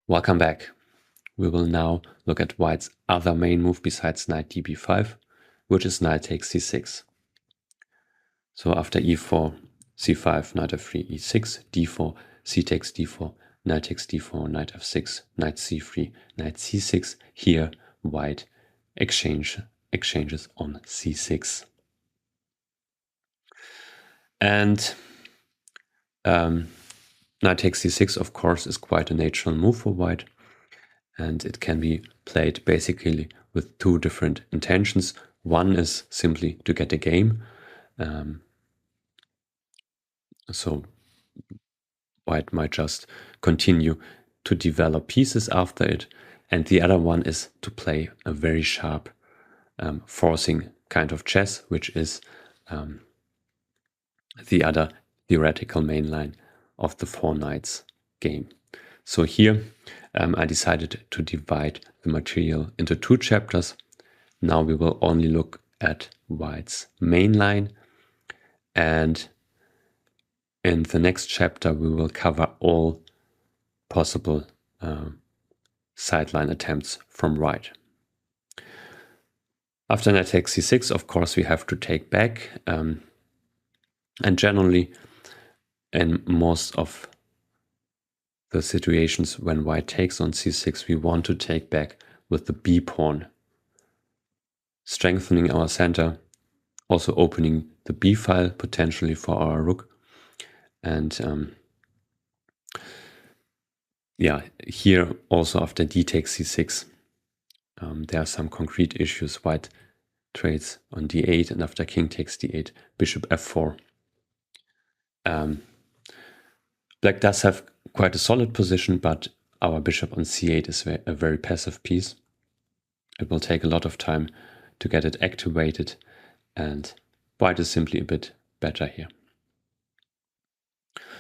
Welcome back. We will now look at white's other main move besides knight db5, which is knight takes c6. So after e4, c5, knight f3, e6, d4, c takes d4, knight takes d4, knight f6, knight c3, knight c6. Here white exchanges on c6. And knight takes c6, of course, is quite a natural move for white. And it can be played basically with two different intentions. One is simply to get a game. So white might just continue to develop pieces after it. And the other one is to play a very sharp forcing kind of chess, which is the other theoretical main line of the Four Knights game. So here I decided to divide the material into two chapters. Now we will only look at white's main line, and in the next chapter we will cover all possible sideline attempts from white. After knight takes c6, of course, we have to take back, and generally in most of the situations when white takes on c6, we want to take back with the b pawn, strengthening our center, also opening the b file potentially for our rook. And yeah, here also after d takes c6, there are some concrete issues. White trades on d8, and after king takes d8, bishop f4. Black does have quite a solid position, but our bishop on c8 is a very passive piece. It will take a lot of time to get it activated, and white is simply a bit better here.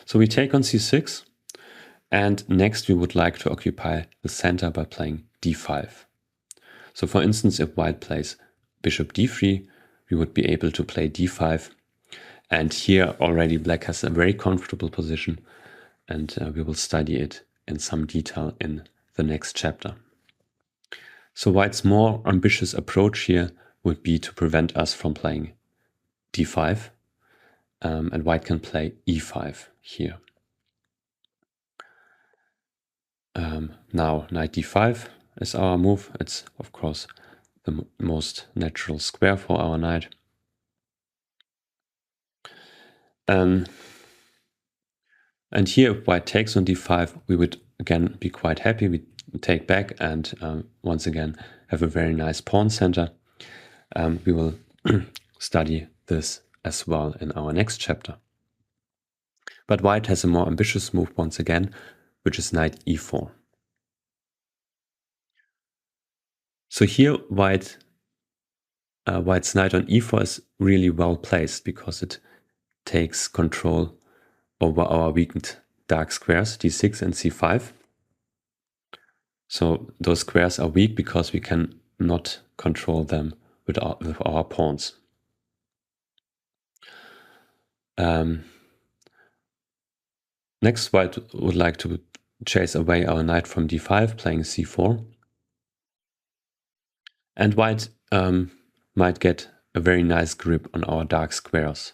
So we take on c6, and next we would like to occupy the center by playing d5. So for instance, if white plays bishop d3, we would be able to play d5, and here already black has a very comfortable position, and we will study it in some detail in the next chapter. So white's more ambitious approach here would be to prevent us from playing d5, and white can play e5 here. Now knight d5 is our move. It's of course the most natural square for our knight. And here if white takes on d5, we would again be quite happy. We take back and once again have a very nice pawn center. We will study this as well in our next chapter. But white has a more ambitious move once again, which is knight e4. So here white's knight on e4 is really well placed because it takes control over our weakened dark squares, d6 and c5. So those squares are weak because we can not control them with our pawns. Next, white would like to chase away our knight from d5, playing c4. And white might get a very nice grip on our dark squares.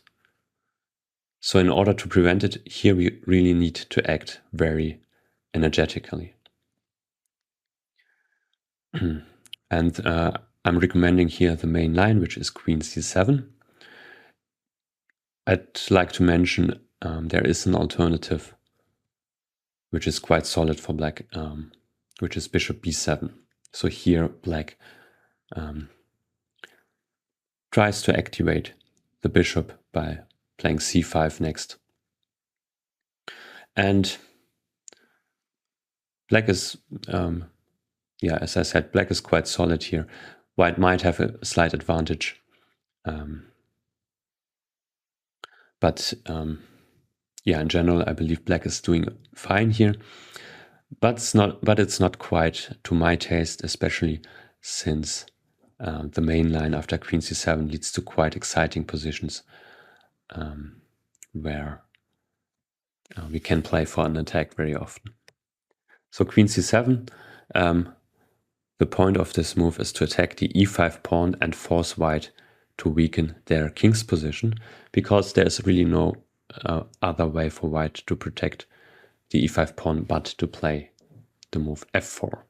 So in order to prevent it, here we really need to act very energetically. And I'm recommending here the main line, which is queen c7. I'd like to mention there is an alternative which is quite solid for black, which is bishop b7. So here black tries to activate the bishop by playing c5 next. And black is, as I said, black is quite solid here. White might have a slight advantage. But in general, I believe black is doing fine here. But it's not quite to my taste, especially since the main line after queen c7 leads to quite exciting positions where we can play for an attack very often. So queen c7, the point of this move is to attack the e5 pawn and force white to weaken their king's position, because there's really no other way for white to protect the e5 pawn but to play the move f4.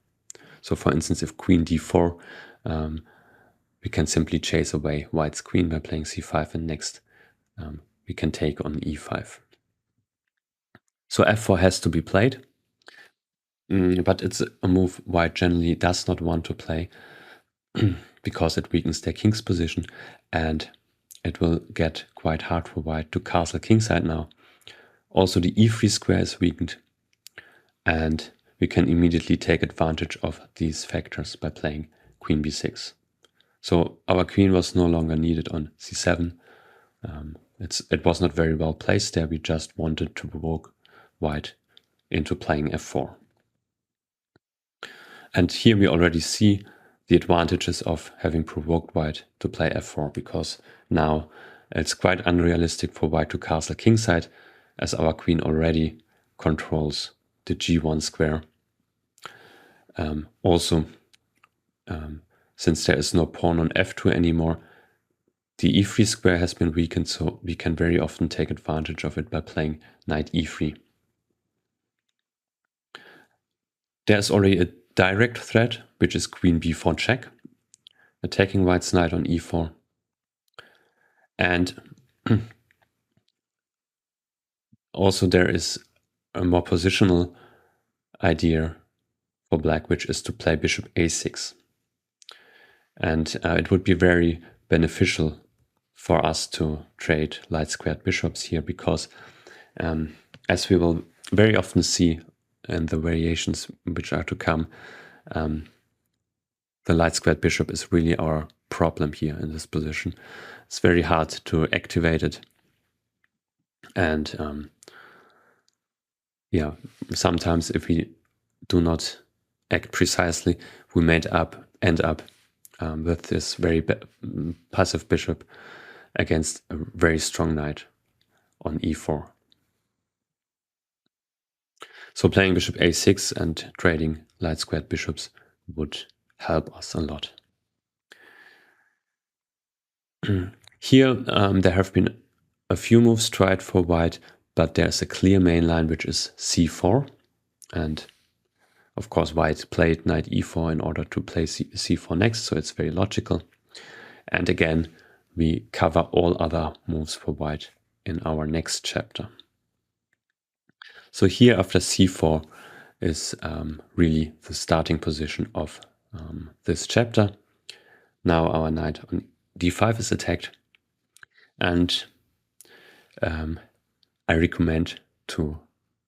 So for instance, if queen d4, we can simply chase away white's queen by playing c5, and next we can take on e5. So f4 has to be played, but it's a move white generally does not want to play because it weakens their king's position, and it will get quite hard for white to castle kingside now. Also the e3 square is weakened, and we can immediately take advantage of these factors by playing queen b6. So our queen was no longer needed on c7. It was not very well placed there. We just wanted to provoke white into playing f4. And here we already see the advantages of having provoked white to play f4, because now it's quite unrealistic for white to castle kingside, as our queen already controls the g1 square. Also, since there is no pawn on f2 anymore, the e3 square has been weakened, so we can very often take advantage of it by playing knight e3. There's already a direct threat, which is queen b4 check, attacking white's knight on e4. And also there is a more positional idea for black, which is to play bishop a6. And it would be very beneficial for us to trade light squared bishops here, because as we will very often see in the variations which are to come, the light squared bishop is really our problem here in this position. It's very hard to activate it, and yeah, sometimes if we do not act precisely, we may end up with this very passive bishop against a very strong knight on e4. So playing bishop a6 and trading light squared bishops would help us a lot. Here there have been a few moves tried for white, but there's a clear main line, which is c4. And of course white played knight e4 in order to play c4 next, so it's very logical. And again, we cover all other moves for white in our next chapter. So here after c4 is really the starting position of this chapter. Now our knight on d5 is attacked, and I recommend to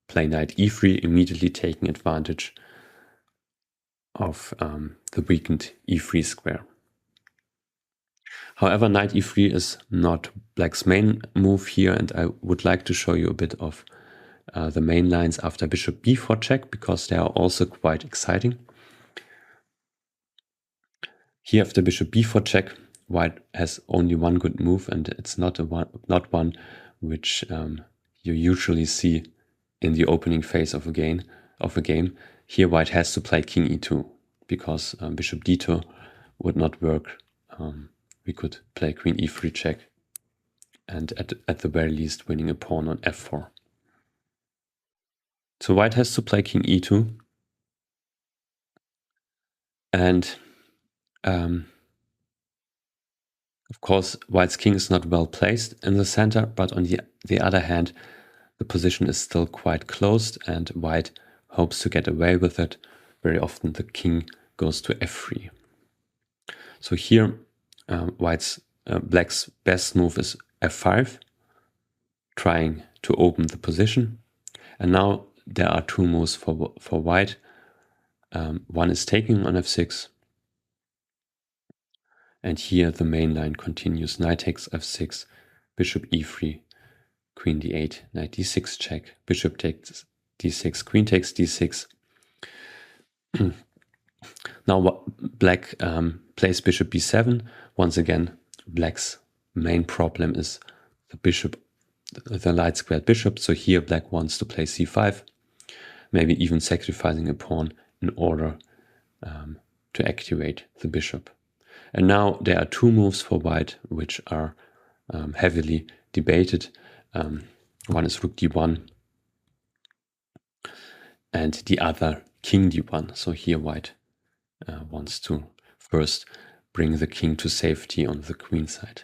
play knight e3, immediately taking advantage of the weakened e3 square. However, knight e3 is not black's main move here, and I would like to show you a bit of the main lines after bishop b4 check, because they are also quite exciting. Here after bishop b4 check, white has only one good move, and it's not one which you usually see in the opening phase of a game. Here white has to play king e2, because bishop d2 would not work. We could play queen e3 check, and at the very least winning a pawn on f4. So white has to play king e2, and of course white's king is not well placed in the center, but on the other hand, the position is still quite closed, and white hopes to get away with it. Very often the king goes to f3. So here black's best move is f5, trying to open the position. And now there are two moves for white. One is taking on f6, and here the main line continues. Knight takes f6, bishop e3, queen d8, knight d6 check, bishop takes d6, queen takes d6. Now black plays bishop b7. Once again, black's main problem is the light squared bishop. So here black wants to play c5. maybe even sacrificing a pawn in order to activate the bishop. And now there are two moves for white which are heavily debated. One is rook d1 and the other king d1. So here white wants to first bring the king to safety on the queen side.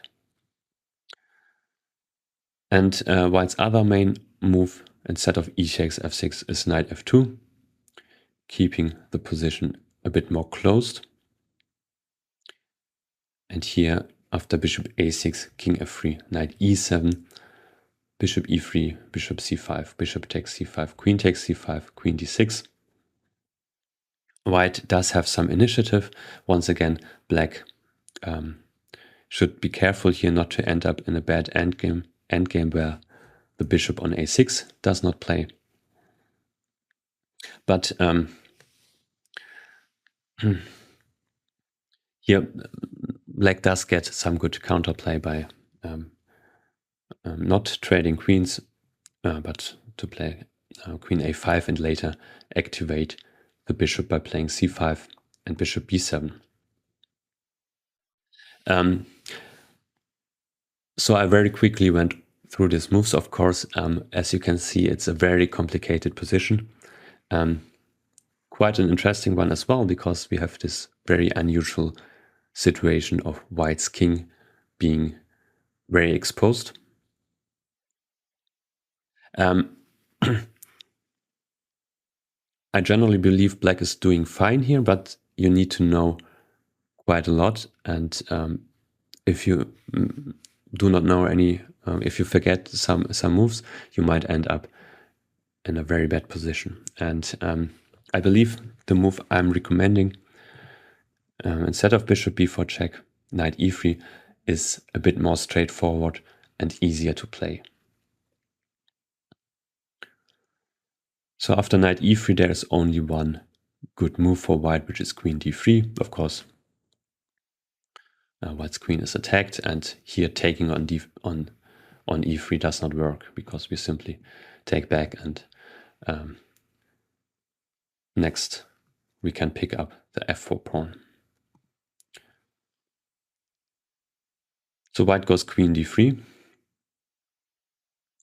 And white's other main move, instead of e takes f6, is knight f2, keeping the position a bit more closed. And here, after bishop a6, king f3, knight e7, bishop e3, bishop c5, bishop takes c5, queen takes c5, queen d6. White does have some initiative. Once again, black should be careful here not to end up in a bad endgame where the bishop on a6 does not play. But here, black does get some good counterplay by not trading queens, but to play queen a5 and later activate the bishop by playing c5 and bishop b7. So I very quickly went through these moves. Of course, as you can see, it's a very complicated position. Quite an interesting one as well, because we have this very unusual situation of white's king being very exposed. I generally believe black is doing fine here, but you need to know quite a lot. And if you do not know any, if you forget some moves, you might end up in a very bad position. And I believe the move I'm recommending, instead of bishop b4 check, knight e3, is a bit more straightforward and easier to play. So after knight e3, there is only one good move for white, which is queen d3. Of course, white's queen is attacked, and here taking on e3 does not work, because we simply take back, and next we can pick up the f4 pawn. So white goes queen d3,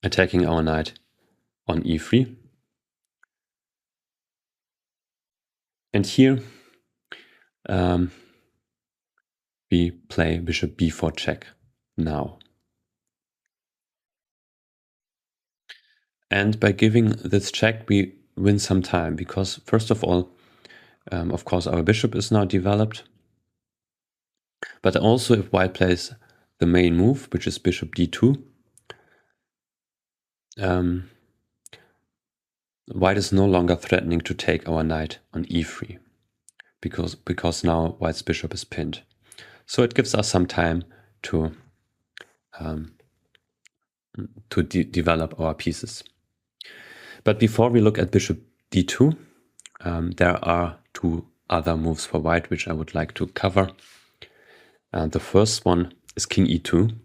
attacking our knight on e3. And here we play bishop b4 check now. And by giving this check, we win some time, because first of all, of course, our bishop is now developed. But also if white plays the main move, which is bishop d2, white is no longer threatening to take our knight on e3, because now white's bishop is pinned. So it gives us some time to develop our pieces. But before we look at bishop d2, there are two other moves for white which I would like to cover. The first one is king e2,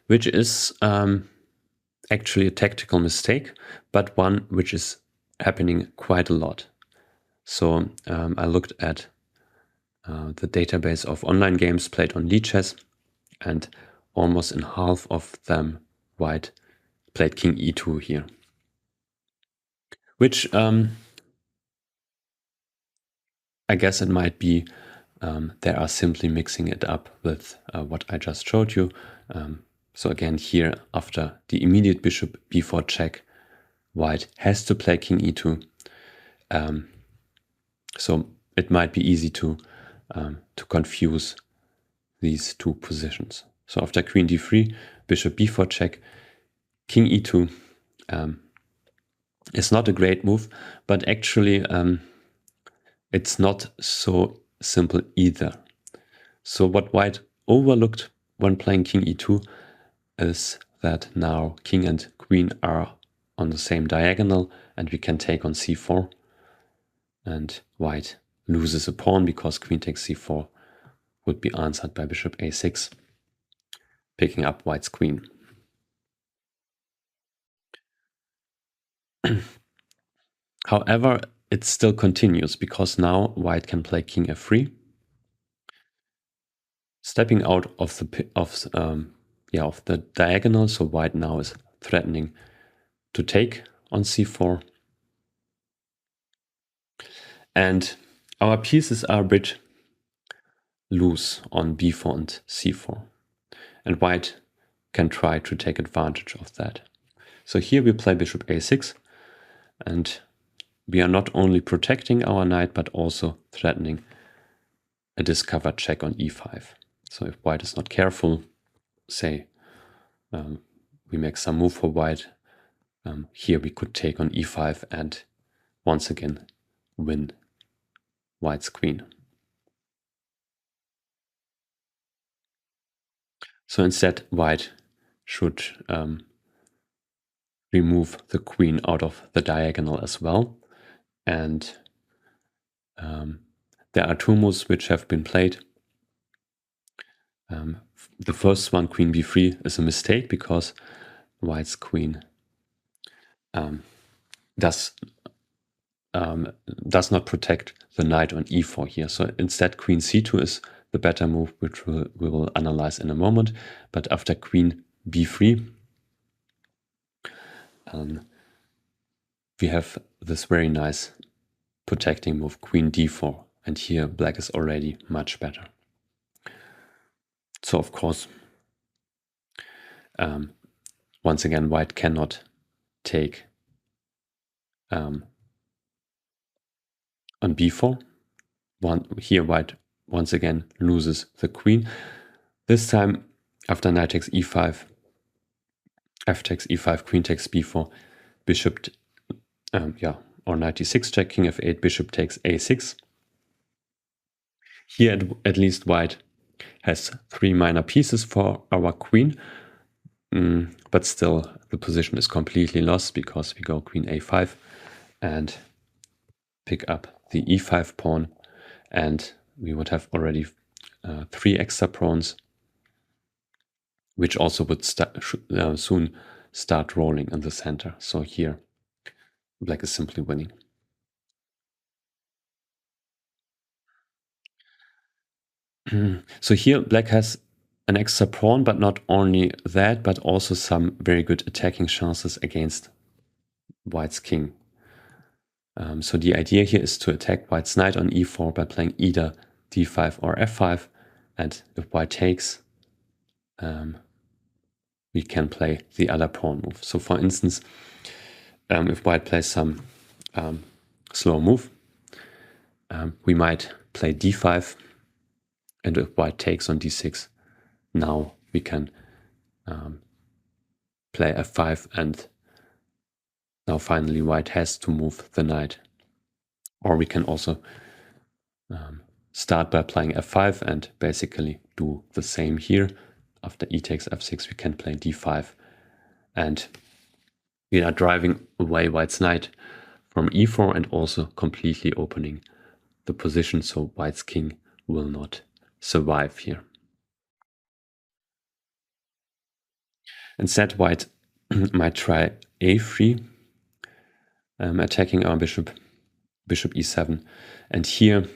which is actually a tactical mistake, but one which is happening quite a lot. So I looked at the database of online games played on Lichess, and almost in half of them white played king e2 here, which I guess it might be they are simply mixing it up with what I just showed you. So again, here after the immediate bishop b4 check, white has to play king e2. So it might be easy to confuse these two positions. So after queen d3, bishop b4 check, king e2 is not a great move, but actually it's not so simple either. So what white overlooked when playing king e2 is that now king and queen are on the same diagonal, and we can take on c4, and white loses a pawn because queen takes c4 would be answered by bishop a6, picking up white's queen. However, it still continues because now white can play king f3, stepping out of the diagonal. So white now is threatening to take on c4, and our pieces are a bit loose on b4 and c4, and white can try to take advantage of that. So here we play bishop a6, and we are not only protecting our knight but also threatening a discovered check on e5. So if white is not careful, say we make some move for white, here we could take on e5 and once again win white's queen. So instead white should remove the queen out of the diagonal as well. And there are two moves which have been played. The first one, queen b3, is a mistake because white's queen does not protect the knight on e4 here. So instead queen c2 is the better move, which we will analyze in a moment. But after queen b3, we have this very nice protecting move, queen d4. And here black is already much better. So of course, once again, white cannot take on b4. Here white once again loses the queen. This time after knight takes e5, f takes e5, queen takes b4, bishop, or knight d6 check, king f8, bishop takes a6. Here at least white has 3 minor pieces for our queen, but still the position is completely lost because we go queen a5 and pick up the e5 pawn, and we would have already 3 extra pawns, which also would soon start rolling in the center. So here black is simply winning. So here black has an extra pawn, but not only that, but also some very good attacking chances against white's king. So the idea here is to attack white's knight on e4 by playing either d5 or f5, and if white takes, we can play the other pawn move. So for instance, if white plays some slow move, we might play d5, and if white takes on d6, now we can play f5, and now finally white has to move the knight. Or we can also start by playing f5 and basically do the same here. After e takes f6, we can play d5, and we are driving away white's knight from e4 and also completely opening the position so white's king will not survive here. Instead, white might try a3, attacking our bishop e7, and here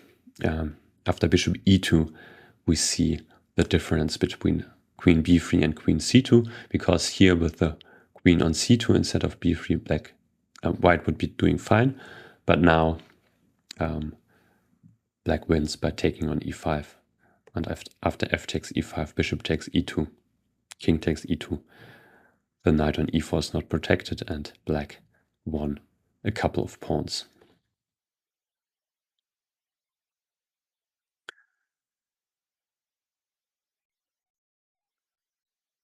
after bishop e2 we see the difference between queen b3 and queen c2, because here with the queen on c2 instead of b3, white would be doing fine, but now black wins by taking on e5, and after f takes e5, bishop takes e2, king takes e2, the knight on e4 is not protected, and black won a couple of pawns.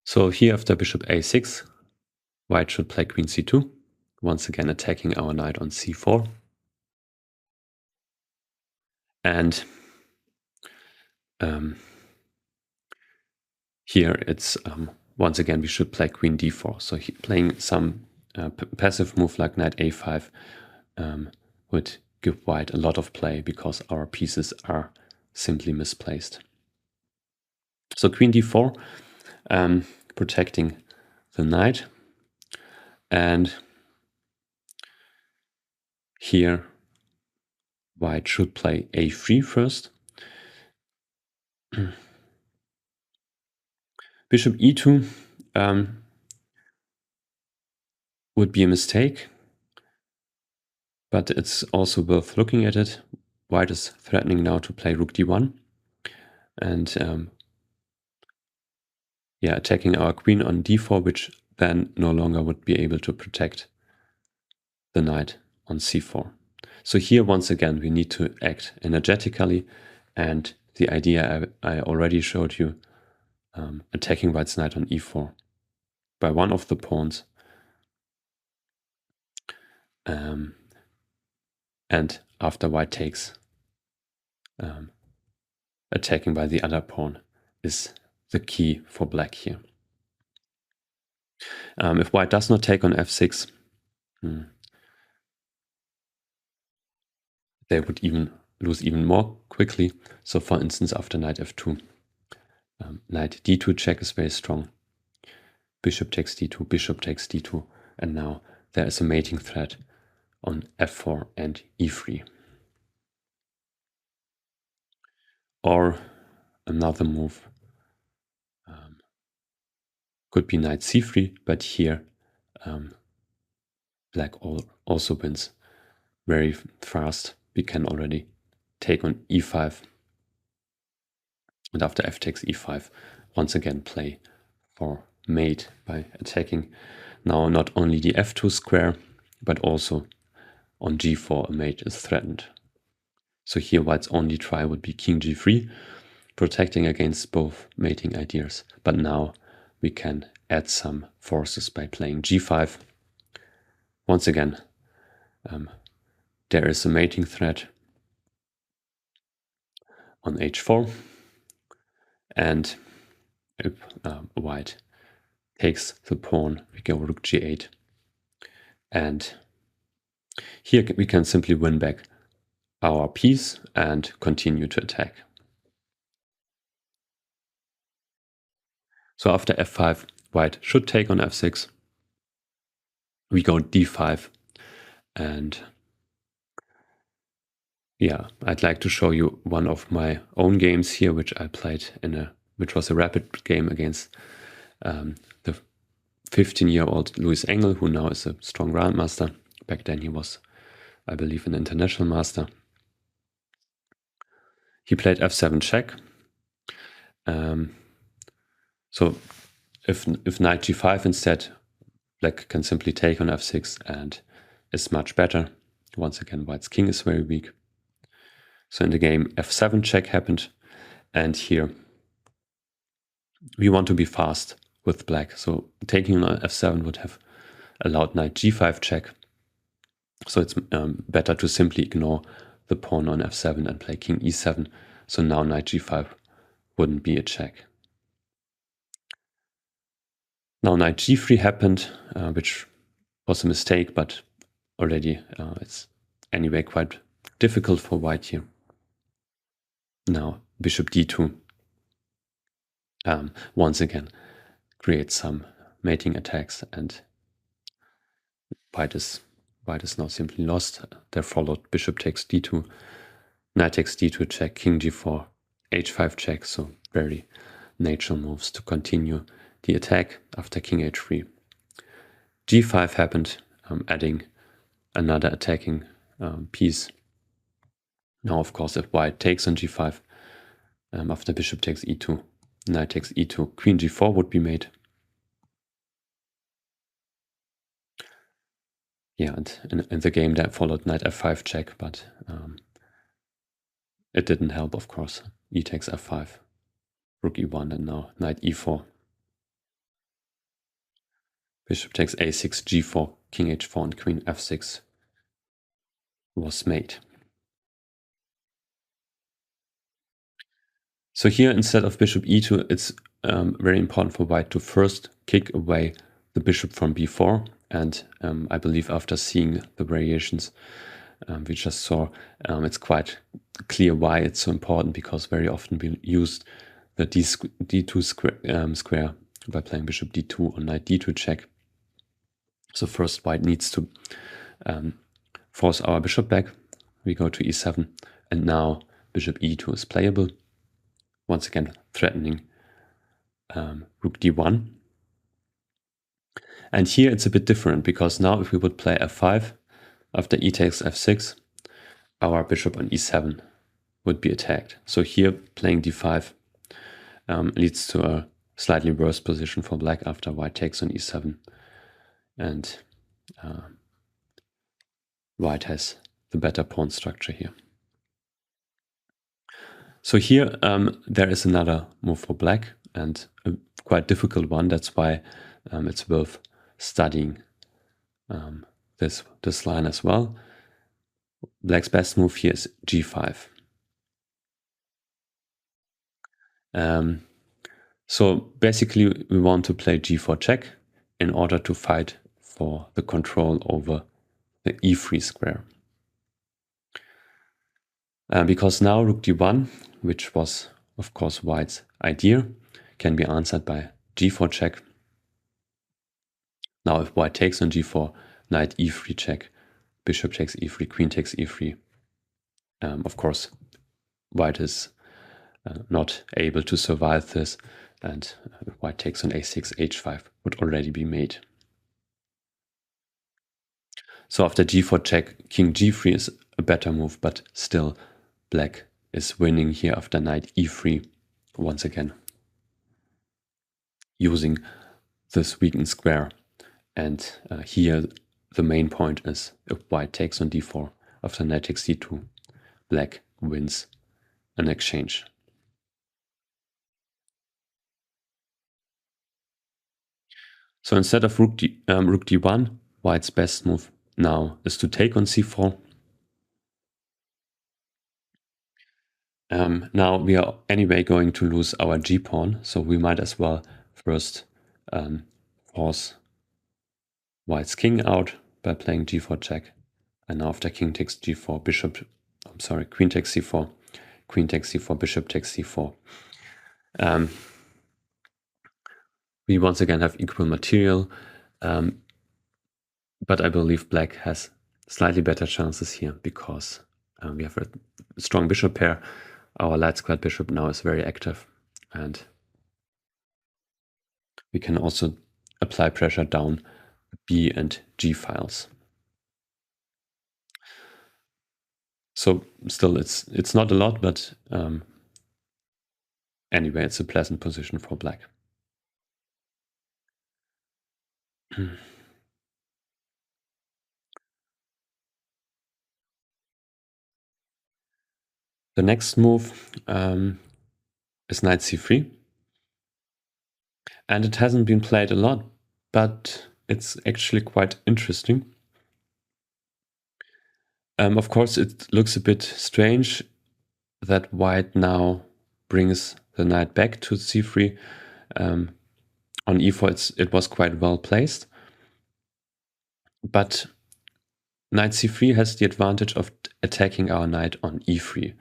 So here after bishop a6, white should play queen c2, once again attacking our knight on c4. And here it's once again we should play queen d4. So playing some passive move like knight a5 would give white a lot of play because our pieces are simply misplaced. So queen d4, protecting the knight, and Here, white should play a3 first. Bishop e2 would be a mistake, but it's also worth looking at it. White is threatening now to play rook d1 and yeah, attacking our queen on d4, which then no longer would be able to protect the knight on c4. So here, once again, we need to act energetically, and the idea I already showed you, attacking white's knight on e4 by one of the pawns, and after white takes, attacking by the other pawn is the key for black here. If white does not take on f6, they would even lose even more quickly. So for instance, after knight f2, knight d2 check is very strong. Bishop takes d2, bishop takes d2, and now there is a mating threat on f4 and e3. Or another move could be knight c3, but here black also wins very fast. We can already take on e5, and after f takes e5, once again play for mate by attacking now not only the f2 square, but also on g4 a mate is threatened. So here white's only try would be king g3, protecting against both mating ideas. But now we can add some forces by playing g5. Once again, there is a mating threat on h4, and if white takes the pawn, we go rook g8, and here we can simply win back our piece and continue to attack. So after f5, white should take on f6. We go d5, and yeah, I'd like to show you one of my own games here, which I played which was a rapid game against the 15-year-old Louis Engel, who now is a strong grandmaster. Back then he was, I believe, an international master. He played f7 check. So if knight g5 instead, black can simply take on f6 and is much better. Once again, white's king is very weak. So in the game, f7 check happened, and here we want to be fast with black. So taking on f7 would have allowed knight g5 check. So it's better to simply ignore the pawn on f7 and play king e7. So now knight g5 wouldn't be a check. Now knight g3 happened, which was a mistake, but already it's anyway quite difficult for white here. Now bishop d2 once again creates some mating attacks, and white is now simply lost. There followed bishop takes d2, knight takes d2 check, king g4, h5 check, so very natural moves to continue the attack after king h3. g5 happened, adding another attacking piece. Now, of course, if white takes on g5, after bishop takes e2, knight takes e2, queen g4 would be made. Yeah, and in the game that followed knight f5 check, but it didn't help, of course. E takes f5, rook e1, and now knight e4. Bishop takes a6, g4, king h4, and queen f6 was made. So here, instead of bishop e2, it's very important for white to first kick away the bishop from b4. And I believe after seeing the variations we just saw, it's quite clear why it's so important, because very often we used the d2 square by playing bishop d2 or knight d2 check. So first white needs to force our bishop back. We go to e7, and now bishop e2 is playable. Once again, threatening rook d1. And here it's a bit different, because now if we would play f5, after e takes f6, our bishop on e7 would be attacked. So here playing d5 leads to a slightly worse position for black after white takes on e7. And white has the better pawn structure here. So here there is another move for black, and a quite difficult one. That's why it's worth studying this line as well. Black's best move here is g5. So basically we want to play g4 check in order to fight for the control over the e3 square. Because now rook d1, which was of course white's idea, can be answered by g4 check. Now if white takes on g4, knight e3 check, bishop takes e3, queen takes e3. Of course, white is not able to survive this, and white takes on a6, h5 would already be made. So after g4 check, king g3 is a better move, but still black is winning here after knight e3 once again, using this weakened square. And here the main point is if white takes on d4 after knight takes d2, black wins an exchange. So instead of rook d1, white's best move now is to take on c4. Now we are anyway going to lose our g-pawn, so we might as well first force white's king out by playing g4 check. And now after king takes g4, queen takes c4, queen takes c4, bishop takes c4. We once again have equal material, but I believe black has slightly better chances here because we have a strong bishop pair. Our light squared bishop now is very active, and we can also apply pressure down B and G files. So still it's not a lot, but anyway, it's a pleasant position for black. The next move is knight c3. And it hasn't been played a lot, but it's actually quite interesting. Of course, it looks a bit strange that white now brings the knight back to c3. On e4, it was quite well placed. But knight c3 has the advantage of attacking our knight on e3.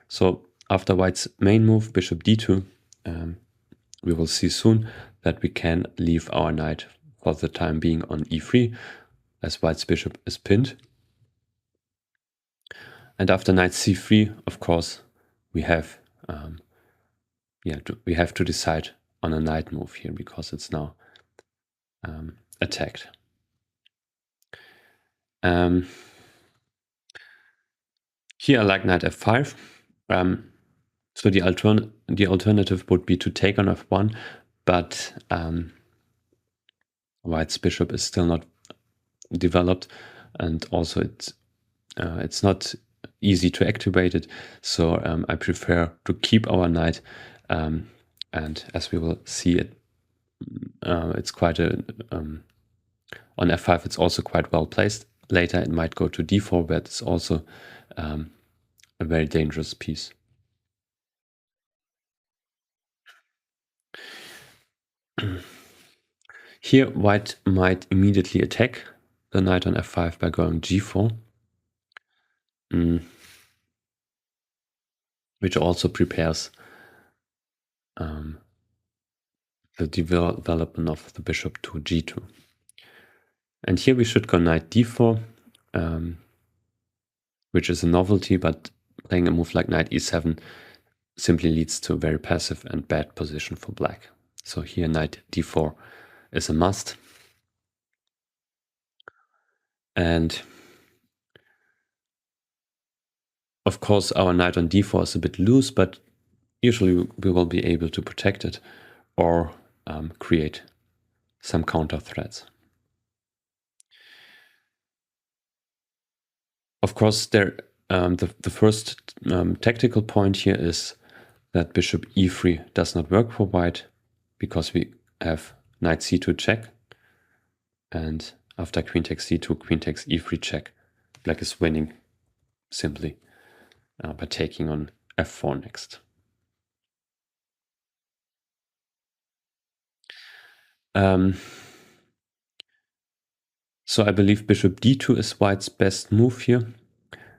So after white's main move, bishop d2, we will see soon that we can leave our knight for the time being on e3, as white's bishop is pinned. And after knight c3, of course, we have to decide on a knight move here because it's now attacked. Here I like knight f5. So the alternative would be to take on f1, but white's bishop is still not developed, and also it's not easy to activate it. So I prefer to keep our knight, and as we will see, it's quite on f5. It's also quite well placed. Later it might go to d4, but it's also a very dangerous piece. Here white might immediately attack the knight on f5 by going g4, which also prepares the development of the bishop to g2. And here we should go knight d4. which is a novelty, but playing a move like knight e7 simply leads to a very passive and bad position for black. So here knight d4 is a must. And of course our knight on d4 is a bit loose, but usually we will be able to protect it or create some counter threats. Of course, the first tactical point here is that bishop e3 does not work for white because we have knight c2 check, and after queen takes c2, queen takes e3 check. Black is winning simply by taking on f4 next. So I believe bishop d2 is white's best move here.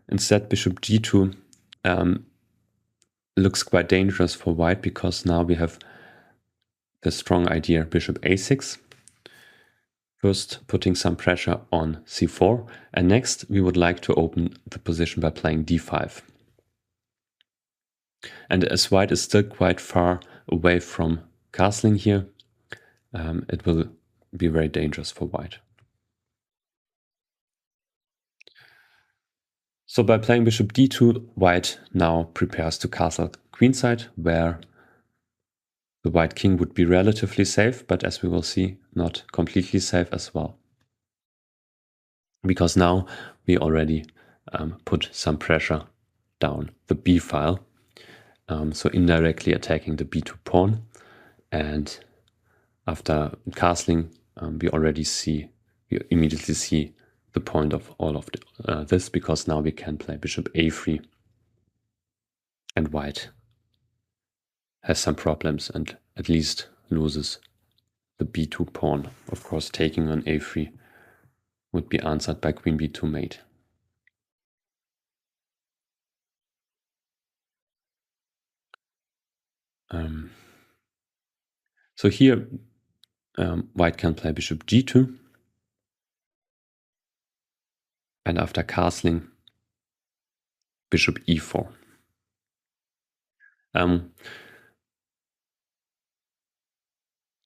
Instead, bishop g2 looks quite dangerous for white because now we have the strong idea bishop a6. First, putting some pressure on c4, and next we would like to open the position by playing d5. And as white is still quite far away from castling here, it will be very dangerous for white. So by playing bishop d2, white now prepares to castle queenside, where the white king would be relatively safe, but as we will see, not completely safe as well. Because now we already put some pressure down the b file, so indirectly attacking the b2 pawn. And after castling, we immediately see the point of all of this, because now we can play bishop a3, and white has some problems and at least loses the b2 pawn. Of course, taking on a3 would be answered by queen b2 mate. So here white can play bishop g2, and after castling, bishop e4.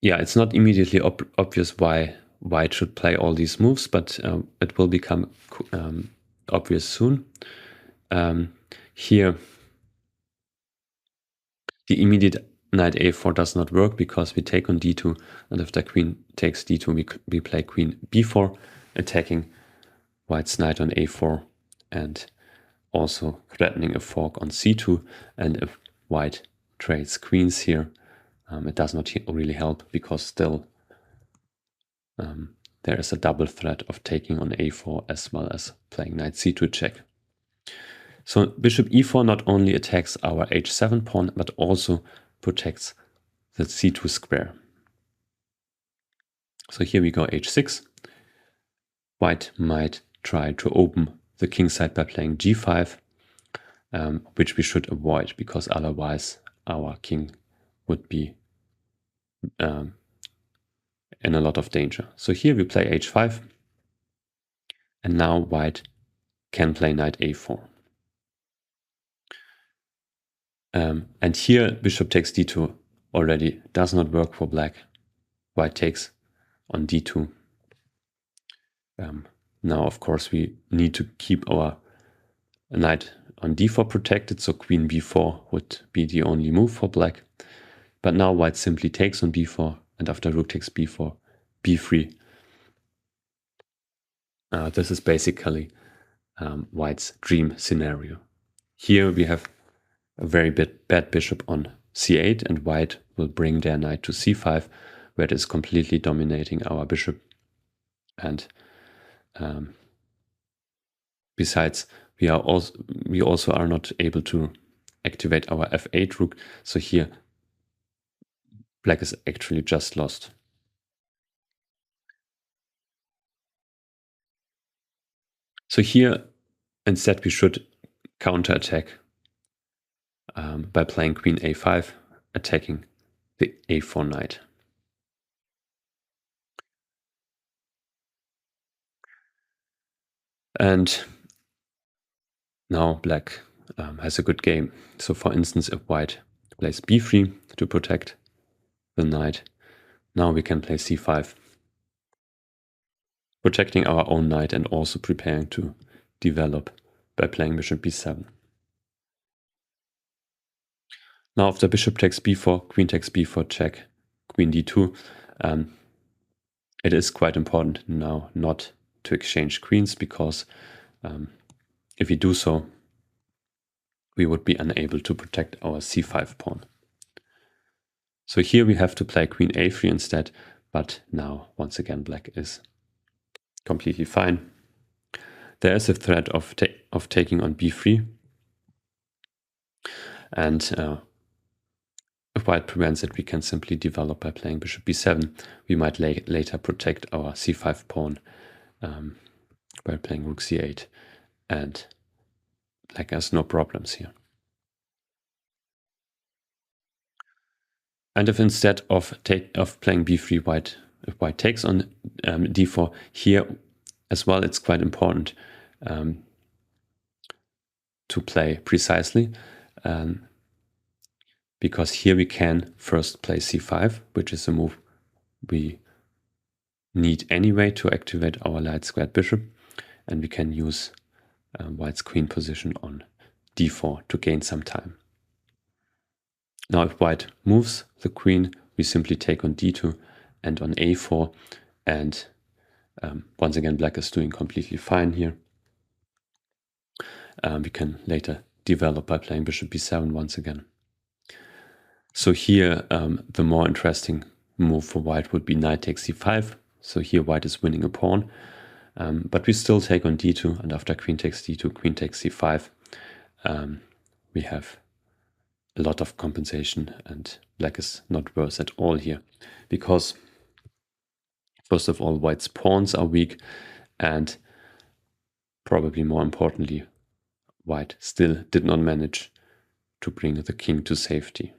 Yeah, it's not immediately obvious why white should play all these moves, but it will become obvious soon. Here, the immediate knight a4 does not work because we take on d2, and after queen takes d2, we play queen b4, attacking white's knight on a4 and also threatening a fork on c2. And if white trades queens here, it does not really help, because still there is a double threat of taking on a4 as well as playing knight c2 check. So bishop e4 not only attacks our h7 pawn, but also protects the c2 square. So here we go h6. White might try to open the king side by playing g5, which we should avoid, because otherwise our king would be in a lot of danger. So here we play h5, and now white can play knight a4. And here bishop takes d2 already does not work for black. White takes on d2. Now, of course, we need to keep our knight on d4 protected, so queen b4 would be the only move for black. But now white simply takes on b4, and after rook takes b4, b3. This is basically white's dream scenario. Here we have a very bad bishop on c8, and white will bring their knight to c5, where it is completely dominating our bishop. And besides, we also are not able to activate our f8 rook. So here, black is actually just lost. So here, instead, we should counterattack by playing queen a5, attacking the a4 knight. And Now black has a good game. So for instance, if white plays b3 to protect the knight, now we can play c5, protecting our own knight and also preparing to develop by playing bishop b7. Now after bishop takes b4, queen takes b4 check, queen d2, it is quite important now not to exchange queens, because if we do so, we would be unable to protect our c5 pawn. So here we have to play queen a3 instead, but now once again black is completely fine. There is a threat of taking on b3, and if white prevents it, we can simply develop by playing bishop b7. We might later protect our c5 pawn by playing rook c8, and black has no problems here. And if instead of playing b3, if white takes on d4, here as well it's quite important to play precisely, because here we can first play c5, which is a move we need anyway to activate our light squared bishop, and we can use white's queen position on d4 to gain some time. Now if white moves the queen, we simply take on d2 and on a4, and once again black is doing completely fine here. We can later develop by playing bishop b7 once again. So here the more interesting move for white would be knight takes c5. So here white is winning a pawn, but we still take on d2, and after queen takes d2, queen takes c5, we have a lot of compensation, and black is not worse at all here, because first of all white's pawns are weak, and probably more importantly, white still did not manage to bring the king to safety.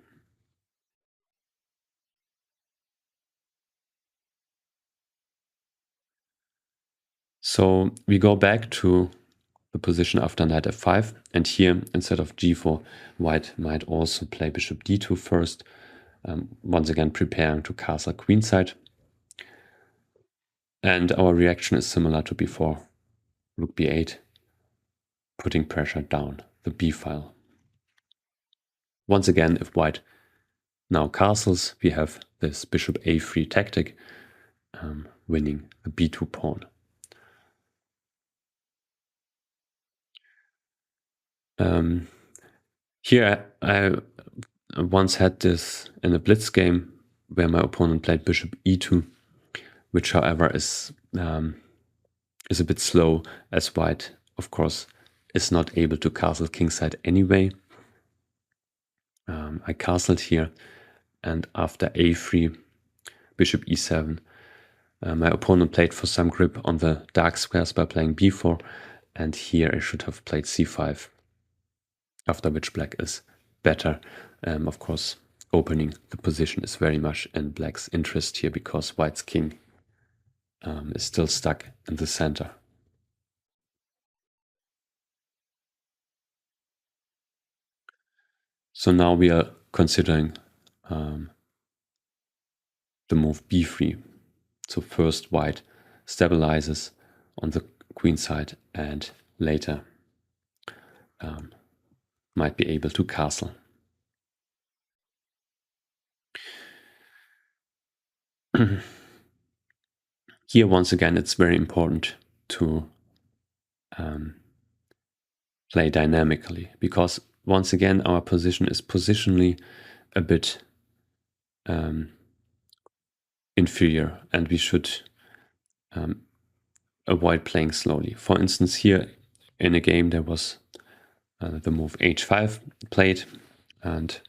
So we go back to the position after knight f5, and here instead of g4, white might also play bishop d2 first, once again preparing to castle queenside. And our reaction is similar to before, rook b8, putting pressure down the b file. Once again, if white now castles, we have this bishop a3 tactic, winning the b2 pawn. Here I once had this in a blitz game where my opponent played bishop e2, which however is a bit slow, as white of course is not able to castle kingside anyway. I castled here, and after a3, bishop e7, my opponent played for some grip on the dark squares by playing b4, and here I should have played c5, after which black is better. Of course, opening the position is very much in black's interest here, because white's king is still stuck in the center. So now we are considering the move b3. So first white stabilizes on the queen side, and later might be able to castle. Here once again it's very important to play dynamically, because once again our position is positionally a bit inferior, and we should avoid playing slowly. For instance, here in a game there was the move h5 played, and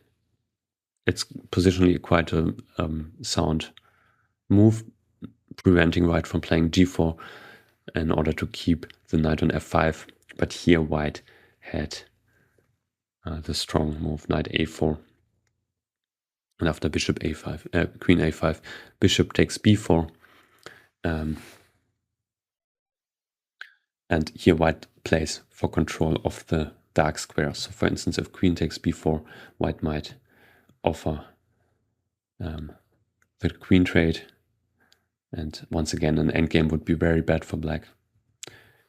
it's positionally quite a sound move, preventing white from playing g4 in order to keep the knight on f5. But here white had the strong move knight a4, and after bishop a5, queen a5, bishop takes b4. And here white plays for control of the dark squares. So for instance, if queen takes b4, white might offer the queen trade. And once again, an endgame would be very bad for black.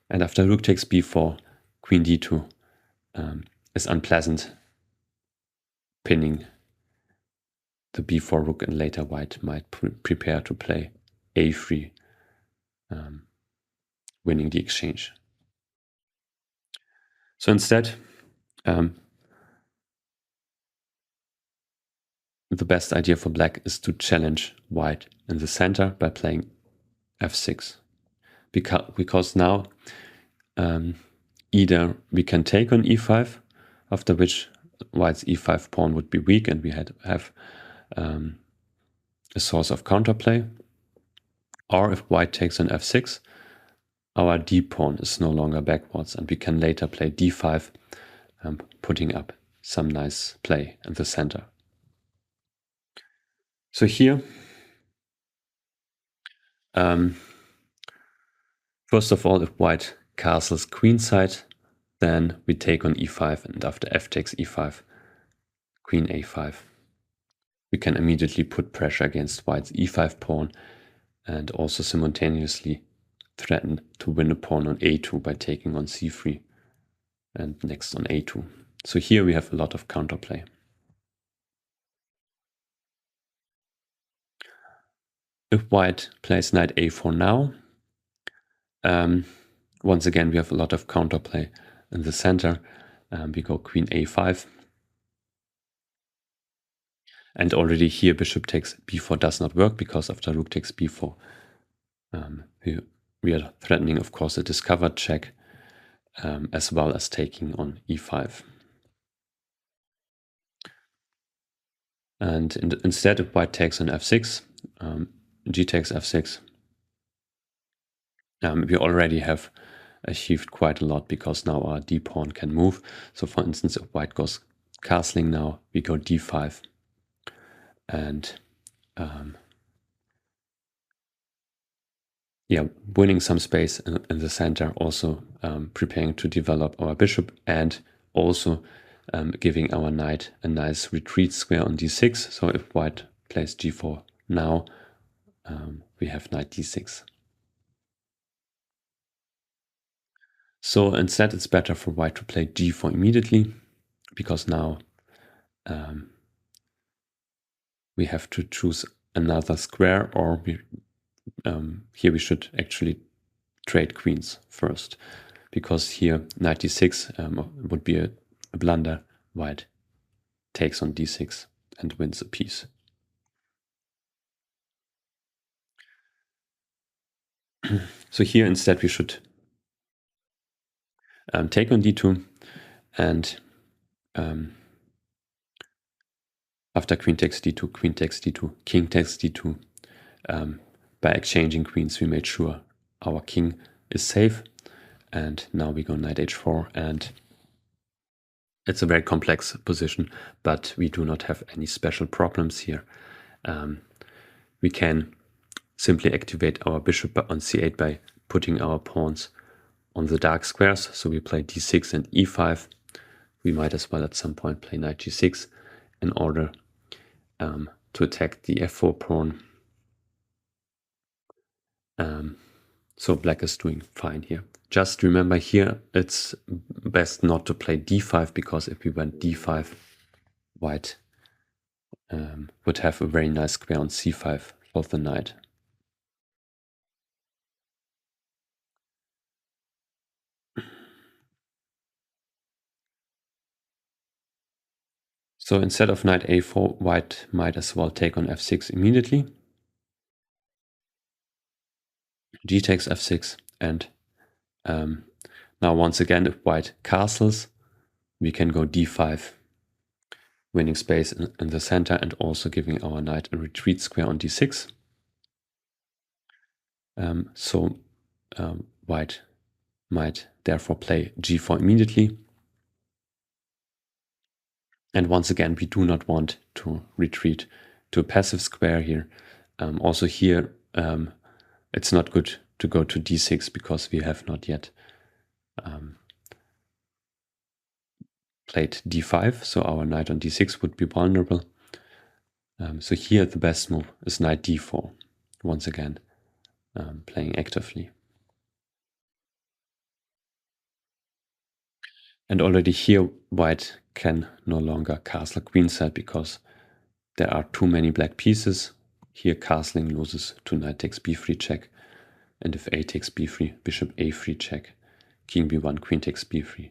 And after rook takes b4, queen d2 is unpleasant, pinning the b4 rook, and later white might prepare to play a3, winning the exchange. So instead, the best idea for black is to challenge white in the center by playing f6. Because now either we can take on e5, after which white's e5 pawn would be weak and we have a source of counterplay, or if white takes on f6, our d pawn is no longer backwards and we can later play d5, putting up some nice play in the center. So here, first of all, if white castles queenside, then we take on e5, and after f takes e5, queen a5. We can immediately put pressure against white's e5 pawn and also simultaneously threaten to win a pawn on a2 by taking on c3 and next on a2. So here we have a lot of counterplay. If white plays knight a4 now, once again we have a lot of counterplay in the center. We go queen a5. And already here bishop takes b4 does not work, because after rook takes b4, we are threatening, of course, a discovered check, as well as taking on e5. And instead, if white takes on f6, g takes f6, we already have achieved quite a lot, because now our d pawn can move. So for instance, if white goes castling now, we go d5, and winning some space in the center, also preparing to develop our bishop, and also giving our knight a nice retreat square on d6. So if white plays g4 now, we have knight d6. So instead, it's better for white to play g4 immediately, because now we have to choose another square, or here we should actually trade queens first, because here knight d6 would be a blunder. White takes on d6 and wins a piece. So here instead we should take on d2, and after queen takes d2, queen takes d2, king takes d2. By exchanging queens, we made sure our king is safe, and now we go knight h4, and it's a very complex position, but we do not have any special problems here. We can simply activate our bishop on c8 by putting our pawns on the dark squares. So we play d6 and e5. We might as well at some point play knight g6 in order to attack the f4 pawn. So black is doing fine here. Just remember here, it's best not to play d5, because if we went d5, white would have a very nice square on c5 for the knight. So instead of knight a4, white might as well take on f6 immediately. G takes f6, and now once again, if white castles, we can go d5, winning space in the center and also giving our knight a retreat square on d6. White might therefore play g4 immediately. And once again, we do not want to retreat to a passive square here. Also here, it's not good to go to d6, because we have not yet played d5, so our knight on d6 would be vulnerable. So here the best move is knight d4, once again playing actively. And already here white can no longer castle queenside because there are too many black pieces. Here castling loses to knight takes b3 check, and if a takes b3, bishop a3 check, king b1, queen takes b3,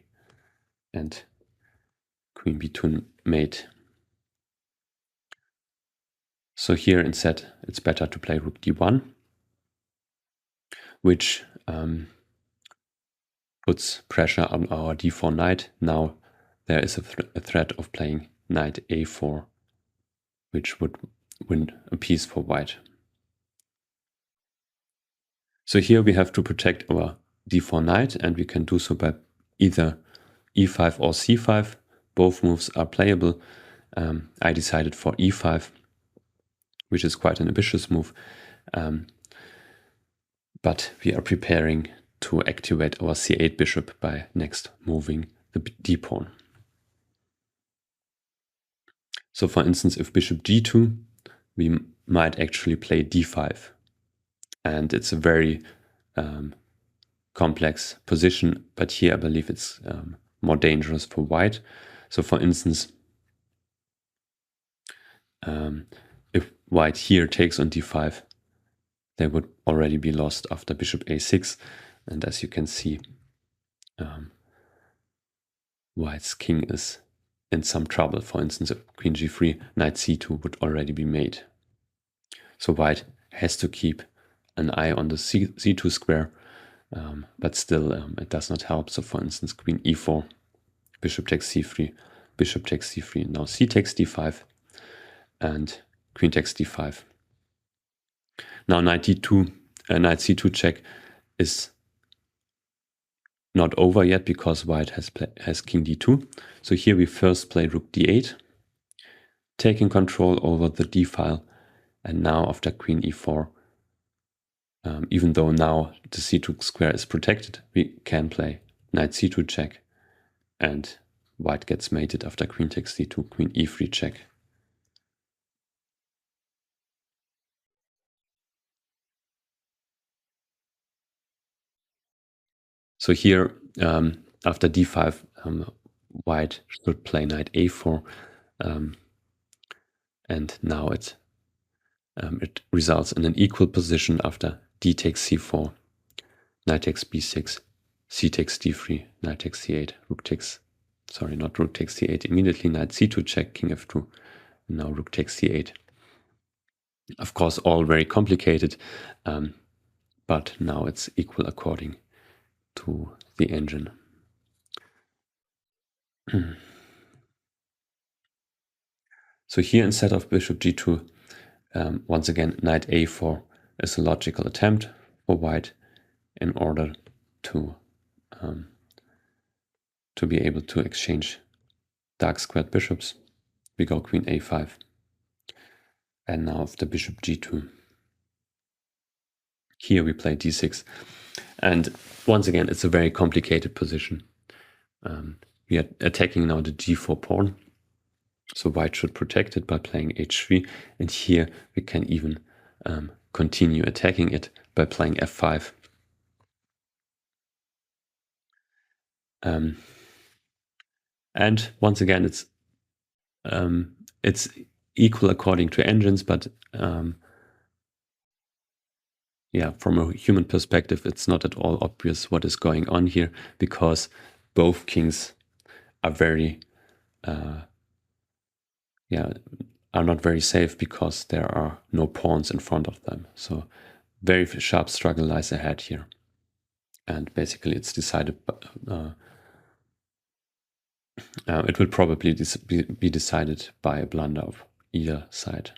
and queen b2 mate. So here instead it's better to play rook d1, which puts pressure on our d4 knight. Now there is a threat of playing knight a4, which would win a piece for white. So here we have to protect our d4 knight, and we can do so by either e5 or c5. Both moves are playable. I decided for e5, which is quite an ambitious move, but we are preparing to activate our c8 bishop by next moving the d-pawn. So for instance, if bishop g2, we might actually play d5. And it's a very complex position, but here I believe it's more dangerous for white. So for instance, if white here takes on d5, they would already be lost after bishop a6. And as you can see, white's king is in some trouble. For instance, if queen g3, knight c2 would already be made. So white has to keep an eye on the c2 square, but still it does not help. So for instance, queen e4, bishop takes c3, bishop takes c3, now c takes d5, and queen takes d5. Now knight d2, knight c2 check is not over yet because white has king d2. So here we first play rook d8, taking control over the d file, and now after queen e4, even though now the c2 square is protected, we can play knight c2 check, and white gets mated after queen takes d2, queen e3 check. So here, after d5, white should play knight a4, and now it results in an equal position after d takes c4, knight takes b6, c takes d3, knight takes c8, rook takes, sorry, not rook takes c8 immediately, knight c2 check, king f2, and now rook takes c8. Of course, all very complicated, but now it's equal according to the engine. So here instead of bishop g2, once again, knight a4 is a logical attempt for white in order to be able to exchange dark squared bishops. We go queen a5. And now after bishop g2, here we play d6. And once again, it's a very complicated position. We are attacking now the g4 pawn. So white should protect it by playing h3. And here we can even continue attacking it by playing f5. And once again, it's equal according to engines, but yeah, from a human perspective, it's not at all obvious what is going on here because both kings are very, are not very safe because there are no pawns in front of them. So very sharp struggle lies ahead here. And basically it's decided, it will probably be decided by a blunder of either side.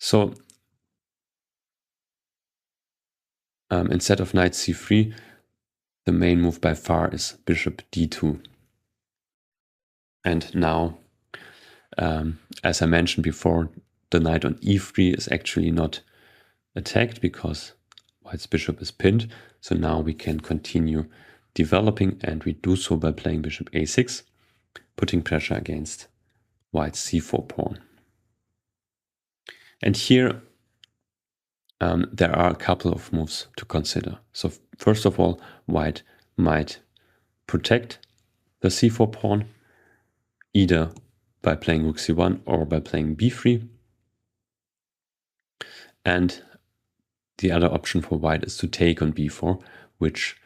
So instead of knight c3, the main move by far is bishop d2. And now, as I mentioned before, the knight on e3 is actually not attacked because white's bishop is pinned. So now we can continue developing, and we do so by playing bishop a6, putting pressure against white's c4 pawn. And here there are a couple of moves to consider. So first of all, white might protect the c4 pawn, either by playing rook c1 or by playing b3. And the other option for white is to take on b4, which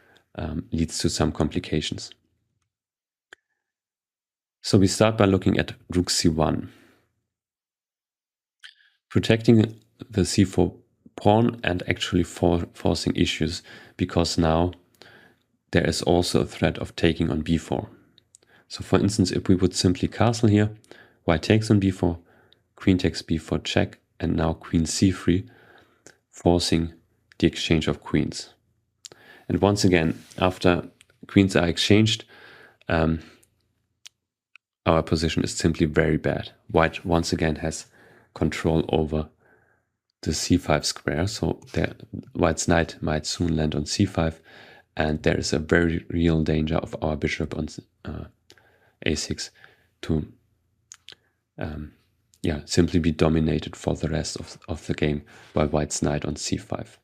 leads to some complications. So we start by looking at rook c1. Protecting the c4 pawn and actually forcing issues, because now there is also a threat of taking on b4. So for instance, if we would simply castle here, white takes on b4, queen takes b4 check, and now queen c3, forcing the exchange of queens. And once again, after queens are exchanged, our position is simply very bad. White once again has control over the c5 square, so white's knight might soon land on c5, and there is a very real danger of our bishop on a6 to simply be dominated for the rest of the game by white's knight on c5.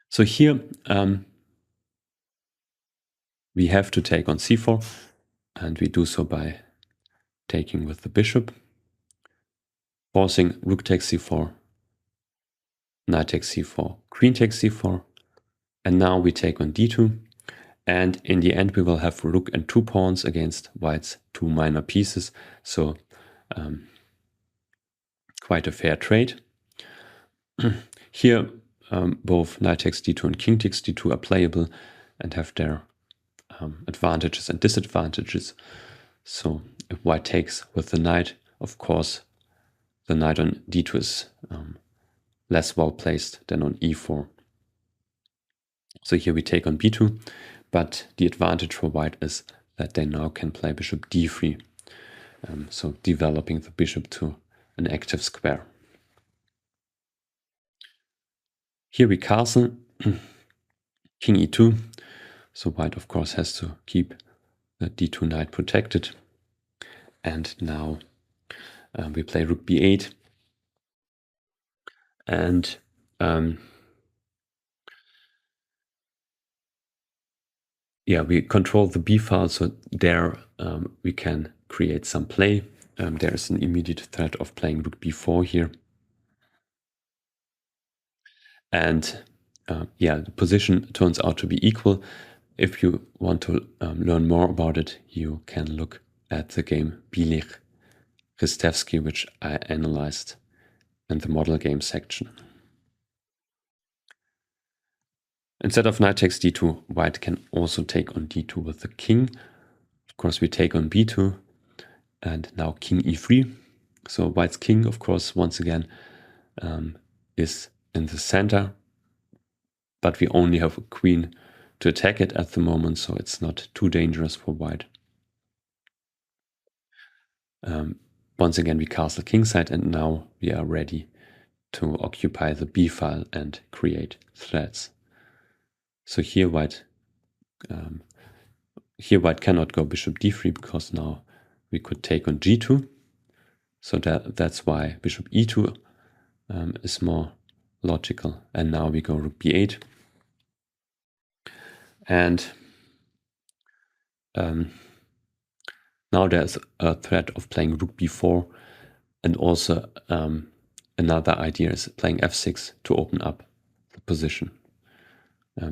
So here we have to take on c4, and we do so by taking with the bishop, forcing rook takes c4, knight takes c4, queen takes c4, and now we take on d2, and in the end we will have rook and 2 pawns against white's 2 minor pieces, so quite a fair trade. Here both knight takes d2 and king takes d2 are playable and have their advantages and disadvantages. So if white takes with the knight, of course the knight on d2 is less well placed than on e4. So here we take on b2, but the advantage for white is that they now can play bishop d3, so developing the bishop to an active square. Here we castle, king e2, so white of course has to keep the d2 knight protected, and now we play rook b8, and we control the b file, so there we can create some play. There is an immediate threat of playing rook b4 here. And the position turns out to be equal. If you want to learn more about it, you can look at the game Bielik-Kristevsky, which I analyzed in the model game section. Instead of knight takes d2, white can also take on d2 with the king. Of course, we take on b2, and now king e3. So white's king, of course, once again, is in the center, but we only have a queen to attack it at the moment, so it's not too dangerous for white. Once again, we castle kingside, and now we are ready to occupy the b file and create threats. So here white cannot go bishop d3 because now we could take on g2. So that's why bishop e2 is more logical. And now we go rook b8. And now there's a threat of playing rook b4, and also another idea is playing f6 to open up the position,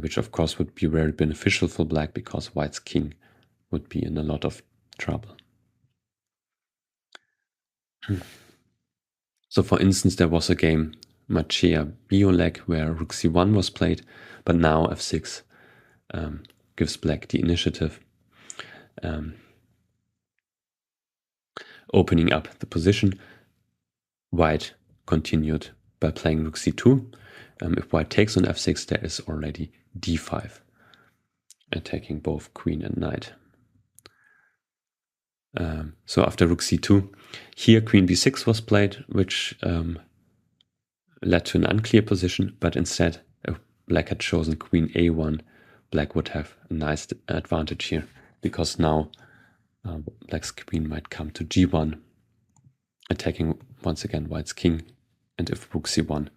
which of course would be very beneficial for black because white's king would be in a lot of trouble. So for instance, there was a game Maciej-Biolek where rook c1 was played, but now f6 gives black the initiative, opening up the position. White continued by playing rook c2. If white takes on f6, there is already d5, attacking both queen and knight. So after rook c2, here queen b6 was played, which led to an unclear position, but instead black had chosen queen a1. Black would have a nice advantage here, because now black's queen might come to g1, attacking once again white's king, and if rook c1,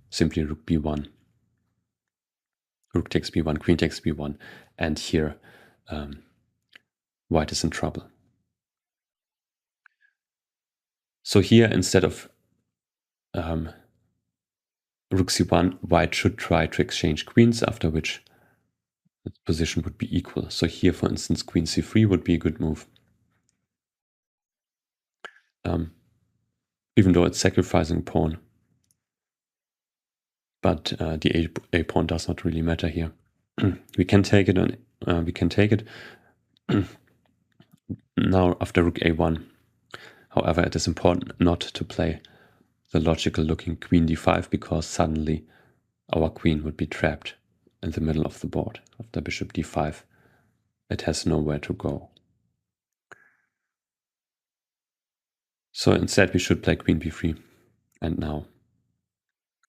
simply rook b1, rook takes b1, queen takes b1, and here white is in trouble. So here, instead of rook c1, white should try to exchange queens, after which the position would be equal. So here, for instance, queen c3 would be a good move. Even though it's sacrificing pawn. But the a pawn does not really matter here. We can take it on. We can take it now after rook a1. However, it is important not to play the logical looking queen d5, because suddenly our queen would be trapped in the middle of the board. After bishop d5, it has nowhere to go. So instead we should play queen b3. And now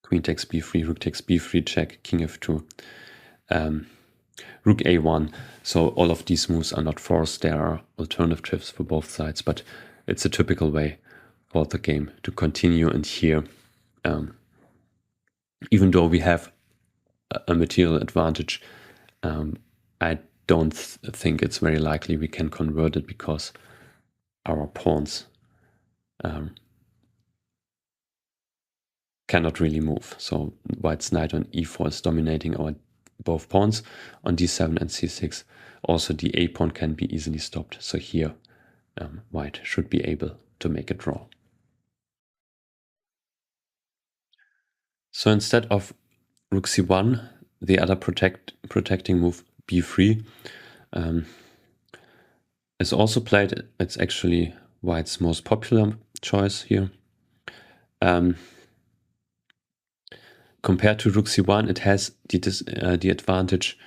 queen takes b3, rook takes b3, check, king f2. Rook a1. So all of these moves are not forced. There are alternatives for both sides, but it's a typical way for the game to continue. And here, even though we have a material advantage, I don't think it's very likely we can convert it, because our pawns cannot really move. So white's knight on e4 is dominating our both pawns. On d7 and c6, also the a pawn can be easily stopped. So here, white should be able to make a draw. So instead of rook c1, the other protecting move b3 is also played. It's actually white's most popular choice here. Compared to rook c1, it has the advantage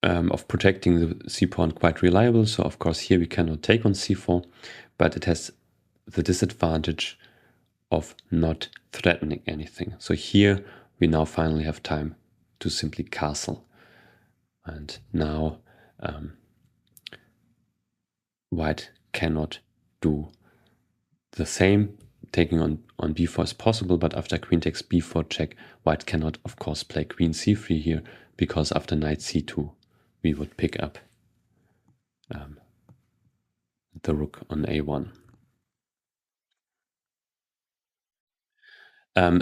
of protecting the c-pawn quite reliable. So of course here we cannot take on c4, but it has the disadvantage of not threatening anything. So here we now finally have time to simply castle. And now white cannot do the same. Taking on b4 is possible, but after queen takes b4 check, white cannot, of course, play queen c3 here, because after knight c2, we would pick up the rook on a1.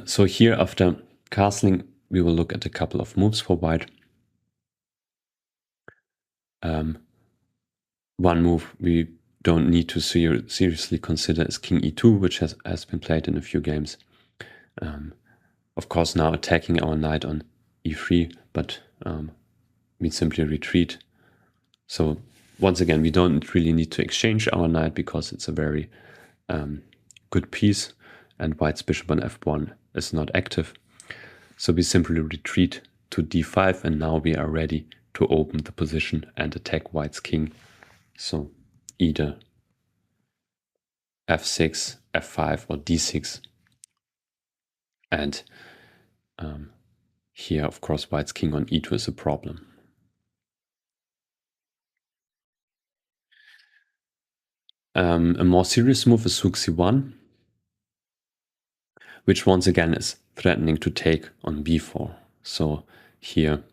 So here, after castling, we will look at a couple of moves for white. One move we don't need to seriously consider is king e2, which has been played in a few games. Of course, now attacking our knight on e3, but we simply retreat. So once again, we don't really need to exchange our knight, because it's a very good piece, and white's bishop on f1 is not active. So we simply retreat to d5, and now we are ready to open the position and attack white's king. So either f6, f5, or d6. And here, of course, white's king on e2 is a problem. A more serious move is rook c1, which once again is threatening to take on b4. So here,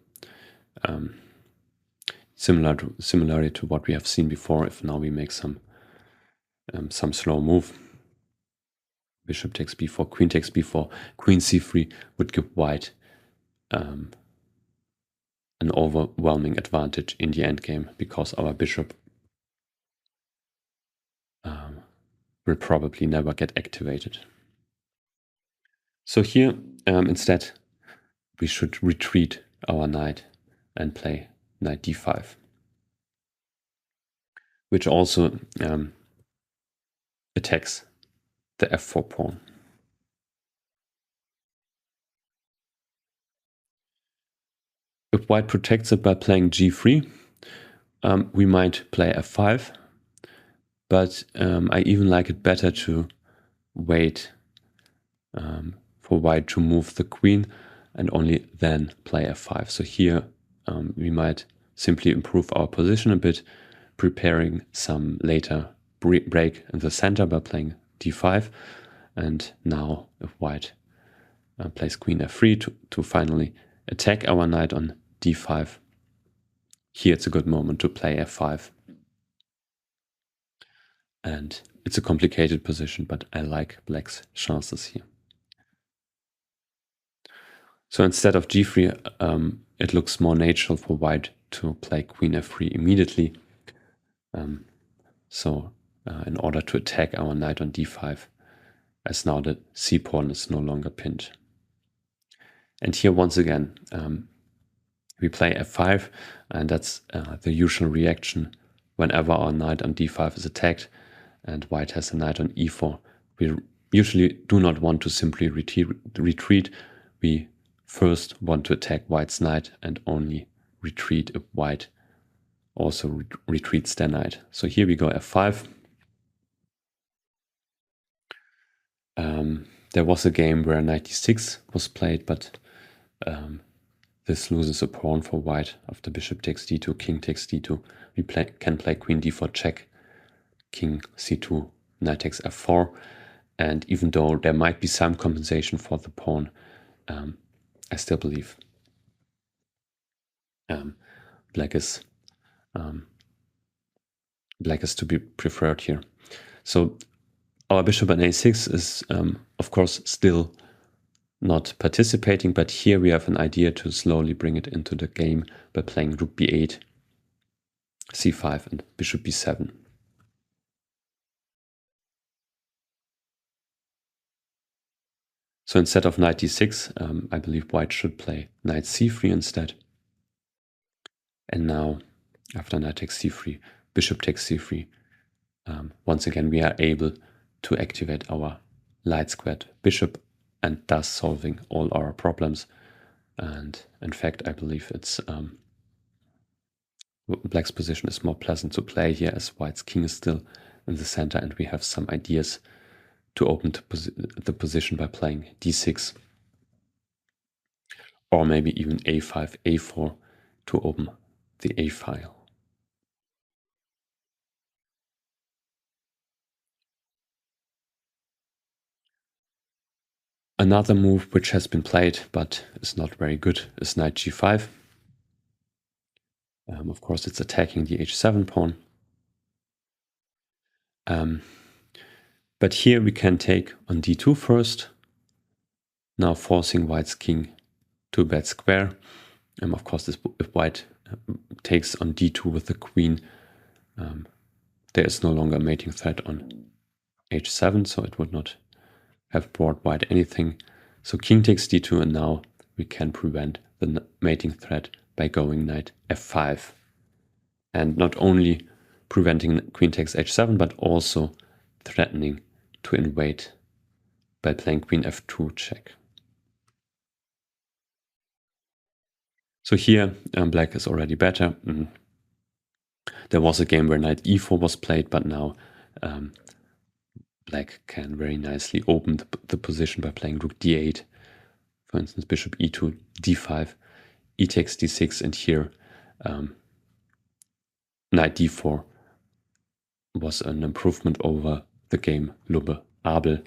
similarly to what we have seen before, if now we make some slow move, bishop takes b4, queen takes b4, queen c3 would give white an overwhelming advantage in the endgame, because our bishop will probably never get activated. So here, instead, we should retreat our knight and play knight d5, which also attacks the f4 pawn. If white protects it by playing g3, we might play f5, but I even like it better to wait for white to move the queen and only then play f5. So here we might simply improve our position a bit, preparing some later break in the center by playing d5. And now if white plays queen f3 to finally attack our knight on d5, here it's a good moment to play f5. And it's a complicated position, but I like black's chances here. So instead of g3, it looks more natural for white to play queen f3 immediately. In order to attack our knight on d5, as now the c pawn is no longer pinned. And here once again, we play f5, and that's the usual reaction whenever our knight on d5 is attacked and white has a knight on e4. We usually do not want to simply retreat. We first want to attack white's knight and only retreat if white also retreats their knight. So here we go f5. There was a game where knight d6 was played, but this loses a pawn for white after bishop takes d2, king takes d2. We can play queen d4 check, king c2, knight takes f4. And even though there might be some compensation for the pawn, I still believe black is to be preferred here. So our bishop on a6 is, of course, still not participating, but here we have an idea to slowly bring it into the game by playing rook b8, c5, and bishop b7. So instead of knight d6, I believe white should play knight c3 instead. And now, after knight takes c3, bishop takes c3, once again we are able to activate our light squared bishop and thus solving all our problems. And in fact, I believe it's black's position is more pleasant to play here, as white's king is still in the center, and we have some ideas to open the position by playing d6, or maybe even a5, a4 to open the a file. Another move which has been played but is not very good is knight g5. Of course, it's attacking the h7 pawn. But here we can take on d2 first, now forcing white's king to a bad square. Of course, if white takes on d2 with the queen, there is no longer a mating threat on h7, so it would not have brought white anything. So king takes d2, and now we can prevent the mating threat by going knight f5. And not only preventing queen takes h7, but also threatening to invade by playing queen f2 check. So here black is already better. There was a game where knight e4 was played, but now black can very nicely open the position by playing rook d8. For instance, bishop e2, d5, e takes d6, and here knight d4 was an improvement over the game Lubbe-Abel.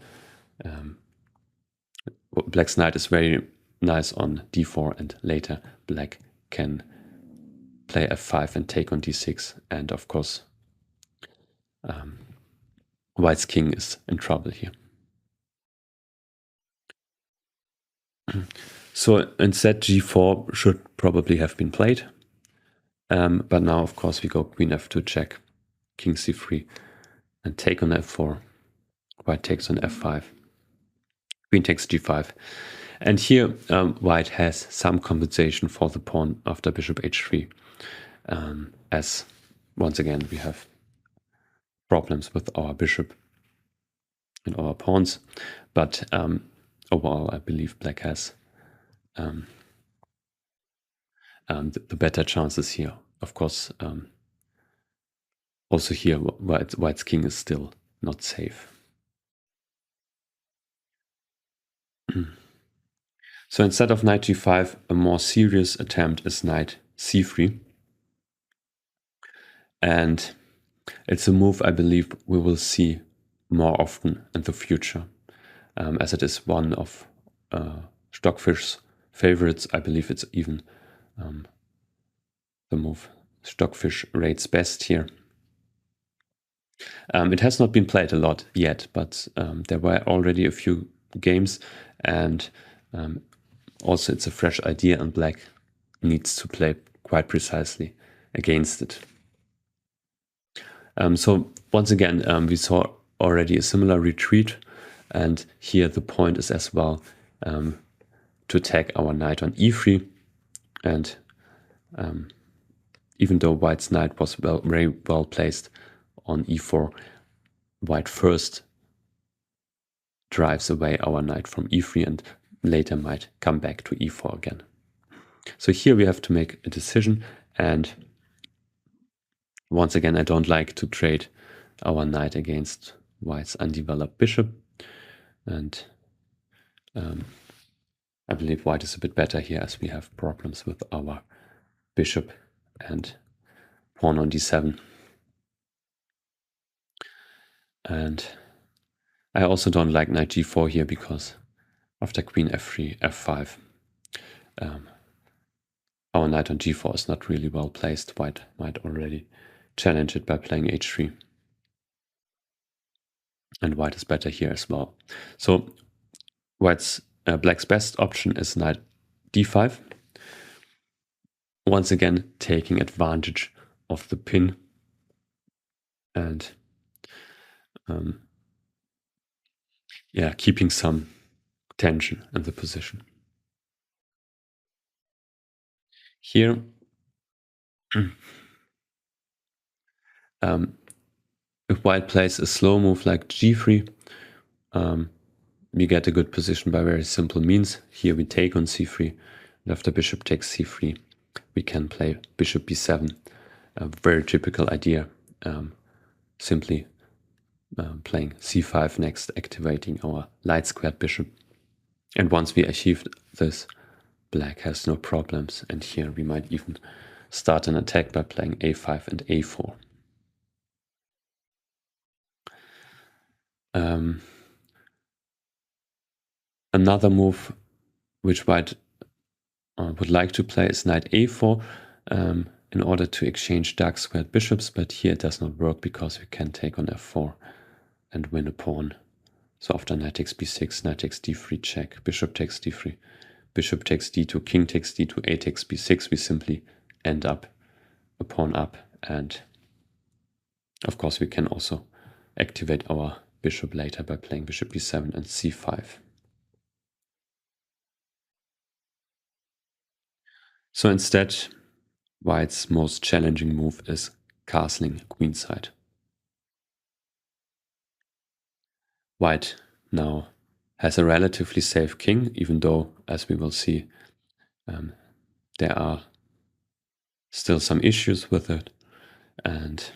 Black's knight is very nice on d4, and later black can play f5 and take on d6, and of course white's king is in trouble here. So instead g4 should probably have been played, but now of course we go queen f2 check, king c3, and take on f4. White takes on f5, queen takes g5. And here white has some compensation for the pawn after bishop h3, as once again we have problems with our bishop and our pawns. But overall, I believe black has the better chances here. Of course, Also here, white's king is still not safe. So instead of knight g5, a more serious attempt is knight c3. And it's a move I believe we will see more often in the future, as it is one of Stockfish's favorites. I believe it's even the move Stockfish rates best here. It has not been played a lot yet, but there were already a few games, and also it's a fresh idea, and black needs to play quite precisely against it. So once again, we saw already a similar retreat, and here the point is as well to attack our knight on e3, and even though white's knight was very well placed on e4, white first drives away our knight from e3 and later might come back to e4 again. So here we have to make a decision, and once again I don't like to trade our knight against white's undeveloped bishop, and I believe white is a bit better here as we have problems with our bishop and pawn on d7. And I also don't like knight g4 here, because after queen f3, f5, our knight on g4 is not really well placed. White might already challenge it by playing h3. And white is better here as well. So black's best option is knight d5. Once again, taking advantage of the pin and keeping some tension in the position. Here, if white plays a slow move like g3, we get a good position by very simple means. Here we take on c3, and after bishop takes c3, we can play bishop b7. A very typical idea, simply playing c5 next, activating our light squared bishop. And once we achieved this, black has no problems, and here we might even start an attack by playing a5 and a4. Another move which white would like to play is knight a4 in order to exchange dark squared bishops, but here it does not work because we can take on f4 and win a pawn. So after knight takes b6, knight takes d3 check, bishop takes d3, bishop takes d2, king takes d2, a takes b6, we simply end up a pawn up, and of course we can also activate our bishop later by playing bishop b7 and c5. So instead, white's most challenging move is castling queenside. White now has a relatively safe king, even though, as we will see, there are still some issues with it. And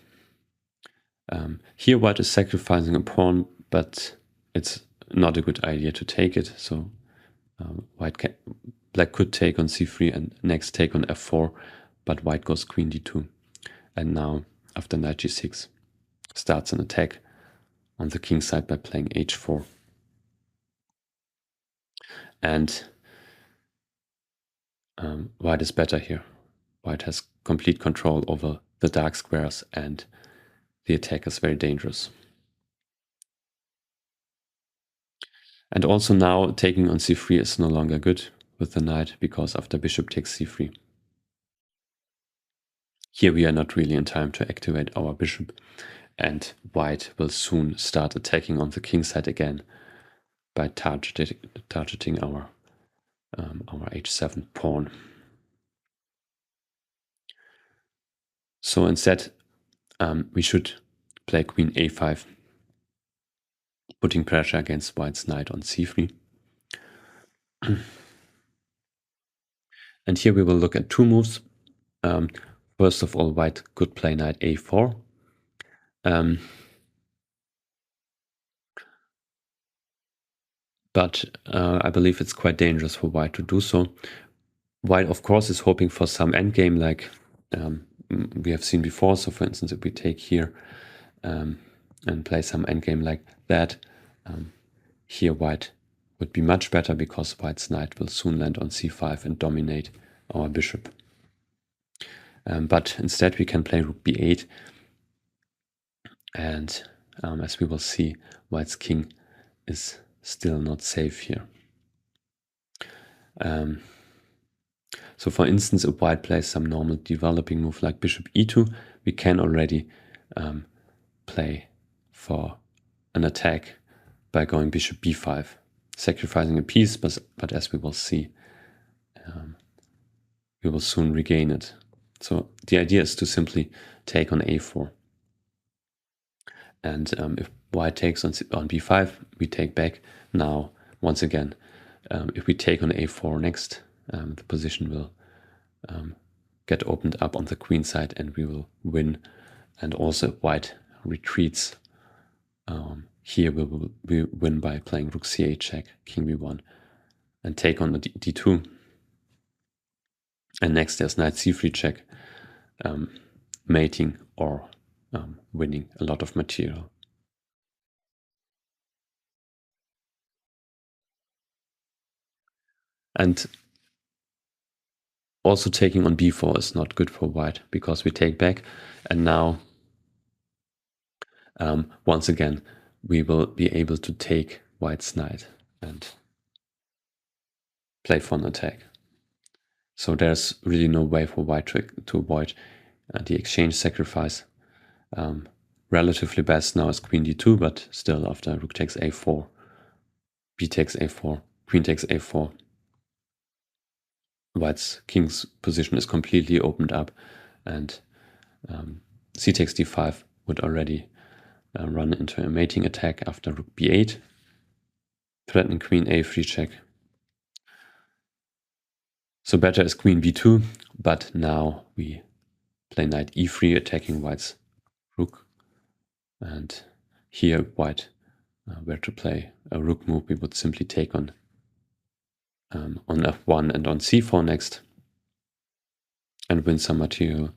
here white is sacrificing a pawn, but it's not a good idea to take it. So black could take on c3 and next take on f4, but white goes queen d2. And now, after knight g6, starts an attack on the king side by playing h4. And white is better here. White has complete control over the dark squares, and the attack is very dangerous. And also now taking on c3 is no longer good with the knight, because after bishop takes c3. Here we are not really in time to activate our bishop, and white will soon start attacking on the king side again by targeting our h7 pawn. So instead, we should play queen a5, putting pressure against white's knight on c3. And here we will look at two moves. First of all, white could play knight a4, But I believe it's quite dangerous for white to do so. White, of course, is hoping for some endgame like we have seen before. So for instance, if we take here and play some endgame like that, here white would be much better because white's knight will soon land on c5 and dominate our bishop. But instead we can play rook b8, and as we will see, white's king is still not safe here. So for instance, if white plays some normal developing move like bishop e2, we can already play for an attack by going bishop b5, sacrificing a piece, but as we will see, we will soon regain it. So the idea is to simply take on a4. And if white takes on b5, we take back. Now, once again, if we take on a4 next, the position will get opened up on the queen side and we will win. And also if white retreats, here we win by playing rook c8 check, king b1, and take on the d2. And next there's knight c3 check, mating or winning a lot of material. And also taking on b4 is not good for white because we take back, and now once again we will be able to take white's knight and play for an attack. So there's really no way for white to avoid the exchange sacrifice. Relatively best now is queen d2, but still after rook takes a4, b takes a4, queen takes a4, white's king's position is completely opened up, and c takes d5 would already run into a mating attack after rook b8, threatening queen a3 check. So better is queen b2, but now we play knight e3, attacking white's rook. And here white were to play a rook move, we would simply take on f1 and on c4 next and win some material.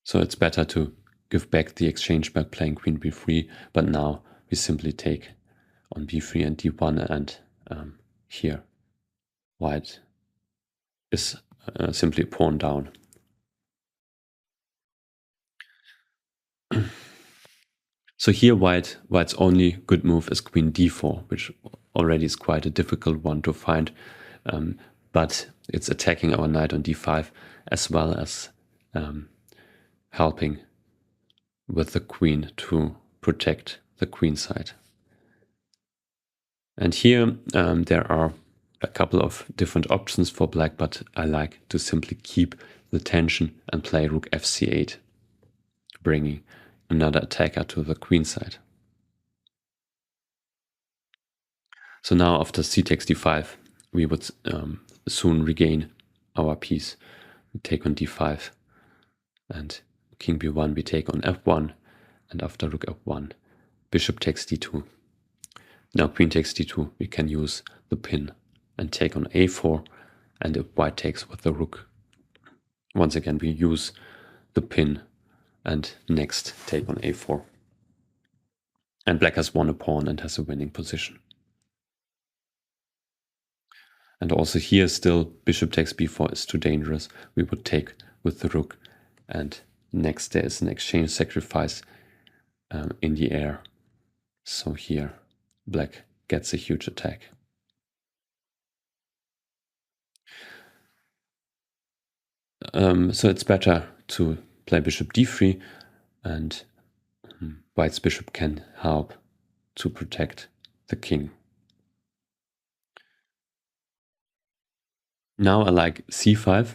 So it's better to give back the exchange by playing queen b3, but now we simply take on b3 and d1, and here white is simply pawn down. So here white's only good move is queen d4, which already is quite a difficult one to find, but it's attacking our knight on d5 as well as helping with the queen to protect the queen side. And here there are a couple of different options for black, but I like to simply keep the tension and play rook fc8, bringing another attacker to the queen side. So now after c takes d5, we would soon regain our piece. We take on d5, and king b1 we take on f1, and after rook f1, bishop takes d2. Now queen takes d2, we can use the pin and take on a4, and if white takes with the rook, once again we use the pin and next take on a4. And black has won a pawn and has a winning position. And also here still bishop takes b4 is too dangerous. We would take with the rook, and next there is an exchange sacrifice in the air. So here black gets a huge attack. So it's better to play bishop d3, and white's bishop can help to protect the king. Now I like c5,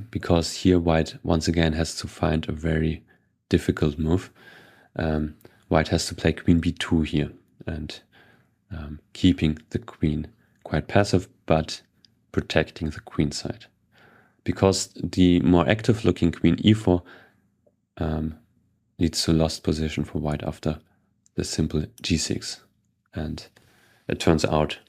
because here white once again has to find a very difficult move. White has to play queen b2 here, and keeping the queen quite passive, but protecting the queen side. because the more active looking queen e4 leads to lost position for white after the simple g6. And it turns out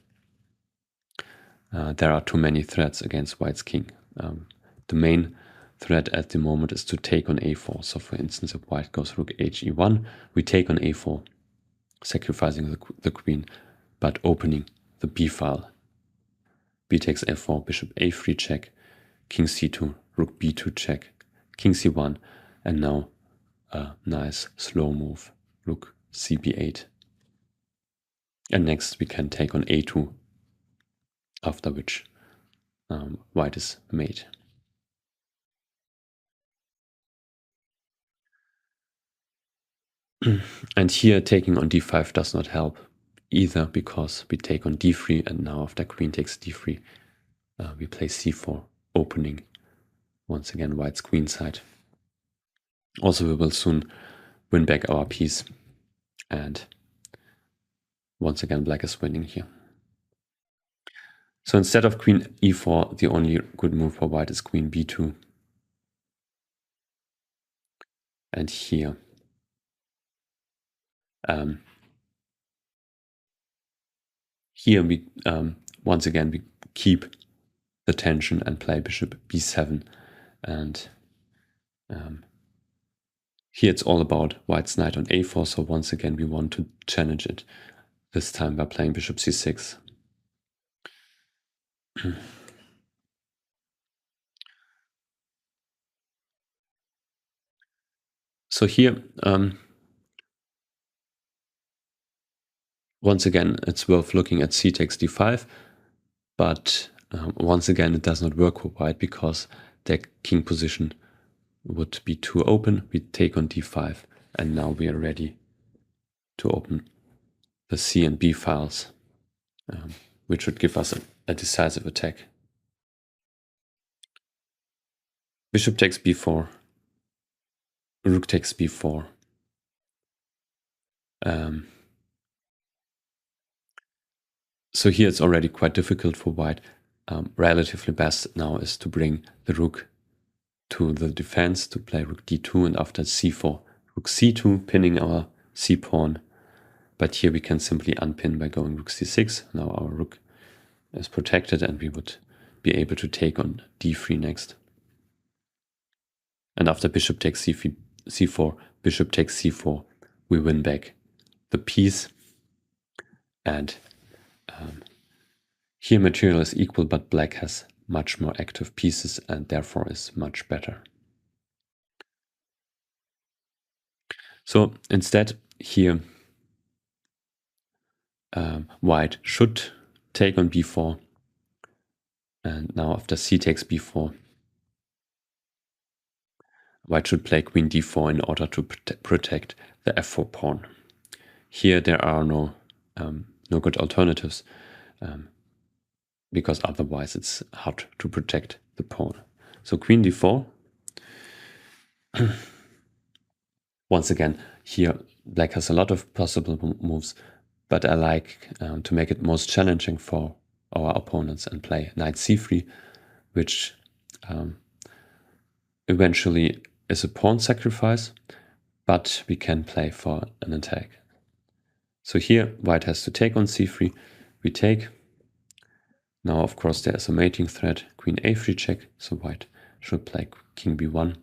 there are too many threats against white's king. The main threat at the moment is to take on a4. So for instance, if white goes rook h e1, we take on a4, sacrificing the queen, but opening the b file. B takes f4, bishop a3 check, king c2, rook b2 check, king c1, and now a nice slow move, rook cb8. And next we can take on a2, after which white is mate. And here taking on d5 does not help either, because we take on d3, and now after queen takes d3, we play c4, opening once again white's queen side. Also, we will soon win back our piece, and once again black is winning here. So instead of queen e4, the only good move for white is queen b2. And here here we once again we keep the tension and play bishop b7, and here it's all about white's knight on a4, so once again we want to challenge it, this time by playing bishop c6. So here once again it's worth looking at c takes d5, but once again it does not work for white because their king position would be too open. We take on d5, and now we are ready to open the c and b files, which would give us a decisive attack. Bishop takes b4, rook takes b4. So here it's already quite difficult for white. Relatively best now is to bring the rook to the defense, to play rook d2, and after c4, rook c2, pinning our c pawn. But here we can simply unpin by going rook c6. Now our rook is protected, and we would be able to take on d3 next. And after bishop takes c4, bishop takes c4, we win back the piece. And here material is equal, but black has much more active pieces and therefore is much better. So instead here white should take on b4, and now after c takes b4, white should play queen d4 in order to protect the f4 pawn. Here there are no good alternatives, because otherwise it's hard to protect the pawn. So queen d4. Once again, here black has a lot of possible moves, but I like to make it most challenging for our opponents and play knight c3, which eventually is a pawn sacrifice, but we can play for an attack. So here white has to take on c3, we take. Now of course there is a mating threat, queen a3 check, so white should play king b1.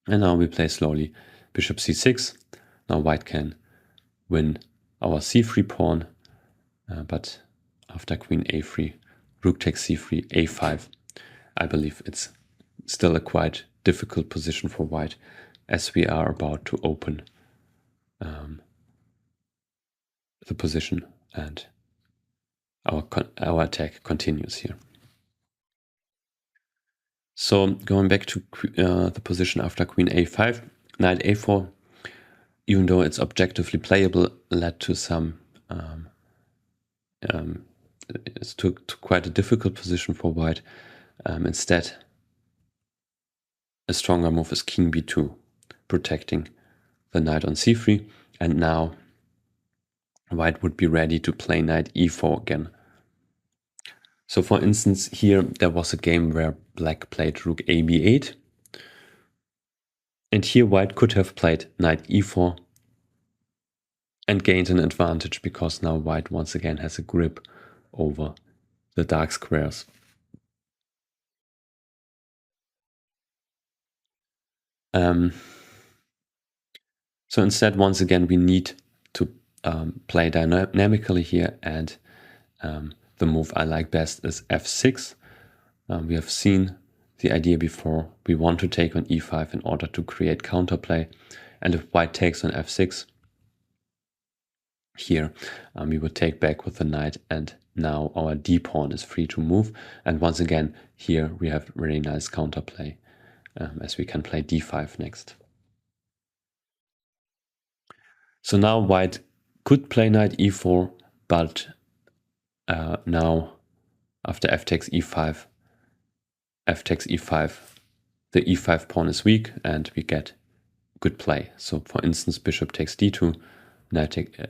And now we play slowly bishop c6. Now white can win our c3 pawn, but after queen a3, rook takes c3, a5, I believe it's still a quite difficult position for white, as we are about to open the position, and our attack continues here. So going back to the position after queen a5, knight a4, even though it's objectively playable, led to some it's to quite a difficult position for white. Instead, a stronger move is king b2, protecting the knight on c3, and now white would be ready to play knight e4 again. So for instance, here there was a game where black played rook a b8. And here white could have played knight e4 and gained an advantage because now white once again has a grip over the dark squares. So instead, once again, we need to play dynamically here, and the move I like best is f6. We have seen the idea before. We want to take on e5 in order to create counterplay, and if white takes on f6, here we would take back with the knight, and now our d pawn is free to move. And once again, here we have really nice counterplay, as we can play d5 next. So now white could play knight e4, but now after f takes e5, the e5 pawn is weak and we get good play. So for instance, bishop takes d2,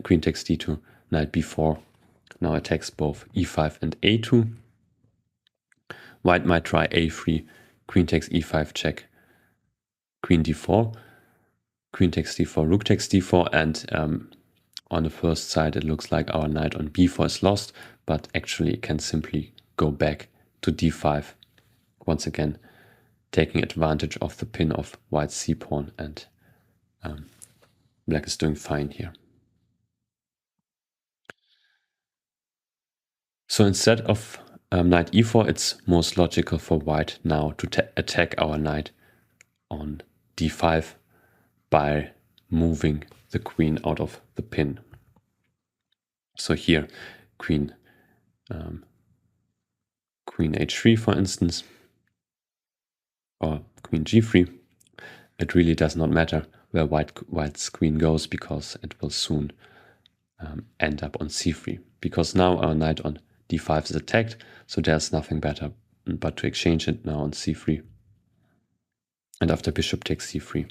queen takes d2, knight b4. Now attacks both e5 and a2. White might try a3, queen takes e5 check, queen d4, queen takes d4, rook takes d4, and on the first side it looks like our knight on b4 is lost, but actually it can simply go back to d5, once again taking advantage of the pin of white's c-pawn, and black is doing fine here. So instead of knight e4, it's most logical for white now to attack our knight on d5 by moving the queen out of the pin. So here, queen h3, for instance, or queen g3. It really does not matter where white's queen goes, because it will soon end up on c3. Because now our knight on d5 is attacked, so there's nothing better but to exchange it now on c3. And after bishop takes c3.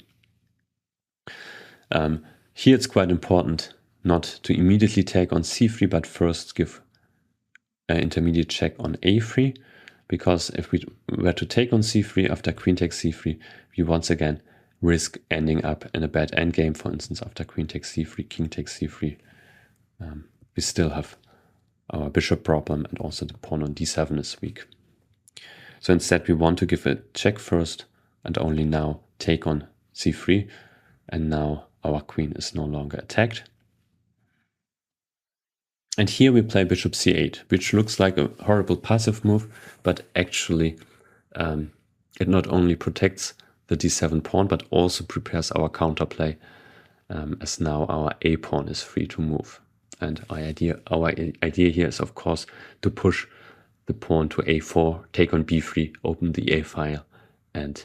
Here it's quite important not to immediately take on c3, but first give an intermediate check on a3, because if we were to take on c3 after queen takes c3, we once again risk ending up in a bad endgame. For instance, after queen takes c3, king takes c3, we still have our bishop problem, and also the pawn on d7 is weak. So instead we want to give a check first and only now take on c3, and now our queen is no longer attacked. And here we play bishop c8, which looks like a horrible passive move, but actually it not only protects the d7 pawn, but also prepares our counterplay, as now our a pawn is free to move. And our idea here is, of course, to push the pawn to a4, take on b3, open the a file, and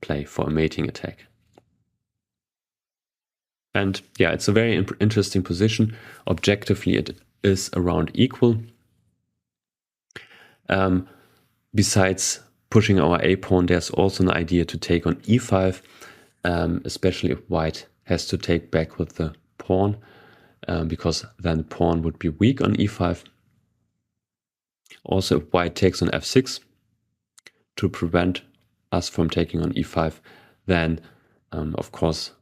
play for a mating attack. And yeah, it's a very interesting position. Objectively, it is around equal. Besides pushing our a pawn, there's also an idea to take on e5, especially if white has to take back with the pawn, because then the pawn would be weak on e5. Also, if white takes on f6 to prevent us from taking on e5, then of course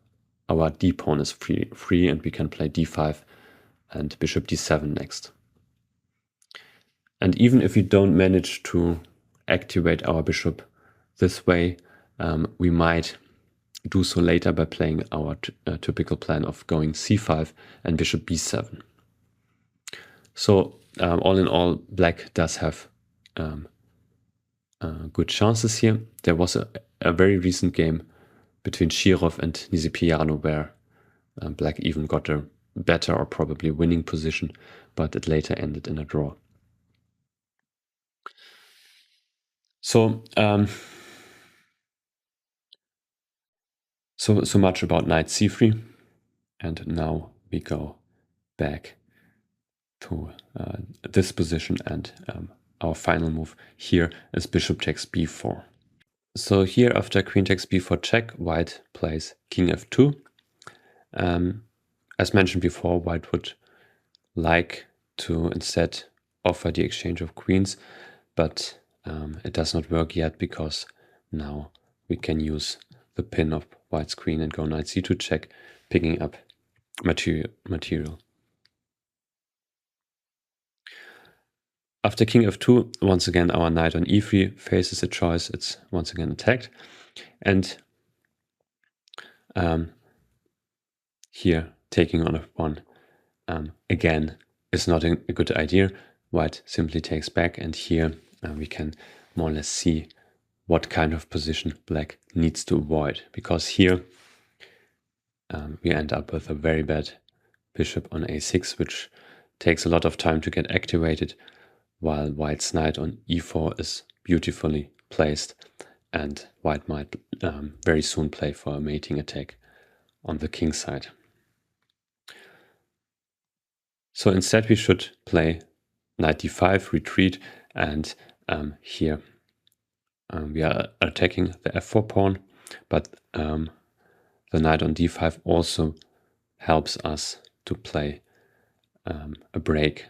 our d pawn is free and we can play d5 and bishop d7 next. And even if we don't manage to activate our bishop this way, we might do so later by playing our typical plan of going c5 and bishop b7. So all in all, black does have good chances here. There was a very recent game between Shirov and Nisipiano where black even got a better or probably winning position, but it later ended in a draw. So so much about knight c3, and now we go back to this position, and our final move here is bishop takes b4. So here after queen takes b4 check, white plays king f2. As mentioned before, white would like to instead offer the exchange of queens, but it does not work yet because now we can use the pin of white's queen and go knight c2 check, picking up material. After king f2, once again our knight on e3 faces a choice. It's once again attacked, and here taking on f1 again is not a good idea. White simply takes back, and here we can more or less see what kind of position black needs to avoid, because here we end up with a very bad bishop on a6, which takes a lot of time to get activated, while white's knight on e4 is beautifully placed, and white might very soon play for a mating attack on the king side. So instead we should play knight d5, retreat, and here we are attacking the f4 pawn, but the knight on d5 also helps us to play a break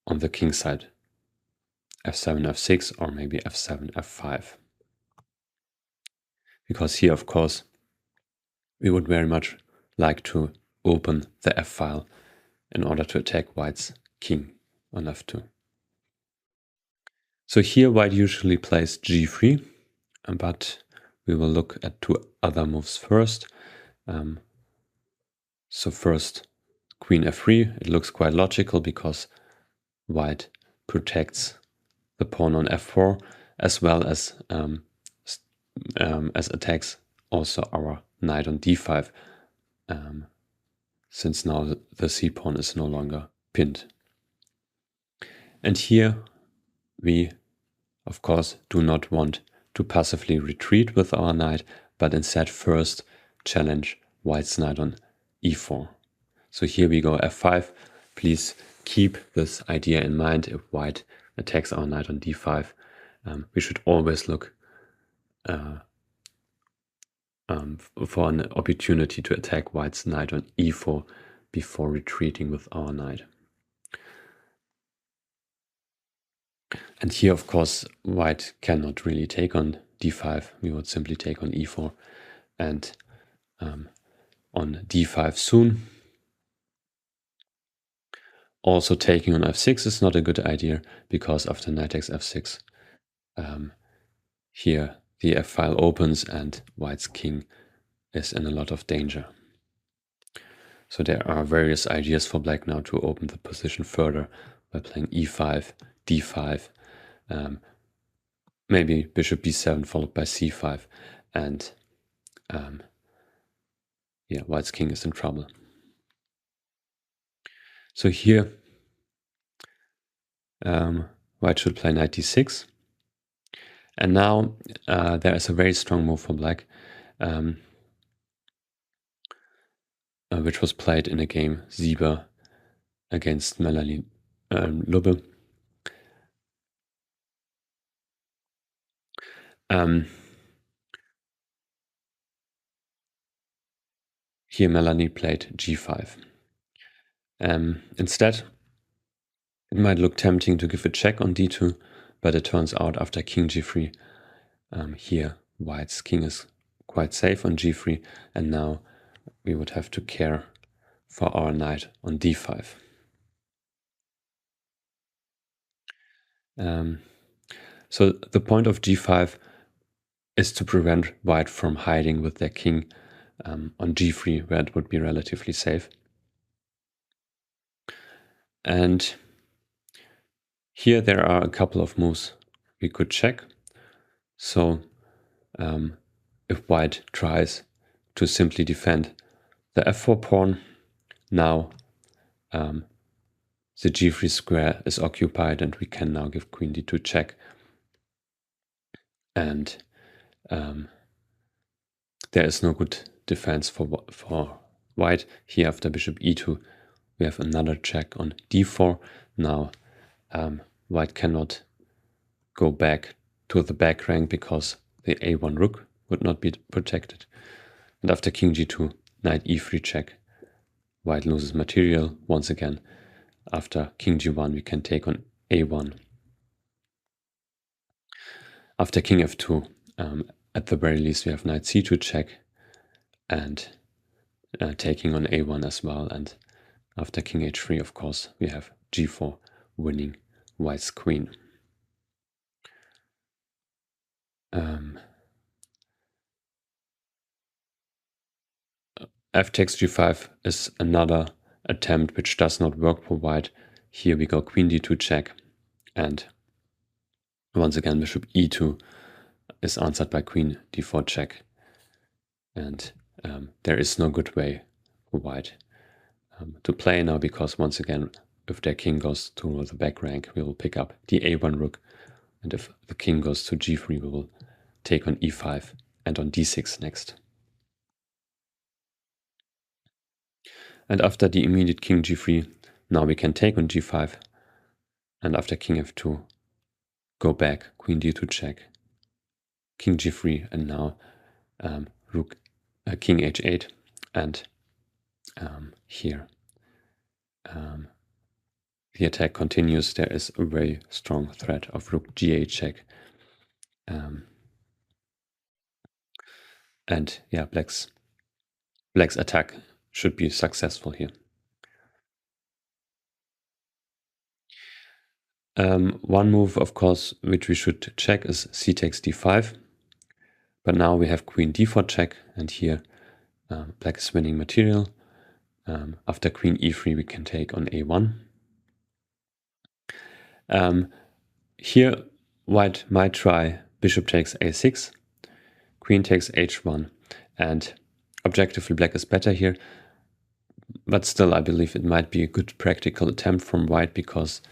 on the king side, f7, f6, or maybe f7, f5. Because here, of course, we would very much like to open the f-file in order to attack white's king on f2. So here white usually plays g3, but we will look at two other moves first. So first, queen f3. It looks quite logical because white protects the pawn on f4, as well as attacks also our knight on d5, since now the c-pawn is no longer pinned. And here we, of course, do not want to passively retreat with our knight, but instead first challenge white's knight on e4. So here we go f5. Please keep this idea in mind. If white attacks our knight on d5, we should always look for an opportunity to attack white's knight on e4 before retreating with our knight. And here, of course, white cannot really take on d5. We would simply take on e4 and on d5 soon. Also, taking on f6 is not a good idea, because after knight takes f6, here the f-file opens and white's king is in a lot of danger. So there are various ideas for black now to open the position further by playing e5, d5, maybe bishop b7 followed by c5, and yeah, white's king is in trouble. So here white should play knight d6, and now there is a very strong move for black, which was played in a game Sieber against Melanie Lubbe. Here Melanie played g5. Instead, it might look tempting to give a check on d2, but it turns out after king g3, here white's king is quite safe on g3, and now we would have to care for our knight on d5. So the point of g5 is to prevent white from hiding with their king on g3, where it would be relatively safe. And here there are a couple of moves we could check. So if white tries to simply defend the f4 pawn, now the g3 square is occupied, and we can now give queen d2 check. And there is no good defense for white. Here after bishop e2, we have another check on d4. Now white cannot go back to the back rank because the a1 rook would not be protected. And after king g2, knight e3 check, white loses material once again, after king g1, we can take on a1. After king f2, at the very least, we have knight c2 check and taking on a1 as well. And after king h3, of course, we have g4 winning white's queen. F takes g5 is another attempt which does not work for white. Here we go queen d2 check, and once again bishop e2 is answered by queen d4 check, and there is no good way for white to play now, because once again, if their king goes to the back rank, we will pick up the a1 rook, and if the king goes to g3, we will take on e5 and on d6 next. And after the immediate king g3, now we can take on g5, and after king f2, go back, queen d2 check, king g3, and now rook king h8, and here the attack continues. There is a very strong threat of rook g8 check, and yeah, black's attack should be successful here. One move, of course, which we should check is c takes d5, but now we have queen d4 check, and here black is winning material. After queen e3, we can take on a1. Here, white might try bishop takes a6, queen takes h1, and objectively black is better here, but still I believe it might be a good practical attempt from white, because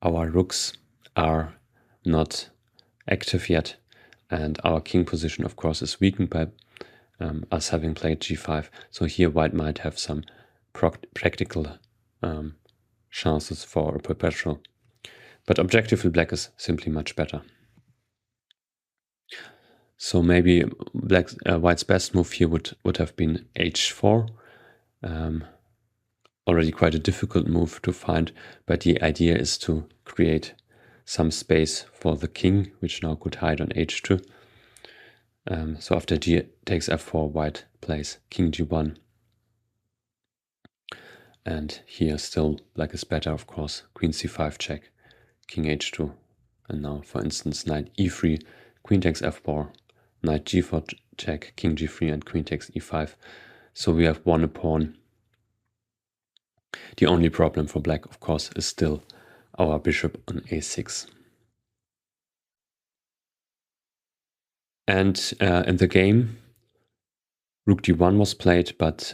our rooks are not active yet, and our king position, of course, is weakened by us having played g5. So here white might have some practical chances for a perpetual. But objectively, black is simply much better. So maybe white's best move here would have been h4. Already quite a difficult move to find, but the idea is to create some space for the king, which now could hide on h2. So after g takes f4, white plays king g1. And here still black is better, of course. Queen c5 check, king h2. And now, for instance, knight e3, queen takes f4, knight g4 check, king g3, and queen takes e5. So we have won a pawn. The only problem for black, of course, is still our bishop on a6. And in the game, rook d1 was played, but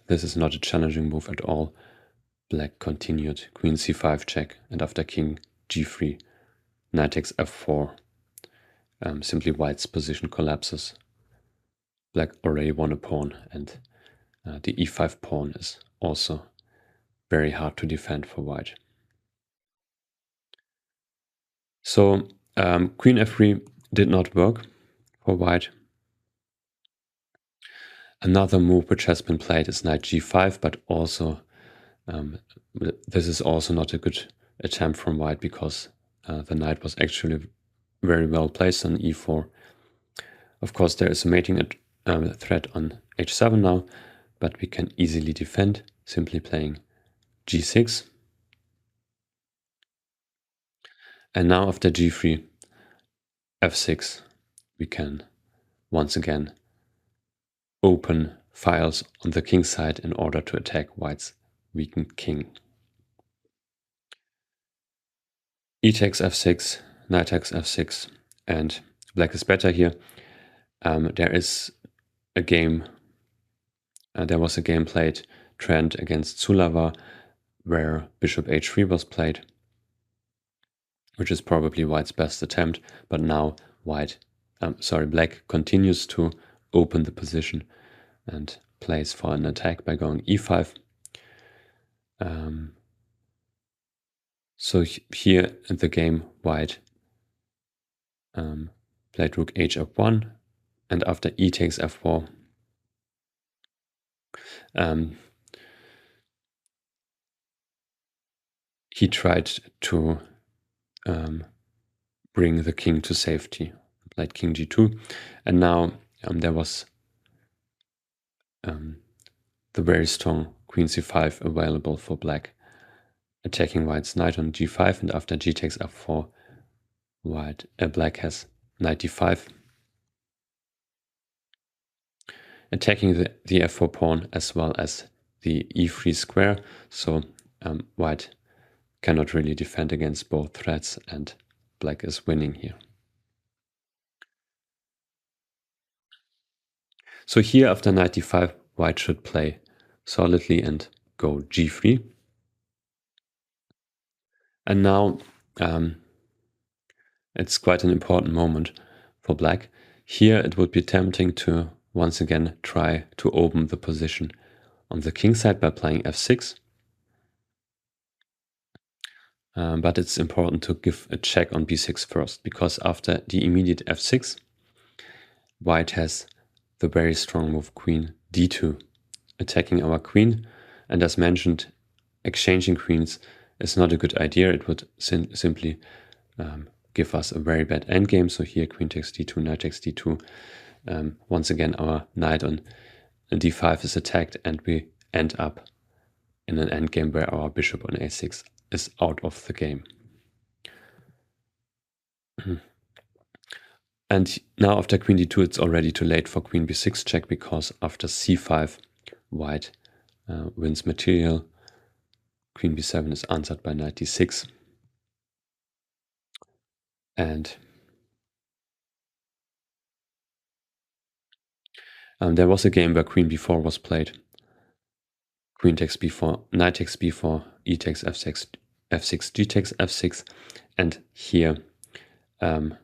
this is not a challenging move at all. Black continued queen c5 check, and after king g3, knight takes f4. Simply white's position collapses. Black already won a pawn, and the e5 pawn is also very hard to defend for white. So queen f3 did not work for white. Another move which has been played is knight g5, but also this is also not a good attempt from white, because the knight was actually very well placed on e4. Of course, there is a mating threat on h7 now, but we can easily defend simply playing g6. And now after g3, f6, we can once again open files on the king side in order to attack white's weakened king. E takes f6, knight takes f6, and black is better here. There was a game played, Trent against Sulava, where bishop h3 was played, which is probably white's best attempt, but now black continues to open the position and plays for an attack by going e5. So here in the game, white played rook h1, and after e takes f4, he tried to bring the king to safety, played king g2, and now there was the very strong queen c5 available for black, attacking white's knight on g5, and after g takes f4, black has knight d5, attacking the f4 pawn as well as the e3 square, so white cannot really defend against both threats, and black is winning here. So here after knight d5, white should play solidly and go g3. And now it's quite an important moment for black. Here it would be tempting to once again try to open the position on the king side by playing f6. But it's important to give a check on b6 first, because after the immediate f6, white has the very strong move queen d2, attacking our queen. And as mentioned, exchanging queens is not a good idea. It would simply give us a very bad endgame. So here queen takes d2, knight takes d2. Once again, our knight on d5 is attacked, and we end up in an endgame where our bishop on a6 is out of the game. And now after queen d2, it's already too late for queen b6 check, because after c5, white wins material. Queen b7 is answered by knight d6. And there was a game where queen b4 was played. Queen takes b4, knight takes b4, e takes f6, f6, g takes f6. And here in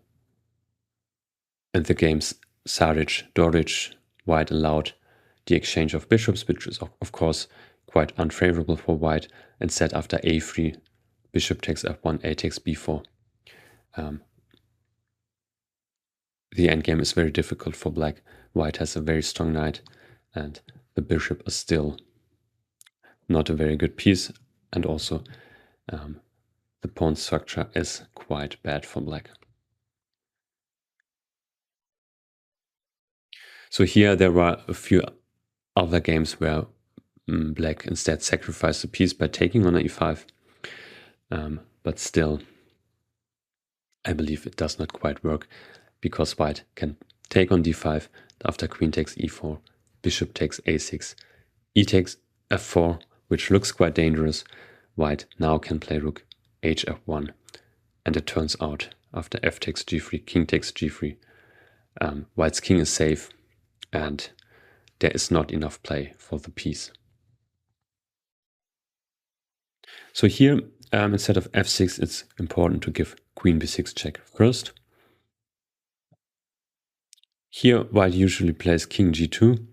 the games Saric, Doric, white allowed the exchange of bishops, which is of course quite unfavorable for white. Instead, after a3, bishop takes f1, a takes b4. The endgame is very difficult for black. White has a very strong knight, and the bishop is still not a very good piece, and also the pawn structure is quite bad for black. So here there were a few other games where black instead sacrificed the piece by taking on e5, but still I believe it does not quite work, because white can take on d5, after queen takes e4, bishop takes a6, e takes f4, which looks quite dangerous. White now can play rook hf1, and it turns out after f takes g3, king takes g3, white's king is safe, and there is not enough play for the piece. So here, instead of f6, it's important to give queen b6 check first. Here, white usually plays king g2.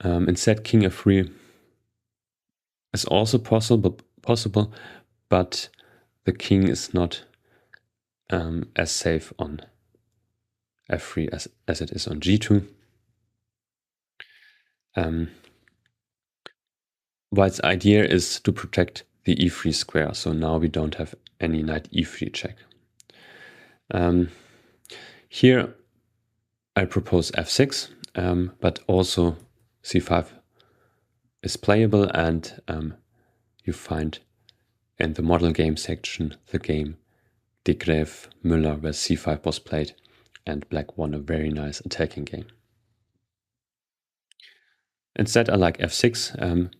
Instead, king f3 is also possible, but the king is not as safe on f3 as it is on g2. White's idea is to protect the e3 square, so now we don't have any knight e3 check. Here I propose f6, but also c5 is playable, and you find in the model game section the game De Graaf Müller, where c5 was played and black won a very nice attacking game. Instead, I like f6,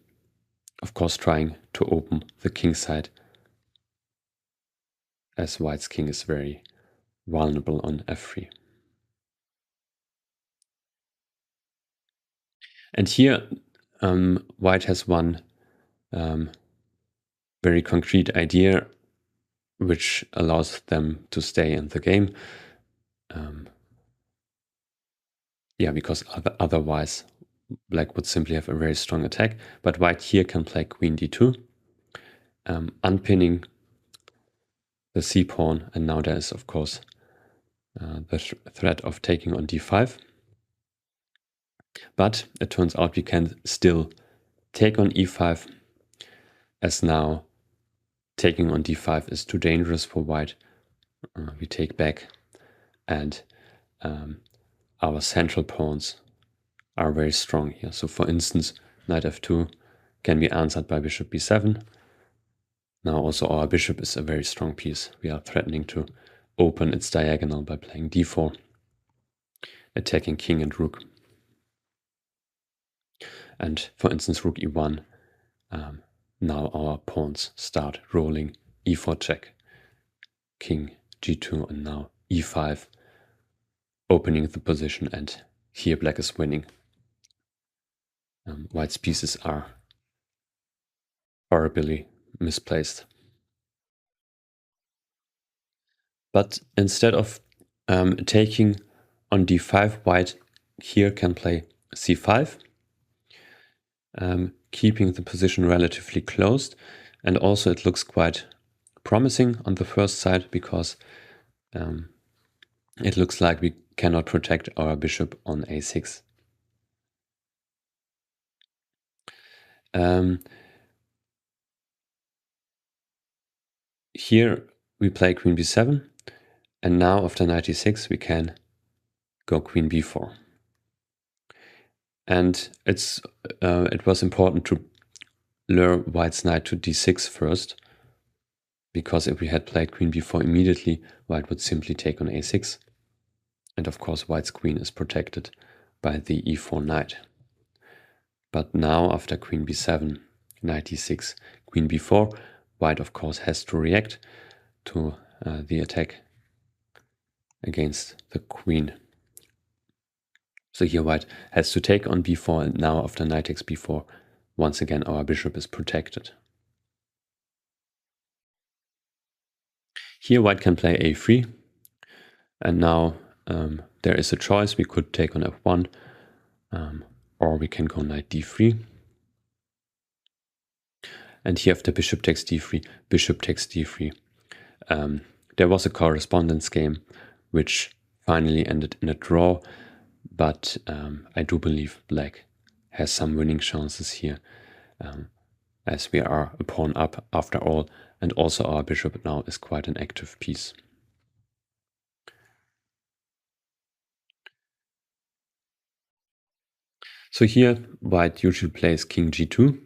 of course trying to open the king side, as white's king is very vulnerable on f3. And here white has one very concrete idea which allows them to stay in the game. Because otherwise black would simply have a very strong attack. But white here can play queen d2, unpinning the c-pawn, and now there is of course the threat of taking on d5. But it turns out we can still take on e5, as now taking on d5 is too dangerous for white. We take back, and our central pawns are very strong here. So for instance, knight f2 can be answered by bishop b7. Now also our bishop is a very strong piece. We are threatening to open its diagonal by playing d4, attacking king and rook. And for instance, rook e1, now our pawns start rolling e4 check, king g2, and now e5, opening the position, and here black is winning. White's pieces are horribly misplaced. But instead of taking on d5, white here can play c5, keeping the position relatively closed. And also it looks quite promising on the first side, because it looks like we cannot protect our bishop on a6. Here we play queen b7, and now after knight e6 we can go queen b4. And it was important to lure white's knight to d6 first, because if we had played queen b4 immediately, white would simply take on a6. And of course white's queen is protected by the e4 knight. But now after queen b7, knight e6, queen b4, white of course has to react to the attack against the queen. So here white has to take on b4, and now after knight takes b4, once again our bishop is protected. Here white can play a3, and now there is a choice. We could take on f1, or we can go knight d3. And here after bishop takes d3, bishop takes d3. There was a correspondence game which finally ended in a draw, but I do believe black has some winning chances here, as we are a pawn up after all, and also our bishop now is quite an active piece. So here white usually plays king g2,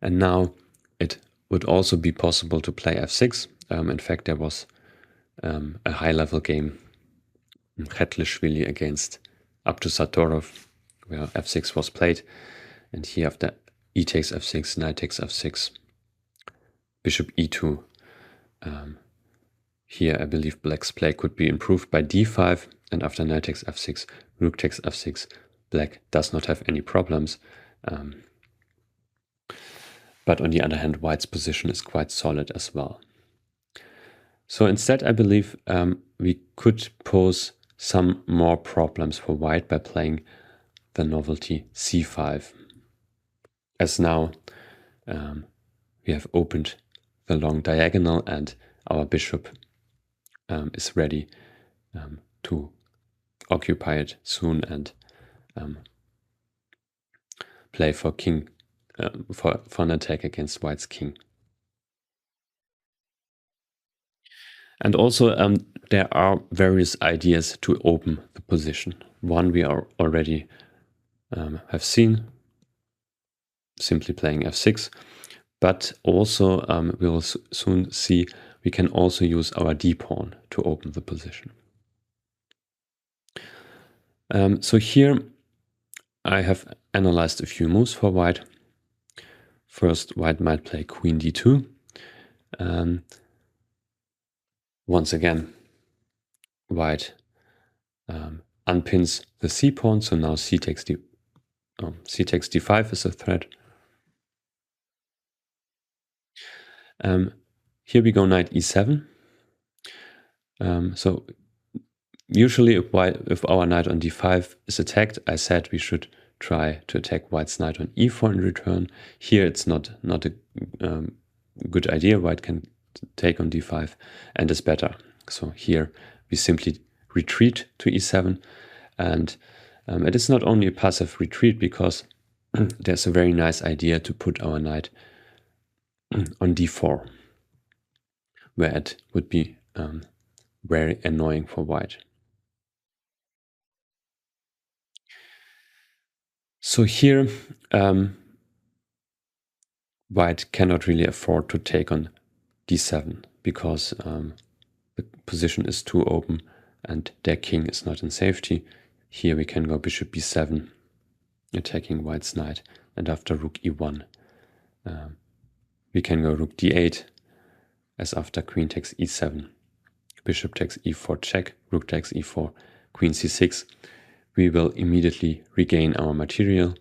and now it would also be possible to play f6. In fact, there was a high-level game, Khetlishvili against Abdusattorov, where f6 was played, and here after e takes f6, knight takes f6, bishop e2. Here I believe black's play could be improved by d5, and after knight takes f6, rook takes f6, black does not have any problems. But on the other hand, white's position is quite solid as well. So instead, I believe we could pose some more problems for white by playing the novelty c5. As now we have opened the long diagonal, and our bishop is ready to occupy it soon and play for king, for an attack against white's king. And also there are various ideas to open the position. One we are already have seen, simply playing f6, but also we will soon see we can also use our d-pawn to open the position. So here I have analyzed a few moves for white. First, white might play queen d2. Once again, white unpins the c-pawn, so now c takes d5 is a threat. Here we go knight e7. So usually if our knight on d5 is attacked, I said we should try to attack white's knight on e4 in return. Here it's not a good idea. White can take on d5 and is better. So here we simply retreat to e7, and it is not only a passive retreat, because there's a very nice idea to put our knight on d4, where it would be very annoying for white. So here, white cannot really afford to take on d7 because the position is too open and their king is not in safety. Here we can go bishop b7, attacking white's knight, and after rook e1, we can go rook d8, as after queen takes e7, bishop takes e4 check, rook takes e4, queen c6. We will immediately regain our material.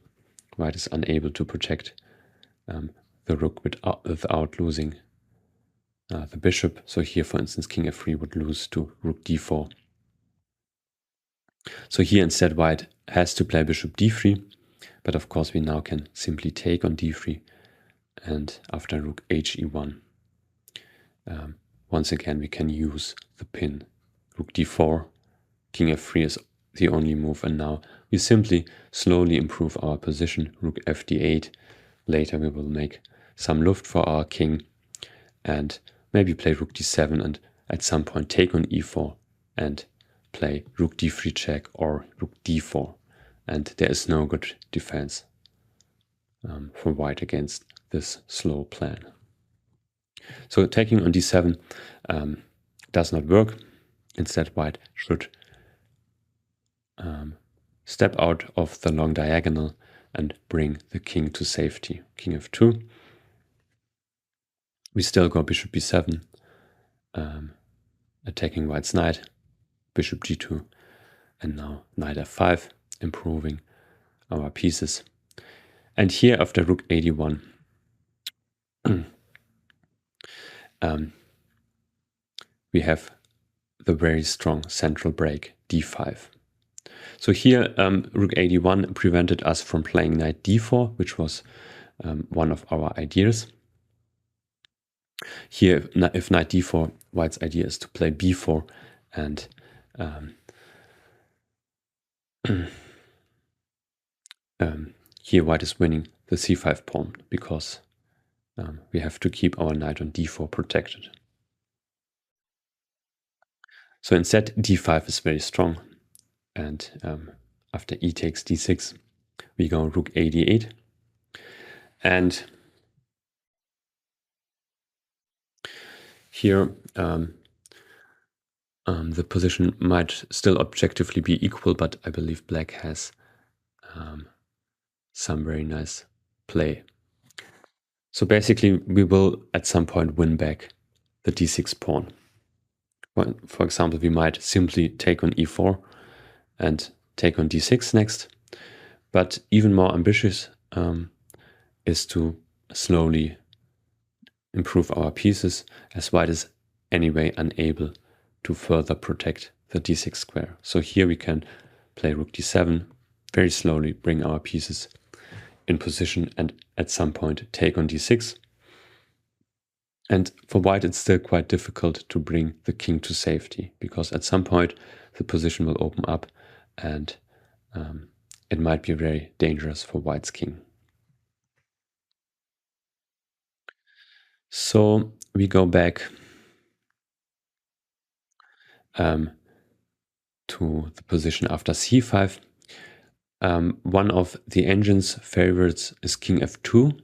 White is unable to protect the rook without losing the bishop. So here, for instance, king f3 would lose to rook d4. So here instead white has to play bishop d3, but of course we now can simply take on d3, and after rook he1, once again we can use the pin. Rook d4, king f3 is the only move, and now we simply slowly improve our position. Rook fd8, later we will make some luft for our king, and maybe play rook d7 and at some point take on e4 and play rook d3 check or rook d4, and there is no good defense for white against this slow plan. So taking on d7 does not work. Instead white should step out of the long diagonal and bring the king to safety. King f2. We still go bishop b7, attacking white's knight, bishop g2, and now knight f5, improving our pieces. And here after rook h1, we have the very strong central break d5. So here rook h1 prevented us from playing knight d4, which was one of our ideas. Here, if knight d4, white's idea is to play b4, and here white is winning the c5 pawn because we have to keep our knight on d4 protected. So instead d5 is very strong, and after e takes d6, we go rook ad8, and here the position might still objectively be equal, but I believe black has some very nice play. So basically we will at some point win back the d6 pawn. Well, for example, we might simply take on e4 and take on d6 next, but even more ambitious is to slowly improve our pieces, as white is anyway unable to further protect the d6 square. So here we can play rook d7, very slowly bring our pieces in position, and at some point take on d6. And for white it's still quite difficult to bring the king to safety, because at some point the position will open up and it might be very dangerous for white's king. So we go back to the position after c5. One of the engine's favorites is king f2,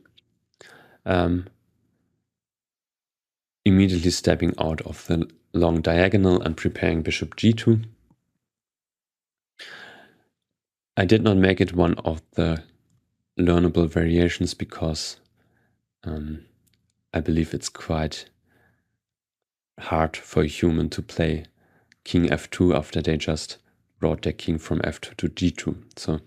immediately stepping out of the long diagonal and preparing bishop g2. I did not make it one of the learnable variations because I believe it's quite hard for a human to play king f2 after they just brought their king from f2 to g2. So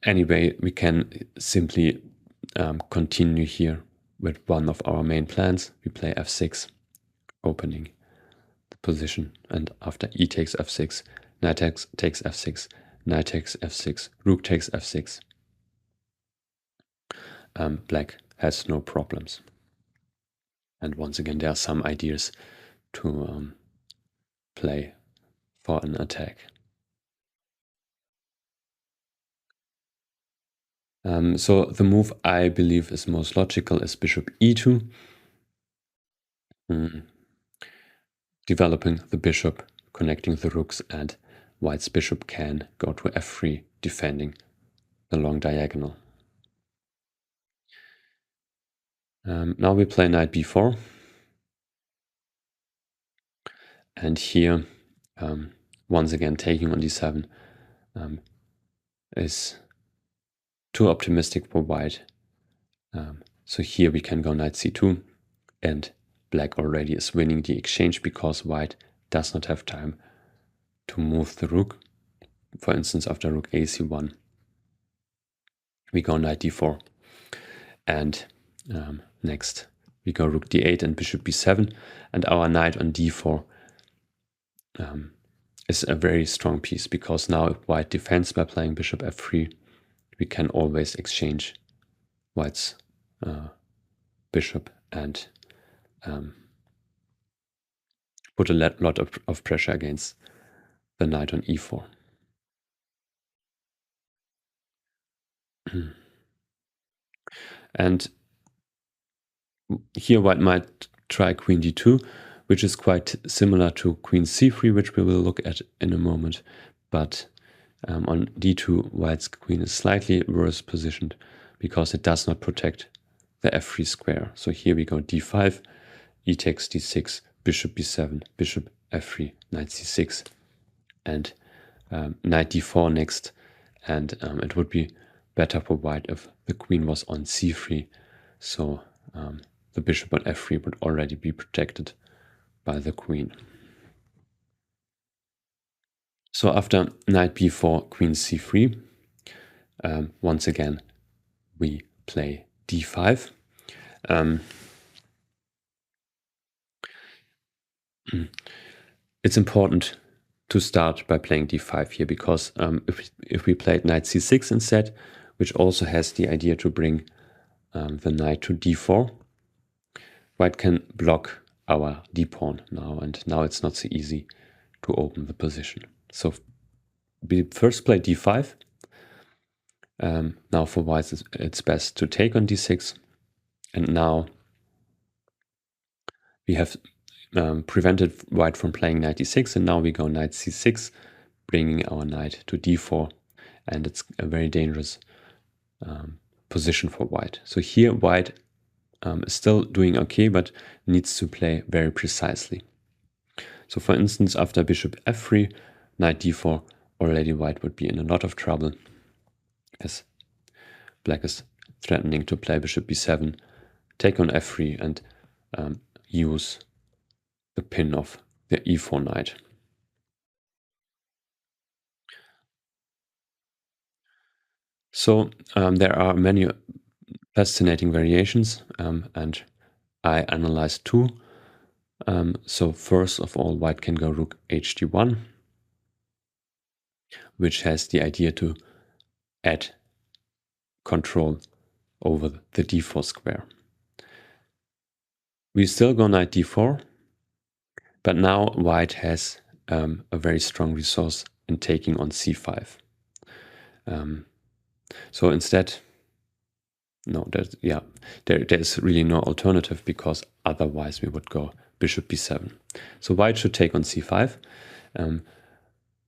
anyway, we can simply continue here with one of our main plans. We play f6, opening the position, and after e takes f6, knight takes f6, knight takes f6, rook takes f6. Black has no problems. And once again, there are some ideas to play for an attack. So the move I believe is most logical is bishop e2, developing the bishop, connecting the rooks, and white's bishop can go to f3, defending the long diagonal. Now we play knight b4. And here, once again, taking on d7 is too optimistic for white. So here we can go knight c2, and black already is winning the exchange because white does not have time to move the rook. For instance, after rook a c1, we go knight d4. And next, we go rook d8 and bishop b7, and our knight on d4 is a very strong piece, because now if white defends by playing bishop f3, we can always exchange white's bishop and put a lot of pressure against the knight on e4. And here white might try queen d2, which is quite similar to queen c3, which we will look at in a moment. But on d2, white's queen is slightly worse positioned because it does not protect the f3 square. So here we go d5, e takes d6, bishop b7, bishop f3, knight c6, and knight d4 next. And it would be better for white if the queen was on c3. So the bishop on f3 would already be protected by the queen. So after knight b4, queen c3, once again we play d5. It's important to start by playing d5 here, because if we played knight c6 instead, which also has the idea to bring the knight to d4, white can block our d-pawn now, and now it's not so easy to open the position. So we first play d5. Now for white it's best to take on d6, and now we have prevented white from playing knight d6, and now we go knight c6, bringing our knight to d4, and it's a very dangerous position for white. So here white is still doing okay, but needs to play very precisely. So for instance, after bishop f3, knight d4, already white would be in a lot of trouble, as black is threatening to play bishop b7, take on f3, and use the pin of the e4 knight. So there are many fascinating variations, and I analyzed two. So first of all, white can go rook hd1, which has the idea to add control over the d4 square. We still go knight d4, but now white has a very strong resource in taking on c5. So instead, no, there's really no alternative, because otherwise we would go bishop b7. So white should take on c5.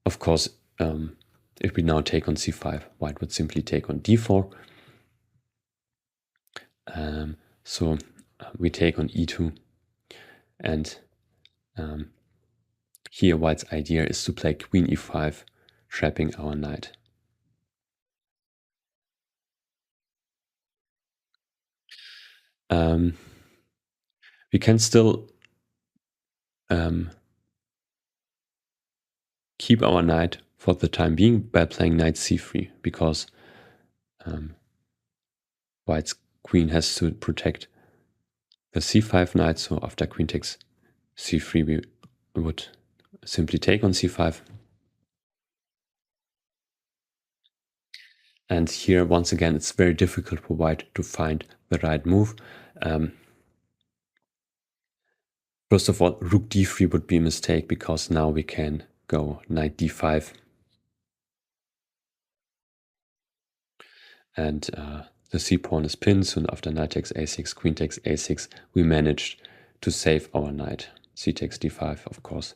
Of course, if we now take on c5, white would simply take on d4. So we take on e2, and here white's idea is to play queen e5, trapping our knight. We can still keep our knight for the time being by playing knight c3, because white's queen has to protect the c5 knight. So after queen takes c3, we would simply take on c5. And here, once again, it's very difficult for white to find the right move. First of all, rook d3 would be a mistake, because now we can go knight d5. and the c-pawn is pinned, so after knight takes a6, queen takes a6, we managed to save our knight. C takes d5, of course,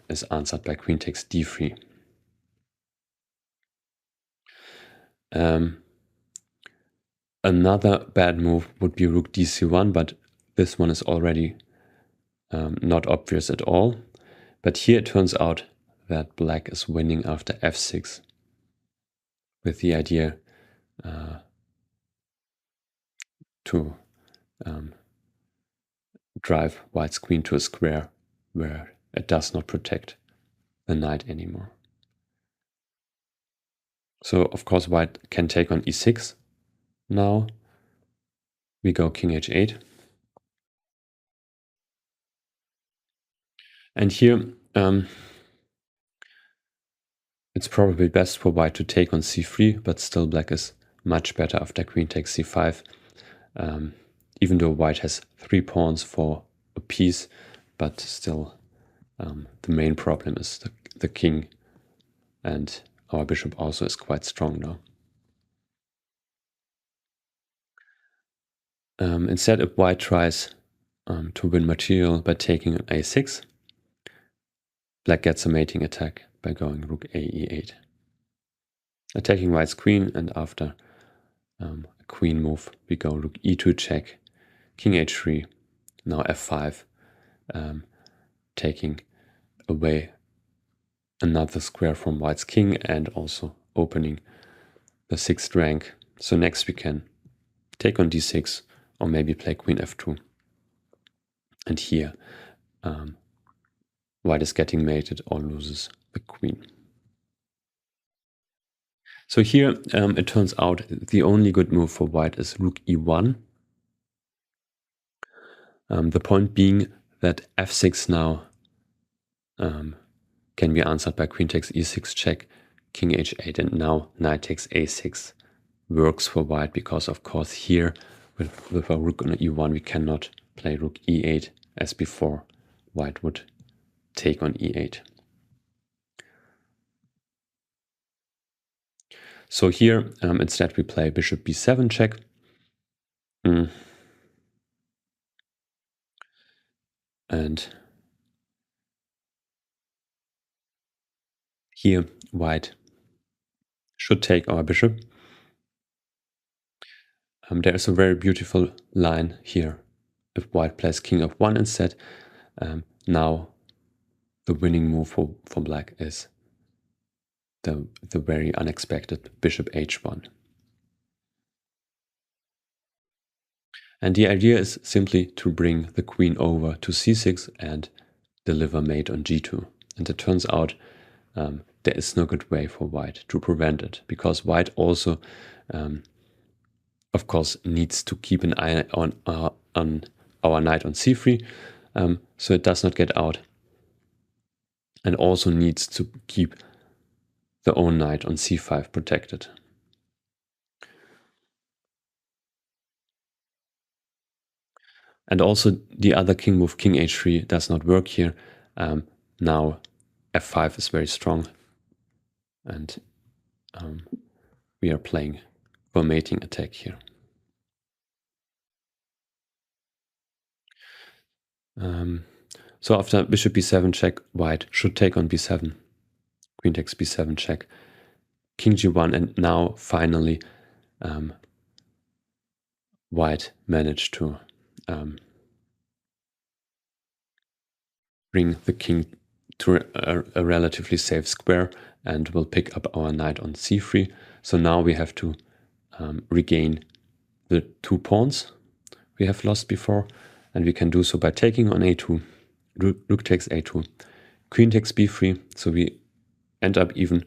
is answered by queen takes d3. Another bad move would be rook dc1, but this one is already not obvious at all. But here it turns out that black is winning after f6, with the idea to drive white's queen to a square where it does not protect the knight anymore. So of course white can take on e6 now. We go king h8. And here it's probably best for white to take on c3, but still black is much better after queen takes c5. Even though white has 3 pawns for a piece, but still the main problem is the king, and our bishop also is quite strong now. Instead, if white tries to win material by taking on a6, black gets a mating attack by going rook a e8, attacking white's queen, and after a queen move we go rook e2 check, king h3, now f5, taking away another square from white's king and also opening the 6th rank. So next we can take on d6 or maybe play queen f2. And here white is getting mated or loses the queen. So here it turns out the only good move for white is rook e1. The point being that f6 now can be answered by queen takes e6 check, king h8, and now knight takes a6 works for white, because of course here with a rook on e1 we cannot play rook e8 as before. White would take on e8. So here instead we play bishop b7 check. And here white should take our bishop. There is a very beautiful line here. If white plays king f1 instead, now the winning move for black is the very unexpected bishop h1. And the idea is simply to bring the queen over to c6 and deliver mate on g2. And it turns out there is no good way for white to prevent it, because white also, of course, needs to keep an eye on our knight on c3, so it does not get out, and also needs to keep the own knight on c5 protected. And also the other king move, king h3, does not work here. Now f5 is very strong, and we are playing for a mating attack here. So after bishop b7 check, white should take on b7, queen takes b7 check, king g1, and now finally white managed to bring the king to a relatively safe square and will pick up our knight on c3. So now we have to regain the 2 pawns we have lost before, and we can do so by taking on a2, rook takes a2, queen takes b3, so we end up even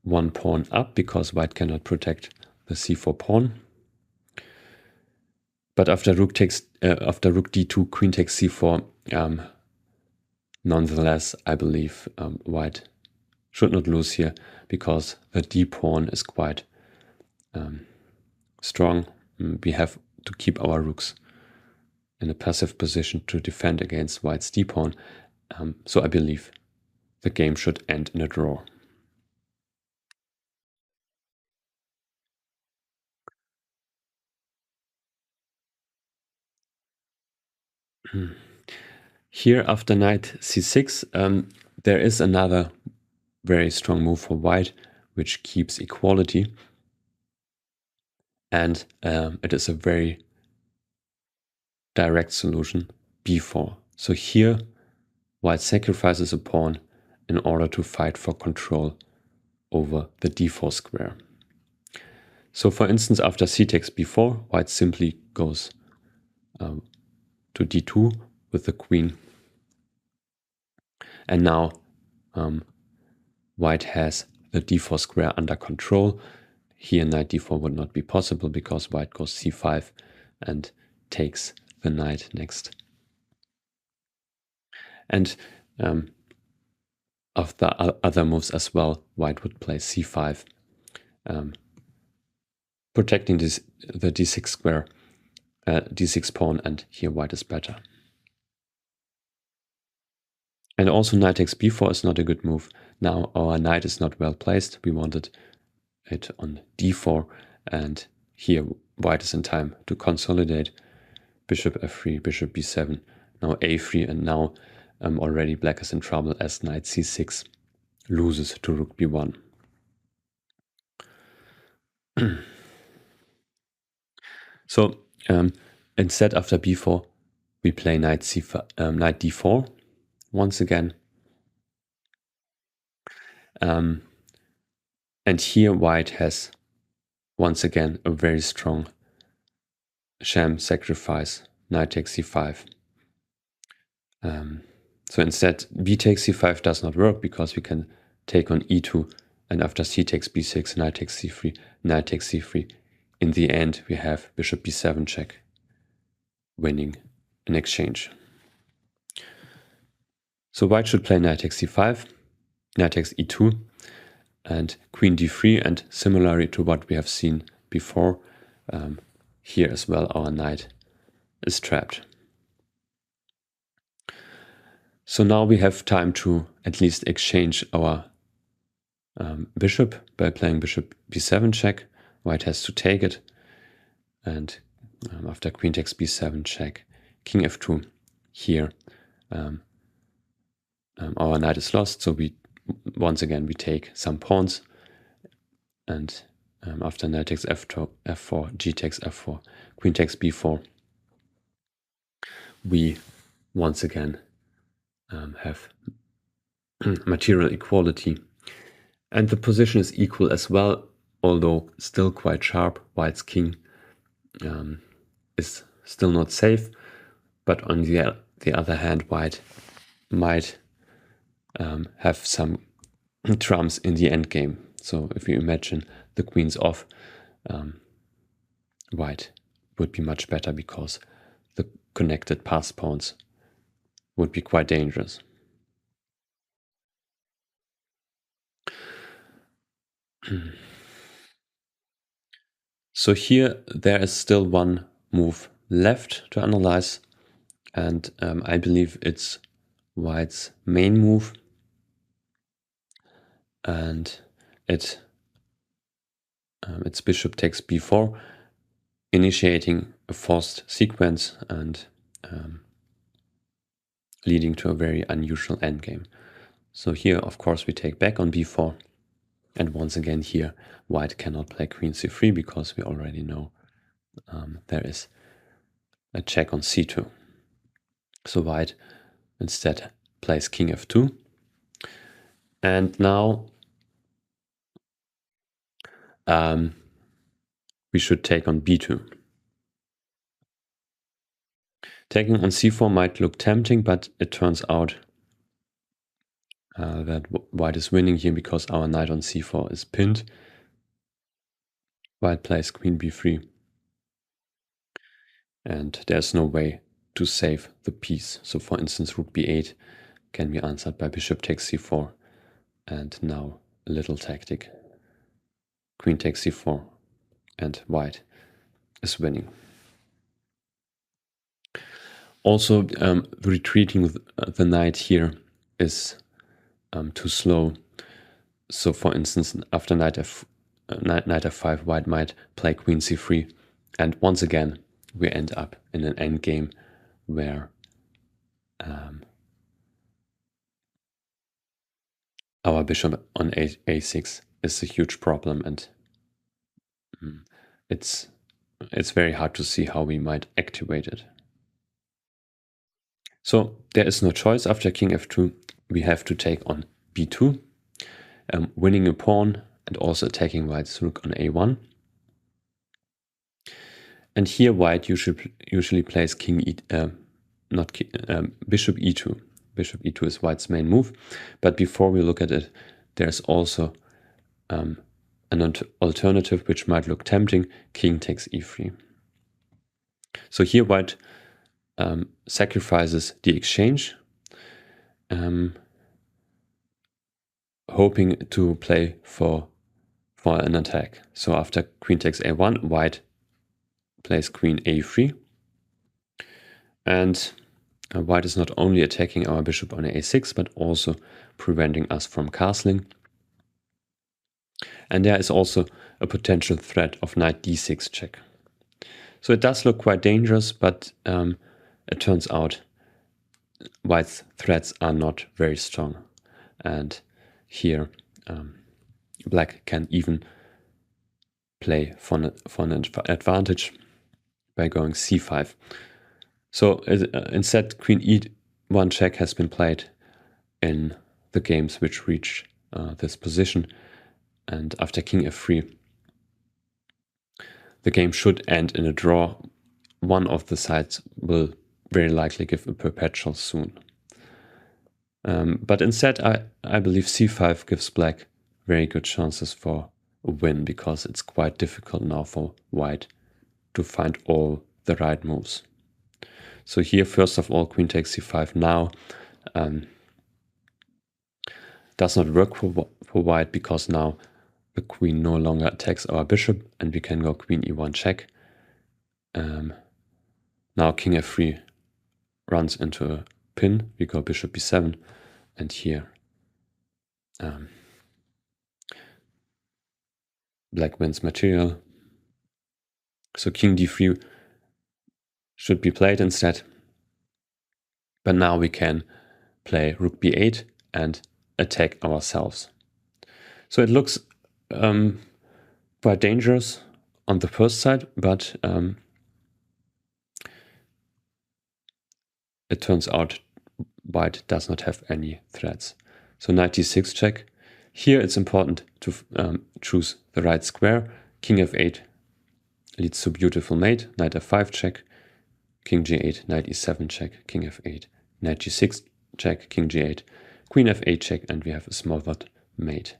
1 pawn up because white cannot protect the c4 pawn. But after rook d2, queen takes c4, nonetheless, I believe white should not lose here, because the d pawn is quite strong. We have to keep our rooks in a passive position to defend against white's d pawn. So I believe the game should end in a draw. Here after knight c6, there is another very strong move for white, which keeps equality. And it is a very direct solution, b4. So here, white sacrifices a pawn in order to fight for control over the d4 square. So for instance, after c takes b4, white simply goes to d2 with the queen. And now white has the d4 square under control. Here knight d4 would not be possible because white goes c5 and takes the knight next. And of the other moves as well, white would play c5, protecting the d6 square, d6 pawn, and here white is better. And also knight takes b4 is not a good move. Now our knight is not well placed. We wanted it on d4, and here white is in time to consolidate. Bishop f3, bishop b7, now a3, and now already black is in trouble as knight c6 loses to rook b1. So instead after b4 we play knight d4 once again. And here white has once again a very strong sham sacrifice, knight takes c5. So instead b takes c5 does not work because we can take on e2, and after c takes b6, knight takes c3, knight takes c3. In the end we have bishop b7 check, winning in exchange. So white should play knight takes c5, knight takes e2, and queen d3, and similarly to what we have seen before, here as well our knight is trapped. So now we have time to at least exchange our bishop by playing bishop b7 check. White has to take it, and after queen takes b7 check, king f2, here our knight is lost, so we once again we take some pawns, and after knight takes f4, g takes f4, queen takes b4, we once again have material equality, and the position is equal as well, although still quite sharp. White's king is still not safe, but on the other hand, white might have some trumps in the endgame. So if you imagine the queen's off, white would be much better because the connected pass pawns would be quite dangerous. So here there is still one move left to analyze, and I believe it's white's main move, and it's bishop takes b4, initiating a forced sequence and leading to a very unusual endgame. So here, of course, we take back on b4, and once again here, white cannot play queen c3 because we already know there is a check on c2. So white instead plays king f2, and now we should take on b2. Taking on c4 might look tempting, but it turns out that white is winning here because our knight on c4 is pinned. White plays queen b3, and there's no way to save the piece. So for instance, rook b8 can be answered by bishop takes c4, and now a little tactic. Queen takes c4, and white is winning. Also, retreating the knight here is too slow. So for instance, after knight f5, white might play queen c3, and once again we end up in an endgame where our bishop on a6 is a huge problem, and it's very hard to see how we might activate it. So there is no choice. After king f2, we have to take on b2, winning a pawn and also attacking white's rook on a1. And here white usually plays bishop e2. Bishop e2 is white's main move. But before we look at it, there's also an alternative which might look tempting. King takes e3. So here white sacrifices the exchange, hoping to play for an attack. So after queen takes a1, white plays queen a3. And white is not only attacking our bishop on a6, but also preventing us from castling. And there is also a potential threat of knight d6 check. So it does look quite dangerous, but it turns out white's threats are not very strong. And here black can even play for an advantage by going c5. So instead, queen e1 check has been played in the games which reach this position. And after king f3, the game should end in a draw. One of the sides will very likely give a perpetual soon. But instead, I believe c5 gives black very good chances for a win, because it's quite difficult now for white to find all the right moves. So here, first of all, queen takes c5 now does not work for white, because now the queen no longer attacks our bishop and we can go queen e1 check. Now king f3 runs into a pin, we go bishop b7, and here black wins material. So king d3 should be played instead. But now we can play rook b8 and attack ourselves. So it looks quite dangerous on the first side, but it turns out white does not have any threats. So knight d6 check. Here it's important to choose the right square. King f8 leads to beautiful mate. Knight f5 check. King g8, knight e7 check, king f8, knight g6 check, king g8, queen f8 check, and we have a smothered mate.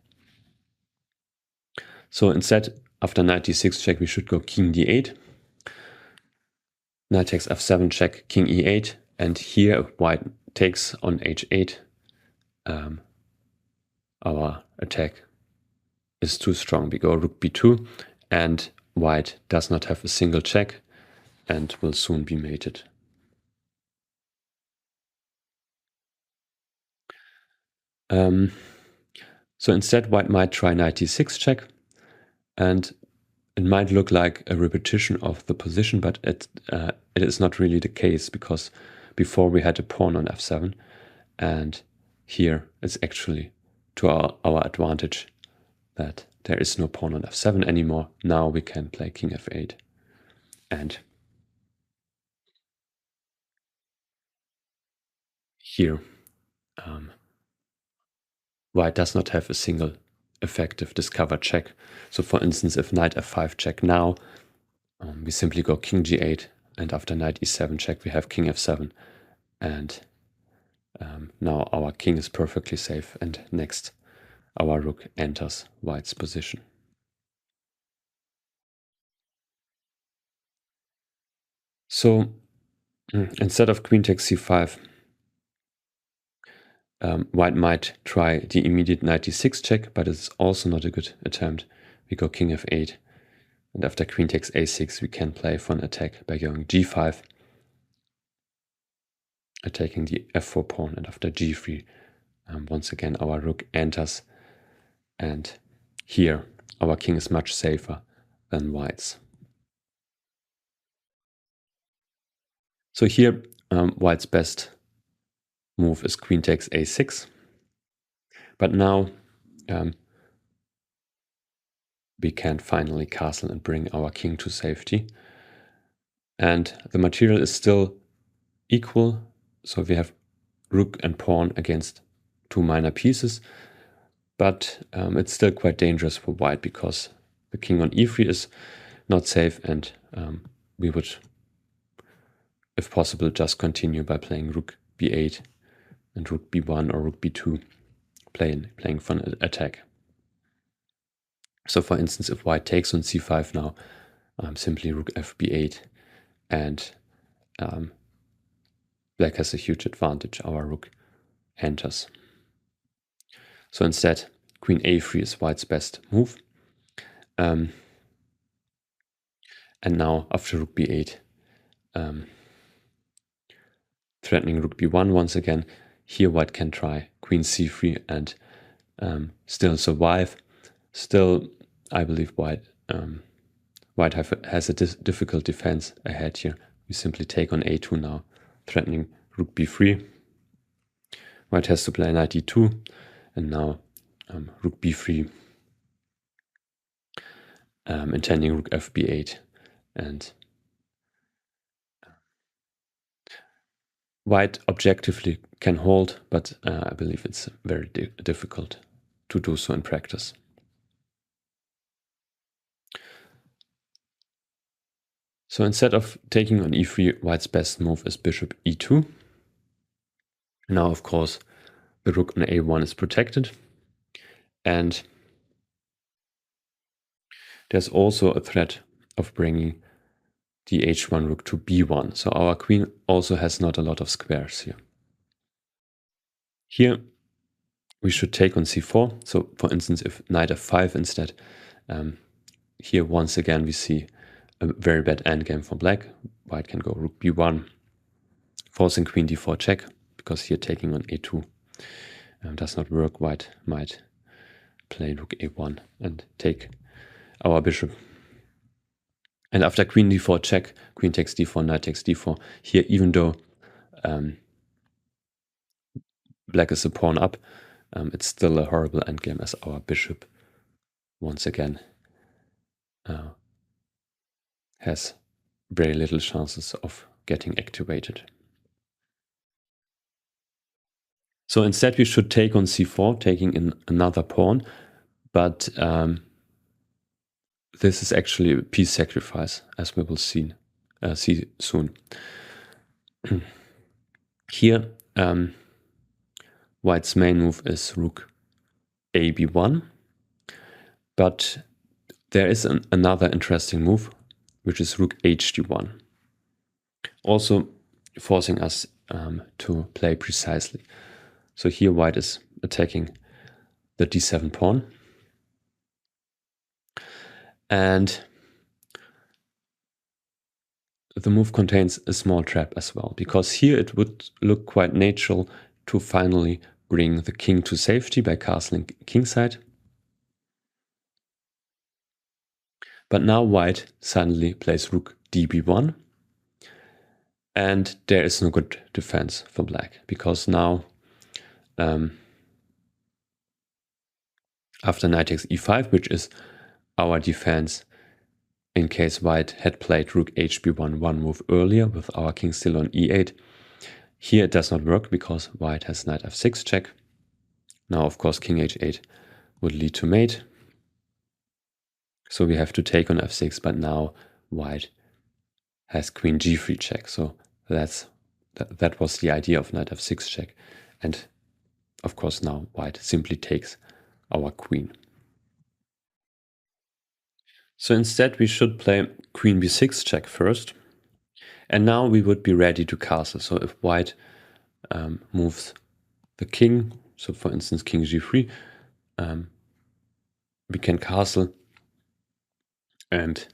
So instead, after knight d6 check, we should go king d8, knight takes f7 check, king e8, and here white takes on h8. Our attack is too strong. We go rook b2, and white does not have a single check and will soon be mated. So instead, white might try knight d6 check, and it might look like a repetition of the position, but it is not really the case, because before we had a pawn on f7, and here it's actually to our advantage that there is no pawn on f7 anymore. Now we can play king f8, and here white does not have a single effective discovered check. So for instance, if knight f5 check now, we simply go king g8, and after knight e7 check we have king f7, and now our king is perfectly safe, and next our rook enters white's position. So instead of queen takes c5, white might try the immediate knight d6 check, but it's also not a good attempt. We go king f8, and after queen takes a6, we can play for an attack by going g5, attacking the f4 pawn, and after g3, once again our rook enters, and here our king is much safer than white's. So here white's best move is queen takes a6. But now we can finally castle and bring our king to safety. And the material is still equal, so we have rook and pawn against two minor pieces, but it's still quite dangerous for white because the king on e3 is not safe, and we would, if possible, just continue by playing rook b8 and rook b1 or rook b2, playing for an attack. So for instance, if white takes on c5 now, simply rook fb8, and black has a huge advantage. Our rook enters. So instead, queen a3 is white's best move. And now after rook b8, threatening rook b1 once again. Here white can try queen c3 and still survive. Still, I believe white has a difficult defense ahead here. We simply take on a2 now, threatening rook b3. White has to play knight e2, and now rook b3, intending rook fb8, and white objectively can hold, but I believe it's very difficult to do so in practice. So instead of taking on e3, white's best move is bishop e2. Now, of course, the rook on a1 is protected, and there's also a threat of bringing the h1 rook to b1. So our queen also has not a lot of squares here. Here we should take on c4. So for instance, if knight f5 instead, here once again we see a very bad endgame for black. White can go rook b1, forcing queen d4 check, because here taking on a2 does not work. White might play rook a1 and take our bishop. And after queen d4 check, queen takes d4, knight takes d4. Here, even though black is a pawn up, it's still a horrible endgame, as our bishop once again has very little chances of getting activated. So instead we should take on c4, taking in another pawn, but this is actually a piece sacrifice, as we will see soon. Here, white's main move is rook a b1, but there is another interesting move, which is rook h d1, also forcing us to play precisely. So here white is attacking the d7 pawn, and the move contains a small trap as well, because here it would look quite natural to finally bring the king to safety by castling kingside. But now white suddenly plays rook db1, and there is no good defense for black, because now after knight takes e5, which is our defense in case white had played rook hb1 one move earlier with our king still on e8, here it does not work because white has knight f6 check. Now, of course, king h8 would lead to mate, so we have to take on f6, but now white has queen g3 check. So that was the idea of knight f6 check, and of course now white simply takes our queen. So instead we should play queen b6 check first, and now we would be ready to castle. So if white moves the king, so for instance king g3, we can castle, and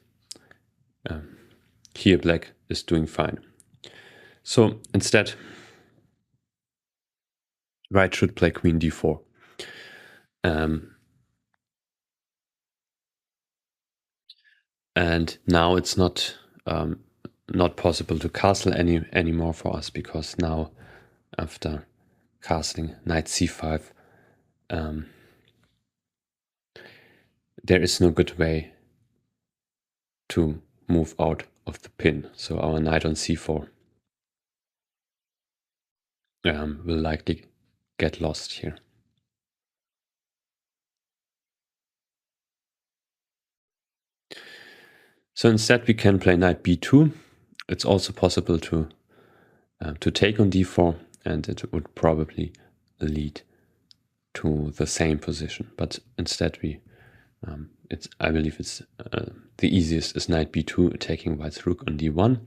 here black is doing fine. So instead white should play queen d4. And now it's not possible to castle anymore for us, because now after castling knight c5, there is no good way to move out of the pin. So our knight on c4 will likely get lost here. So instead we can play knight b2. It's also possible to take on d4, and it would probably lead to the same position. But instead we, I believe it's the easiest is knight b2 attacking white's rook on d1.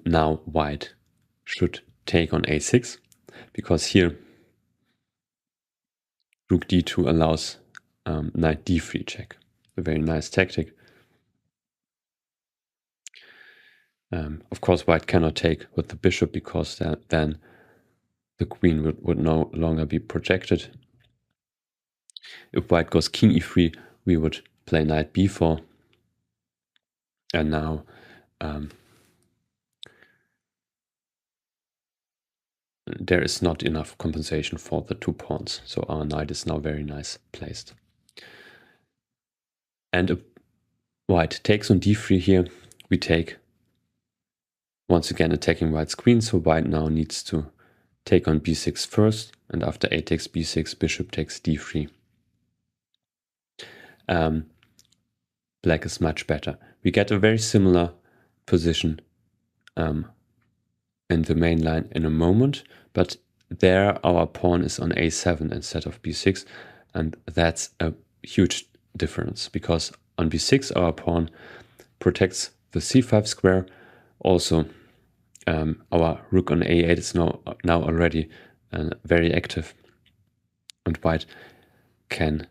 Now white should take on a6, because here rook d2 allows knight d3 check. A very nice tactic. Of course, white cannot take with the bishop, because then the queen would no longer be projected. If white goes king e3, we would play knight b4. And now there is not enough compensation for the 2 pawns. So our knight is now very nice placed. And if white takes on d3 here, we take, once again attacking white's queen. So white now needs to take on b6 first, and after a takes b6, bishop takes d3. Black is much better. We get a very similar position in the main line in a moment, but there our pawn is on a7 instead of b6, and that's a huge difference, because on b6 our pawn protects the c5 square. Also our rook on a8 is now already very active, and white cannot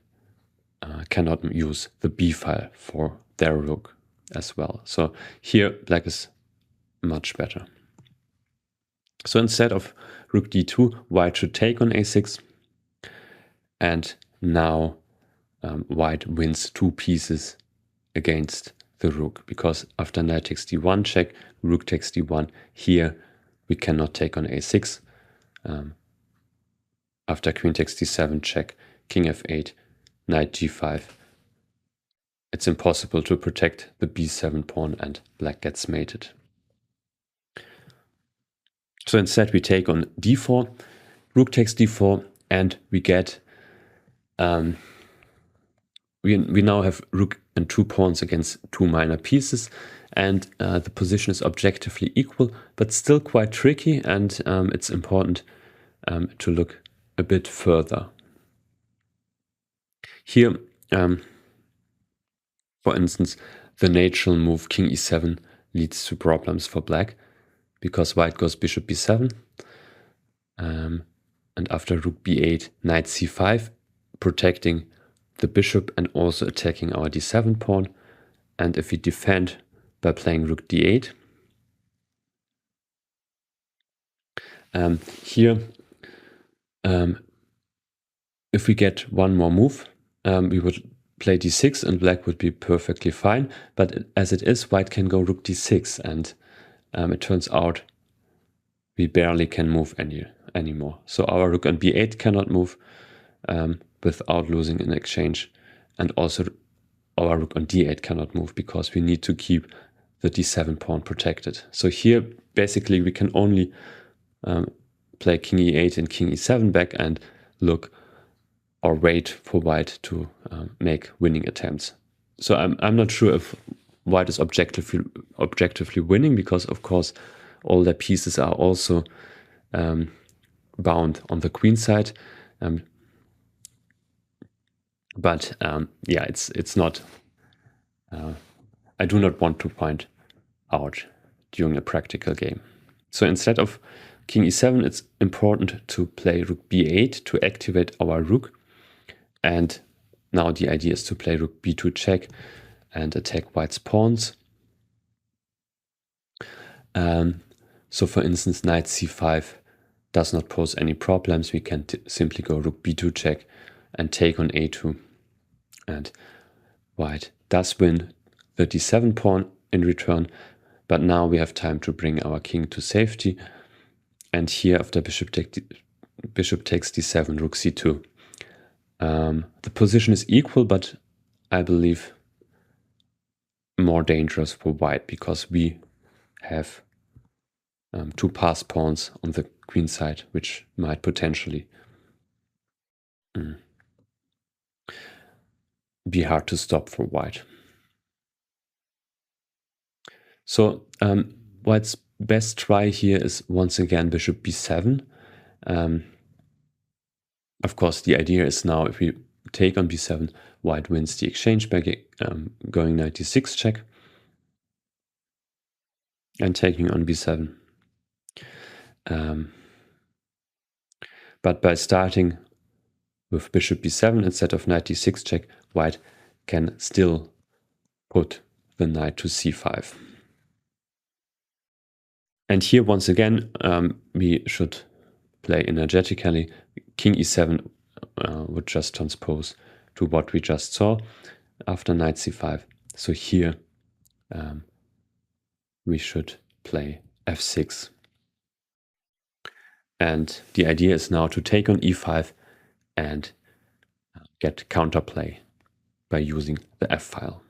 use the b file for their rook as well. So here black is much better. So instead of rook d2, white should take on a6, and now white wins 2 pieces against the rook, because after knight takes d1 check, rook takes d1, here we cannot take on a6. After queen takes d7 check, king f8, knight g5, it's impossible to protect the b7 pawn, and black gets mated. So instead we take on d4, rook takes d4, and we get, we now have rook and 2 pawns against 2 minor pieces, and the position is objectively equal, but still quite tricky, and it's important to look a bit further. Here, for instance, the natural move king e7 leads to problems for black, because white goes bishop b7, and after rook b8, knight c5, protecting the bishop and also attacking our d7 pawn. And if we defend by playing rook d8, here, if we get one more move, we would play d6 and black would be perfectly fine. But as it is, white can go rook d6, and it turns out we barely can move anymore. So our rook on b8 cannot move without losing in exchange, and also our rook on d8 cannot move, because we need to keep the d7 pawn protected. So here basically we can only play king e8 and king e7 back and look or wait for white to make winning attempts. So I'm not sure if white is objectively winning, because of course all their pieces are also bound on the queen side. But yeah, it's not. I do not want to point out during a practical game. So instead of king e7, it's important to play rook b8 to activate our rook. And now the idea is to play rook b2 check and attack white's pawns. So for instance, knight c5 does not pose any problems. We can simply go rook b2 check and take on a2. And white does win the d7 pawn in return, but now we have time to bring our king to safety. And here after bishop takes d7, rook c2. The position is equal, but I believe more dangerous for white because we have two pass pawns on the queen side, which might potentially be hard to stop for white. So white's best try here is once again bishop b7. Of course, the idea is now if we take on b7, white wins the exchange by going knight d6 check and taking on b7. But by starting with bishop b7 instead of knight d6 check, white can still put the knight to c5. And here once again, we should play energetically. King e7 would just transpose to what we just saw after knight c5. So here we should play f6. And the idea is now to take on e5 and get counterplay by using the f-file.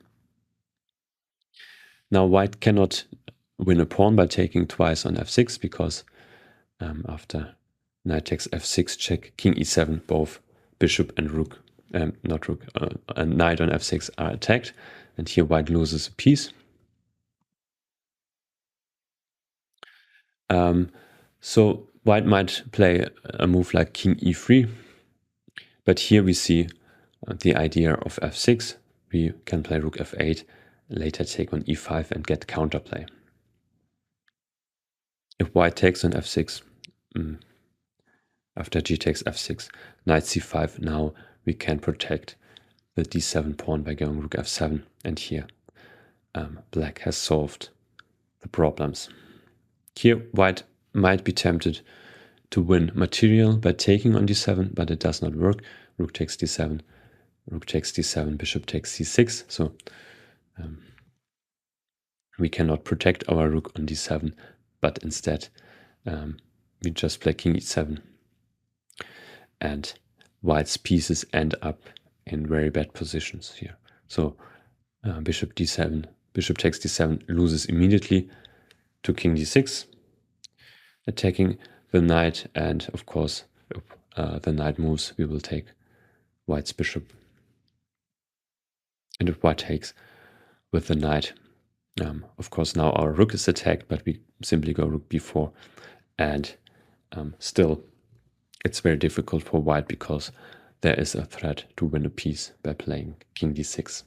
Now white cannot win a pawn by taking twice on f6 because after knight takes f6 check, king e7, both bishop and rook, not rook, and knight on f6 are attacked, and here white loses a piece. So white might play a move like king e3, but here we see the idea of f6. We can play rook f8, later take on e5 and get counterplay. If white takes on f6, after g takes f6, knight c5, now we can protect the d7 pawn by going rook f7, and here black has solved the problems. Here white might be tempted to win material by taking on d7, but it does not work. Rook takes d7, rook takes d7, bishop takes c6, so we cannot protect our rook on d7, but instead we just play king e7. And white's pieces end up in very bad positions here. So bishop d7, bishop takes d7 loses immediately to king d6, attacking the knight, and of course if the knight moves, we will take white's bishop. And if white takes with the knight, of course now our rook is attacked, but we simply go rook b4, and still it's very difficult for white because there is a threat to win a piece by playing king d6.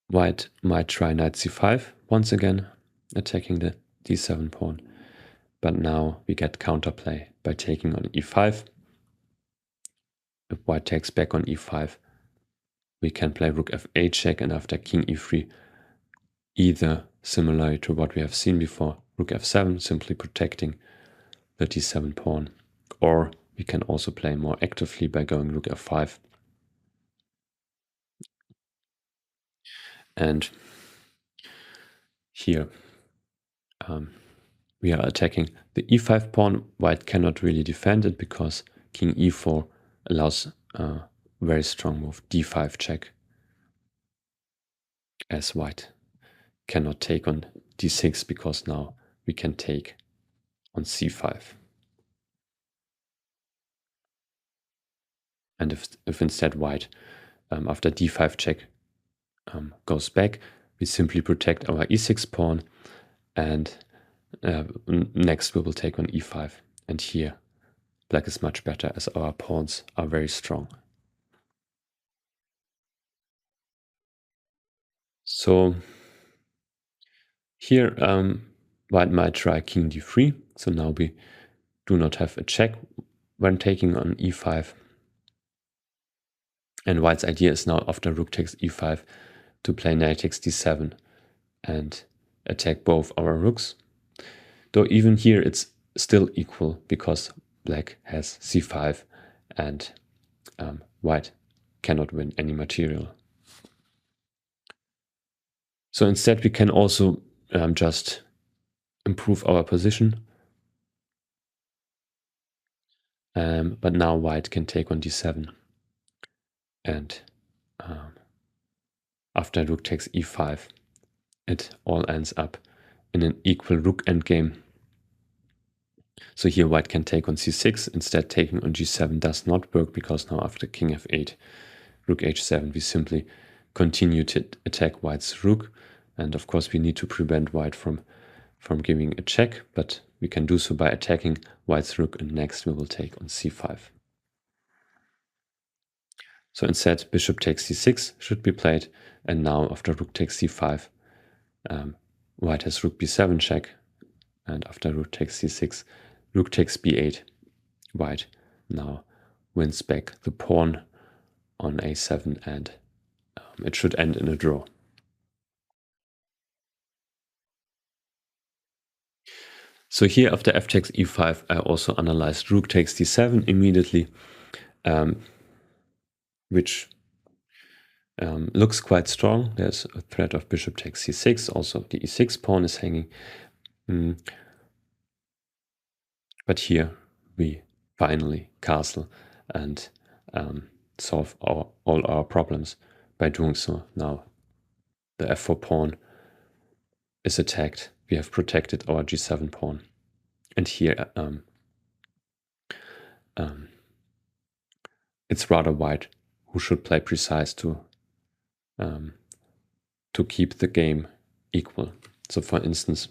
White might try knight c5 once again, attacking the d7 pawn, but now we get counterplay by taking on e5. If white takes back on e5, we can play rook f8 check, and after king e3, either similar to what we have seen before, rook f7, simply protecting the d7 pawn, or we can also play more actively by going rook f5. And here we are attacking the e5 pawn. White cannot really defend it because king e4 allows a very strong move, d5 check, as white cannot take on d6 because now we can take on c5. And if instead white, after d5 check, goes back, we simply protect our e6 pawn, and next we will take on e5. And here black is much better as our pawns are very strong. So here white might try king d3. So now we do not have a check when taking on e5. And white's idea is now after rook takes e5 to play knight takes d7 and attack both our rooks. Though even here it's still equal because black has c5 and white cannot win any material. So instead we can also just improve our position. But now white can take on d7. And after rook takes e5, it all ends up in an equal rook endgame. So here white can take on c6. Instead, taking on g7 does not work, because now after king f8, rook h7, we simply continue to attack white's rook. And of course we need to prevent white from giving a check, but we can do so by attacking white's rook, and next we will take on c5. So instead, bishop takes c6 should be played, and now after rook takes c5, white has rook b7 check, and after rook takes c6, rook takes b8. White now wins back the pawn on a7, and it should end in a draw. So here after f takes e5, I also analyzed rook takes d7 immediately, which looks quite strong. There's a threat of bishop takes c6, also the e6 pawn is hanging. But here we finally castle and solve all our problems by doing so. Now the f4 pawn is attacked. We have protected our g7 pawn. And here it's rather white who should play precise to keep the game equal. So for instance,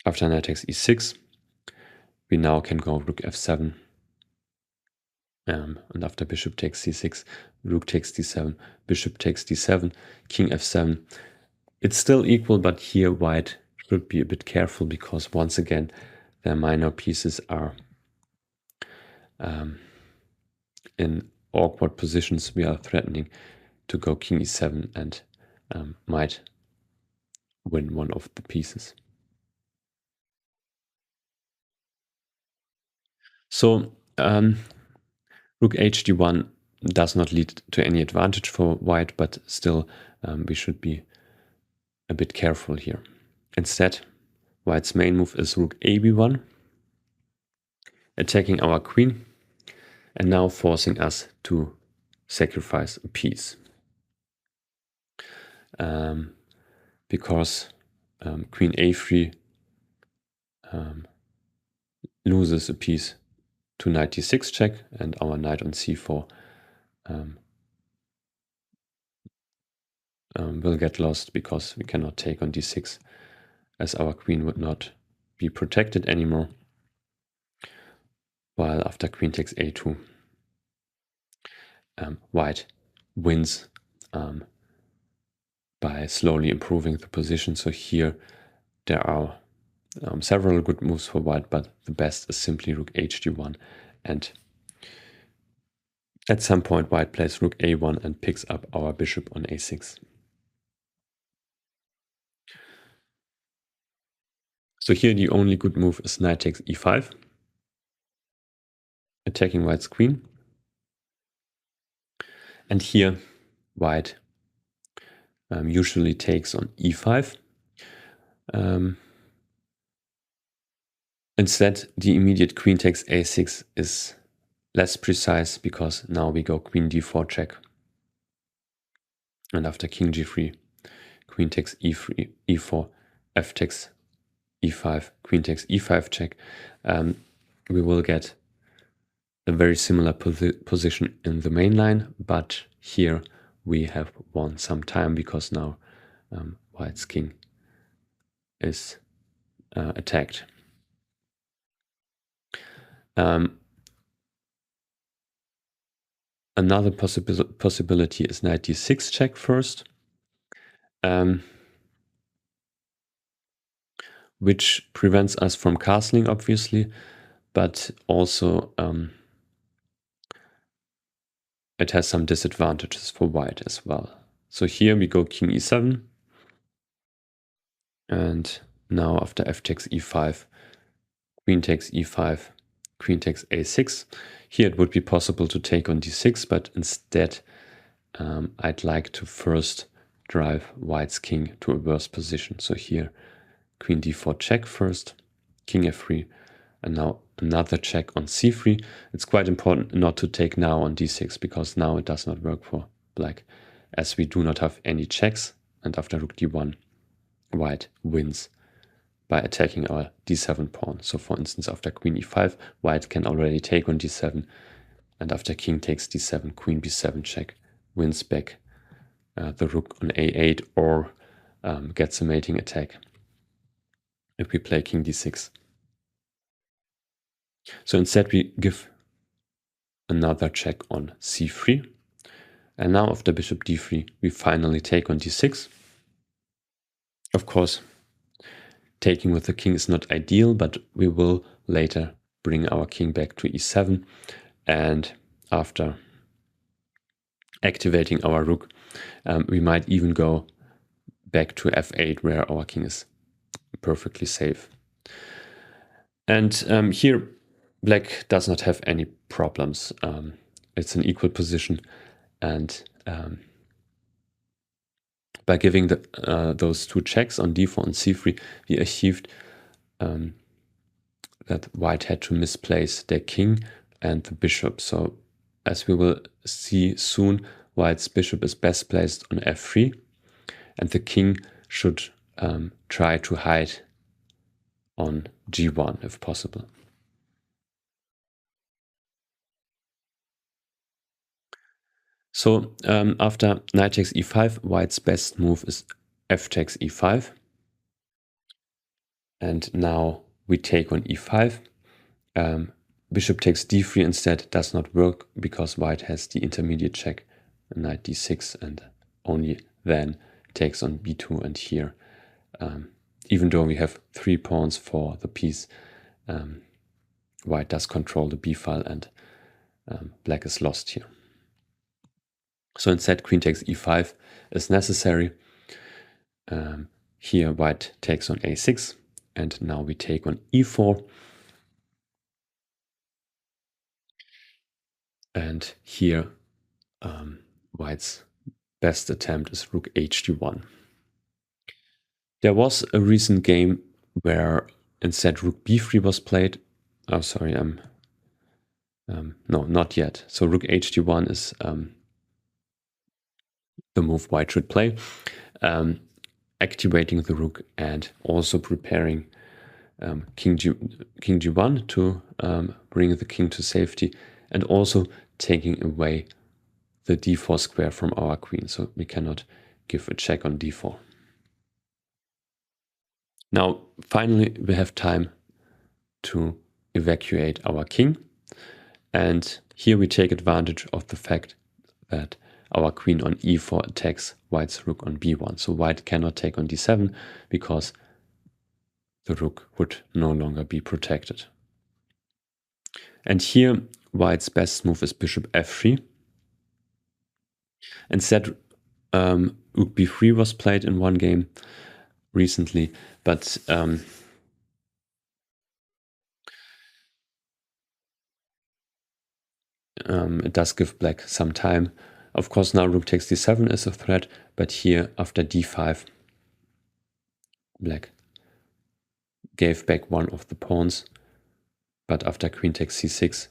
after knight takes e6, we now can go rook f7. And after bishop takes c6, rook takes d7, bishop takes d7, king f7. It's still equal, but here white should be a bit careful, because once again their minor pieces are in awkward positions. We are threatening to go king e7 and might win one of the pieces. So rook hd1 does not lead to any advantage for white, but still we should be a bit careful here. Instead, white's main move is rook ab1, attacking our queen, and now forcing us to sacrifice a piece. Because queen a3 loses a piece to knight d6 check, and our knight on c4 will get lost, because we cannot take on d6, as our queen would not be protected anymore. While after queen takes a2, white wins by slowly improving the position. So here there are several good moves for white, but the best is simply rook hd1, and at some point white plays rook a1 and picks up our bishop on a6. So here the only good move is knight takes e5, attacking white's queen. And here white usually takes on e5. Instead, the immediate queen takes a6 is less precise, because now we go queen d4 check. And after king g3, queen takes e3, e4, f takes e5, queen takes e5 check. We will get a very similar position in the main line, but here we have won some time, because now white's king is attacked. Another possibility is knight d6 check first, which prevents us from castling, obviously, but also it has some disadvantages for white as well. So here we go king e7, and now after f takes e5, queen takes e5, queen takes a6. Here it would be possible to take on d6, but instead I'd like to first drive white's king to a worse position. So here queen d4 check first, king f3, and now another check on c3. It's quite important not to take now on d6, because now it does not work for black, as we do not have any checks, and after rook d1, white wins by attacking our d7 pawn. So for instance, after queen e5, white can already take on d7, and after king takes d7, queen b7 check wins back the rook on a8, or gets a mating attack if we play king d6. So instead we give another check on c3, and now after bishop d3 we finally take on d6. Of course, taking with the king is not ideal, but we will later bring our king back to e7, and after activating our rook, we might even go back to f8, where our king is perfectly safe. And here black does not have any problems. It's an equal position, and by giving those two checks on d4 and c3, we achieved that white had to misplace their king and the bishop. So as we will see soon, white's bishop is best placed on f3, and the king should try to hide on g1 if possible. So after knight takes e5, white's best move is f takes e5. And now we take on e5. Bishop takes d3 instead does not work, because white has the intermediate check, knight d6, and only then takes on b2. And here, even though we have 3 pawns for the piece, white does control the b file, and black is lost here. So instead, queen takes e5 is necessary. Here white takes on a6, and now we take on e4. And here white's best attempt is rook hd1. There was a recent game where instead rook b3 was played. Oh, sorry, no, not yet. So rook hd1 is the move white should play, activating the rook and also preparing king g1 to bring the king to safety, and also taking away the d4 square from our queen, so we cannot give a check on d4. Now, finally, we have time to evacuate our king, and here we take advantage of the fact that our queen on e4 attacks white's rook on b1. So white cannot take on d7 because the rook would no longer be protected. And here white's best move is bishop f3. Instead, rook b3 was played in one game recently, but it does give black some time. Of course, now rook takes d7 is a threat, but here after d5, black gave back one of the pawns, but after queen takes c6,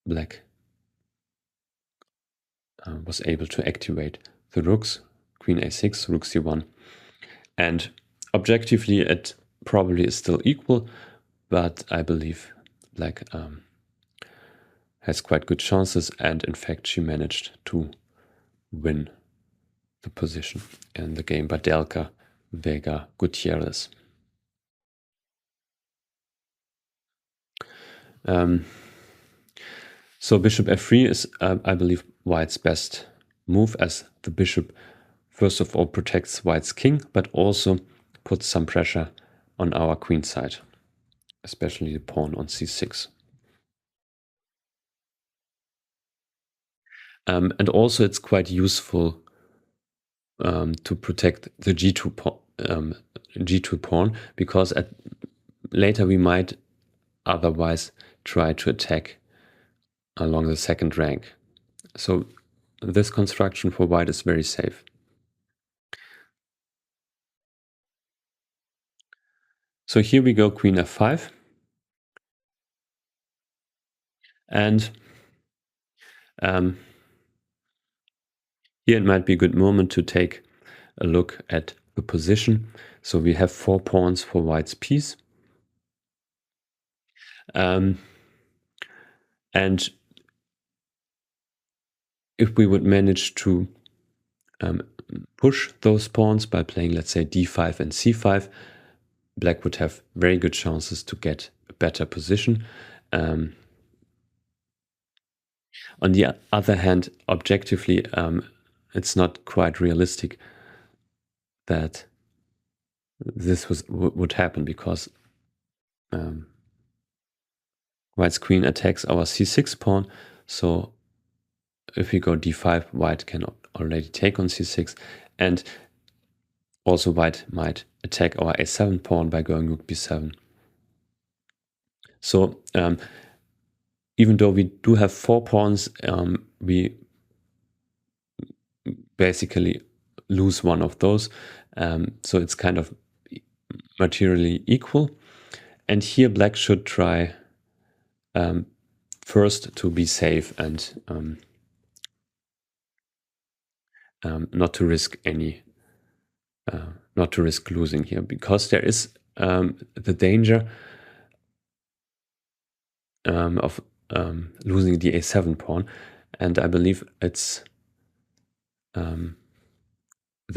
black was able to activate the rooks, queen a6, rook c1, and objectively it probably is still equal, but I believe black has quite good chances, and in fact she managed to win the position in the game by Delca Vega Gutierrez. So bishop f3 is, I believe, white's best move, as the bishop first of all protects white's king, but also puts some pressure on our queen side, especially the pawn on c6. And also it's quite useful to protect the g2 pawn, because later we might otherwise try to attack along the second rank. So this construction for white is very safe. So here we go, queen f5. And here it might be a good moment to take a look at the position. So we have 4 pawns for white's piece. And if we would manage to push those pawns by playing, let's say, d5 and c5, black would have very good chances to get a better position. On the other hand, objectively, it's not quite realistic that this would happen, because white's queen attacks our c6 pawn. So if we go d5, white can already take on c6, and also white might attack our a7 pawn by going rook b7. So even though we do have 4 pawns, we basically lose one of those. So it's kind of materially equal. And here black should try first to be safe and not to risk not to risk losing here, because there is the danger of losing the a7 pawn, and I believe it's the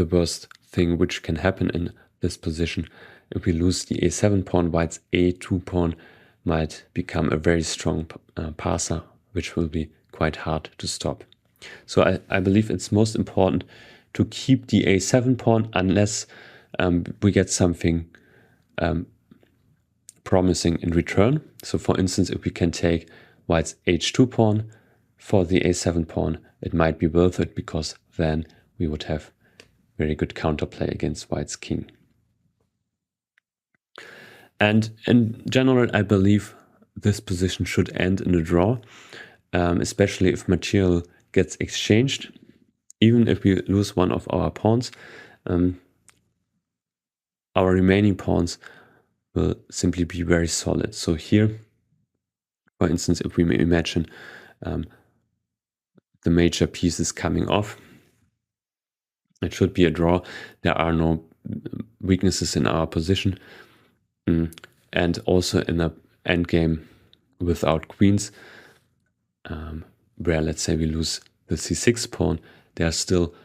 worst thing which can happen in this position. If we lose the a7 pawn, white's a2 pawn might become a very strong passer, which will be quite hard to stop. So I believe it's most important to keep the a7 pawn unless we get something promising in return. So for instance, if we can take white's h2 pawn for the a7 pawn, it might be worth it, because then we would have very good counterplay against white's king. And in general, I believe this position should end in a draw, especially if material gets exchanged. Even if we lose one of our pawns, our remaining pawns will simply be very solid. So here, for instance, if we may imagine the major pieces coming off, it should be a draw. There are no weaknesses in our position. And also in an endgame without queens, where let's say we lose the c6 pawn, there are still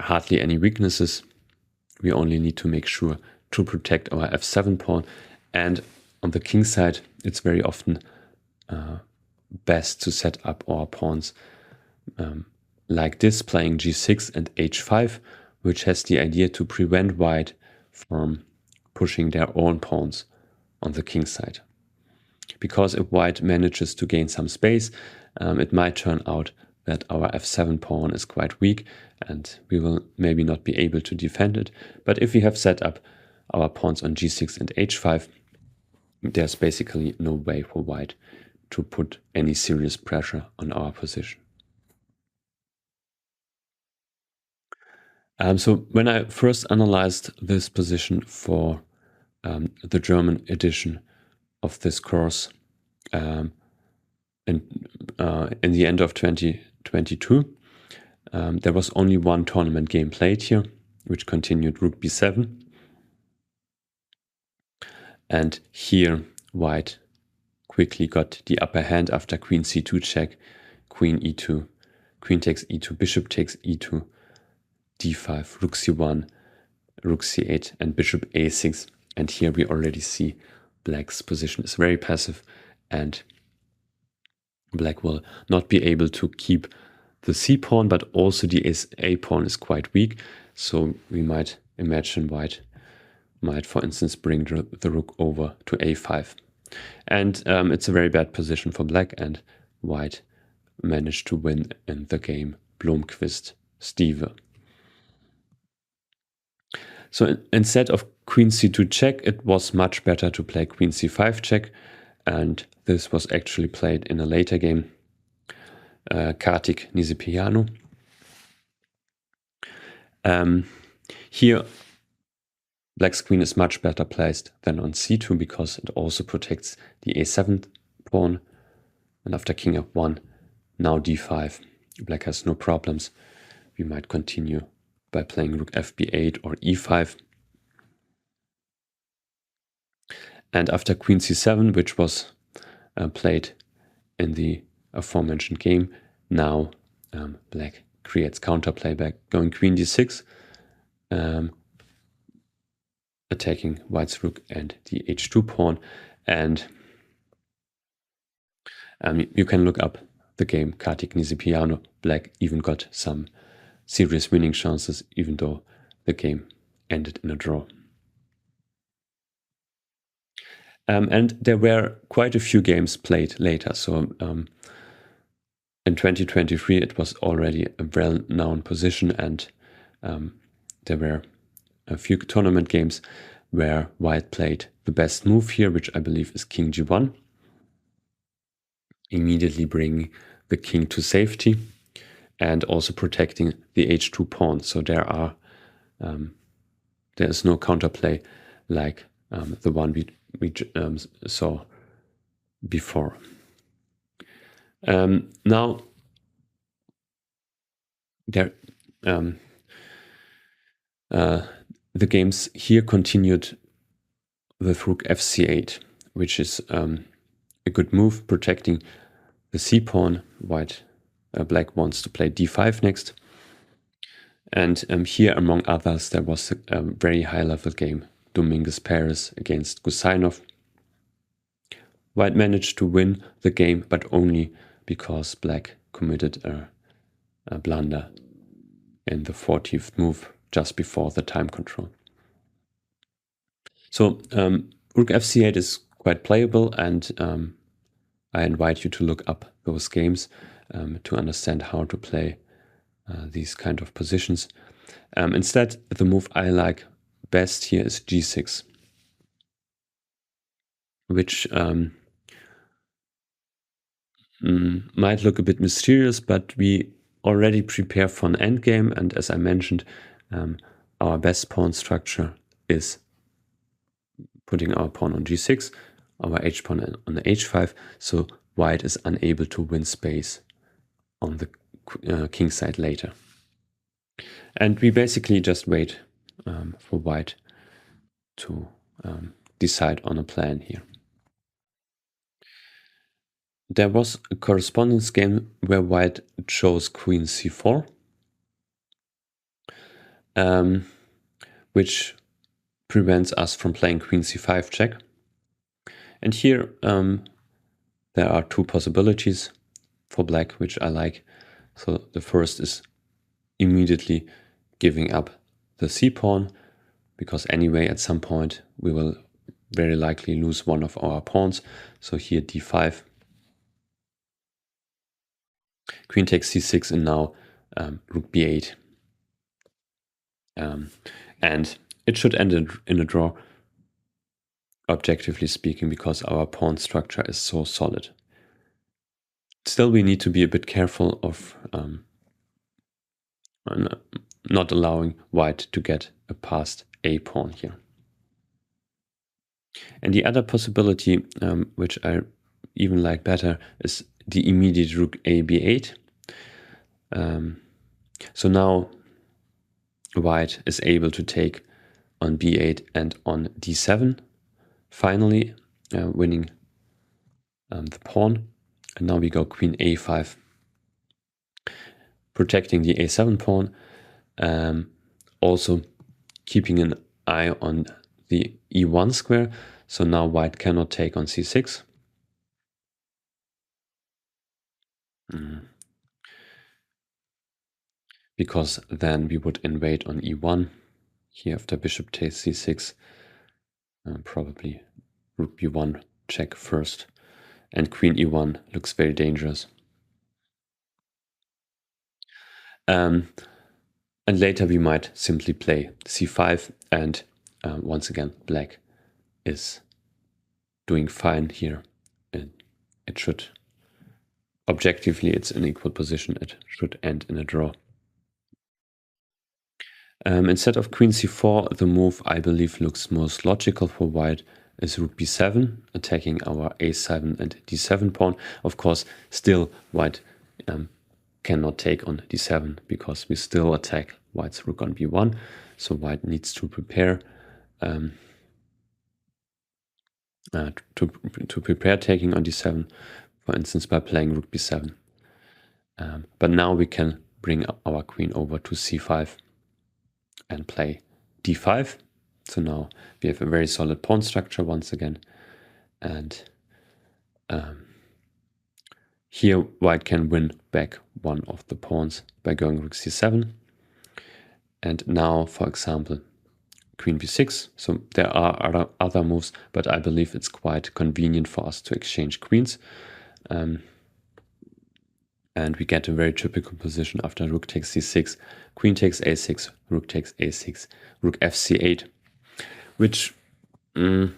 hardly any weaknesses. We only need to make sure to protect our f7 pawn. And on the king side, it's very often best to set up our pawns like this, playing g6 and h5, which has the idea to prevent white from pushing their own pawns on the king side. Because if white manages to gain some space, it might turn out that our f7 pawn is quite weak and we will maybe not be able to defend it. But if we have set up our pawns on g6 and h5, there's basically no way for white to put any serious pressure on our position. So when I first analyzed this position for the German edition of this course in the end of 2022, there was only one tournament game played here, which continued rook b7. And here white quickly got the upper hand after queen c2 check, queen e2, queen takes e2, bishop takes e2, d5, rook c1, rook c8, and bishop a6. And here we already see black's position is very passive, and black will not be able to keep the c pawn, but also the a pawn is quite weak. So we might imagine white might, for instance, bring the rook over to a5. And it's a very bad position for black, and white managed to win in the game Blomqvist-Stive. So instead of queen c2 check, it was much better to play queen c5 check. and this was actually played in a later game, Kartik Nisipianu. Here, Black's queen is much better placed than on c2 because it also protects the a7 pawn. And after king f1, now d5. Black has no problems. We might continue by playing rook fb8 or e5. And after queen c7, which was played in the aforementioned game, now Black creates counterplay by going queen d6, attacking White's rook and the h2 pawn. And you can look up the game Kartik Nisipianu. Black even got some serious winning chances, even though the game ended in a draw. And there were quite a few games played later. So in 2023, it was already a well-known position, and there were a few tournament games where White played the best move here, which I believe is king g1, immediately bringing the king to safety and also protecting the h2 pawn. So there is no counterplay like the one we saw before. Now there the games here continued with rook fc8, which is a good move, protecting the c-pawn. Black wants to play d5 next. And here, among others, there was a very high-level game, Dominguez Perez against Gusainov. White managed to win the game, but only because Black committed a blunder in the 40th move just before the time control. So rook fc8 is quite playable, and I invite you to look up those games to understand how to play these kind of positions. Instead, the move I like best here is g6, which might look a bit mysterious, but we already prepare for an endgame, and as I mentioned, our best pawn structure is putting our pawn on g6, our h-pawn on the h5, so White is unable to win space on the king side later. And we basically just wait for White to decide on a plan here. There was a correspondence game where White chose queen c4, which prevents us from playing queen c5 check. And here there are two possibilities for Black, which I like. So the first is immediately giving up the c-pawn, because anyway at some point we will very likely lose one of our pawns. So here d5, queen takes c6, and now rook b8. And it should end in a draw, objectively speaking, because our pawn structure is so solid. Still, we need to be a bit careful of not allowing White to get a passed a pawn here. And the other possibility, which I even like better, is the immediate rook a b8. So now White is able to take on b8 and on d7, finally winning the pawn. And now we go queen a5, protecting the a7 pawn, also keeping an eye on the e1 square. So now White cannot take on c6. Because then we would invade on e1. Here after bishop takes c6, probably rook b1 check first. And queen e1 looks very dangerous. And later we might simply play c5, and once again Black is doing fine here it should, objectively, it's an equal position. It should end in a draw. Instead of queen c4, the move I believe looks most logical for white is rook b7, attacking our a7 and d7 pawn. Of course, still white cannot take on d7 because we still attack white's rook on b1. So white needs to prepare to prepare taking on d7, for instance, by playing rook b7. But now we can bring our queen over to c5 and play d5. So now we have a very solid pawn structure once again. And here white can win back one of the pawns by going rook c7. And now, for example, queen b6. So there are other moves, but I believe it's quite convenient for us to exchange queens. And we get a very typical position after rook takes c6, queen takes a6, rook takes a6, rook fc8, which the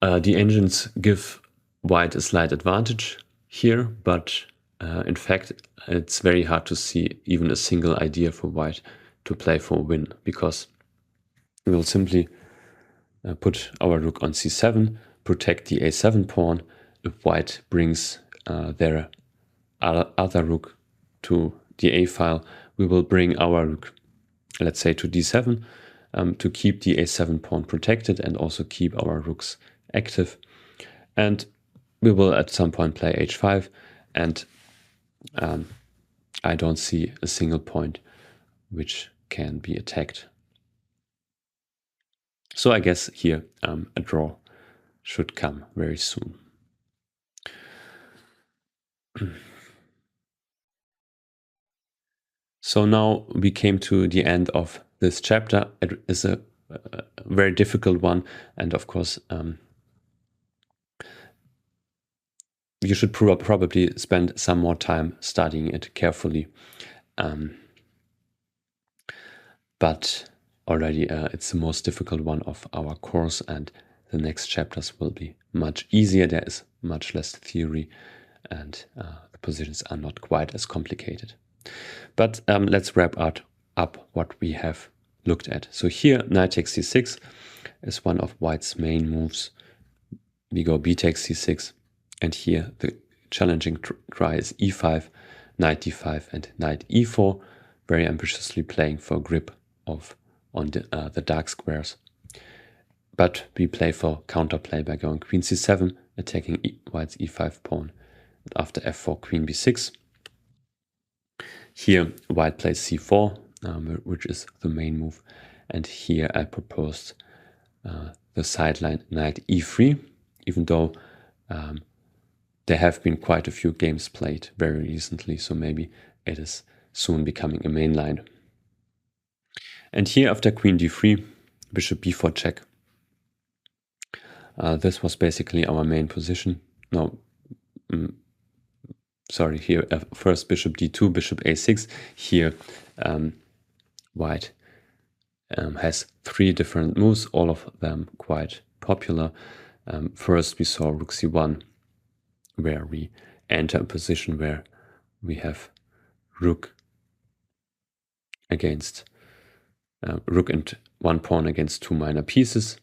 engines give white a slight advantage here, but in fact it's very hard to see even a single idea for white to play for a win, because we will simply put our rook on c7, protect the a7 pawn. If white brings their other rook to the a file, we will bring our rook, let's say, to d7 to keep the a7 pawn protected and also keep our rooks active. And we will at some point play h5, and I don't see a single point which can be attacked. So I guess here a draw should come very soon. So now we came to the end of this chapter. It is a very difficult one, and of course you should probably spend some more time studying it carefully. But already it's the most difficult one of our course, and the next chapters will be much easier. There is much less theory, and the positions are not quite as complicated. But let's wrap up what we have looked at. So here, knight takes c6 is one of white's main moves. We go b takes c6, and here the challenging try is e5, knight d5, and knight e4, very ambitiously playing for grip on the dark squares. But we play for counterplay by going queen c7, attacking white's e5 pawn, and after f4, queen b6. Here white plays c4, which is the main move, and here I proposed the sideline knight e3, even though there have been quite a few games played very recently, so maybe it is soon becoming a main line. And here after queen d3, bishop b4 check. This was basically our main position. No, sorry, here first bishop d2, bishop a6. Here white has three different moves, all of them quite popular. First we saw rook c1, where we enter a position where we have rook against rook and one pawn against two minor pieces.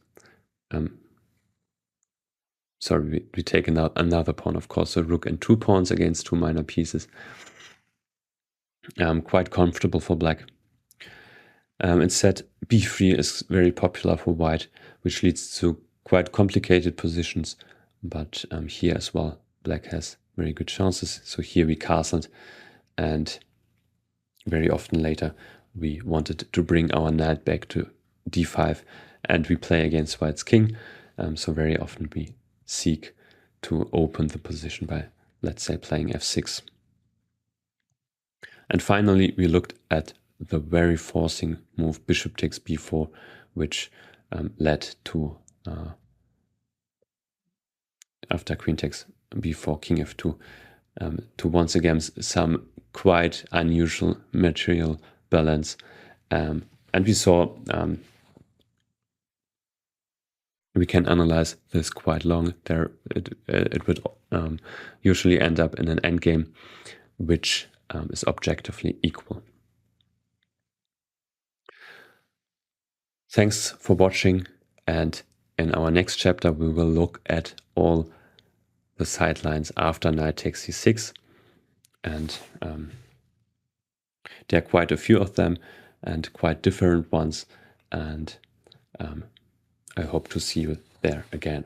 Sorry, we take another pawn, of course, so rook and two pawns against two minor pieces. Quite comfortable for black. Instead, b3 is very popular for white, which leads to quite complicated positions, but here as well, black has very good chances. So here we castled, and very often later we wanted to bring our knight back to d5, and we play against white's king. So very often we seek to open the position by, let's say, playing f6. And finally, we looked at the very forcing move bishop takes b4, which led to, after queen takes b4, king f2, to once again some quite unusual material balance. And we saw we can analyze this quite long. It would usually end up in an endgame which is objectively equal. Thanks for watching, and in our next chapter we will look at all the sidelines after knight takes c6, and there are quite a few of them and quite different ones, and I hope to see you there again.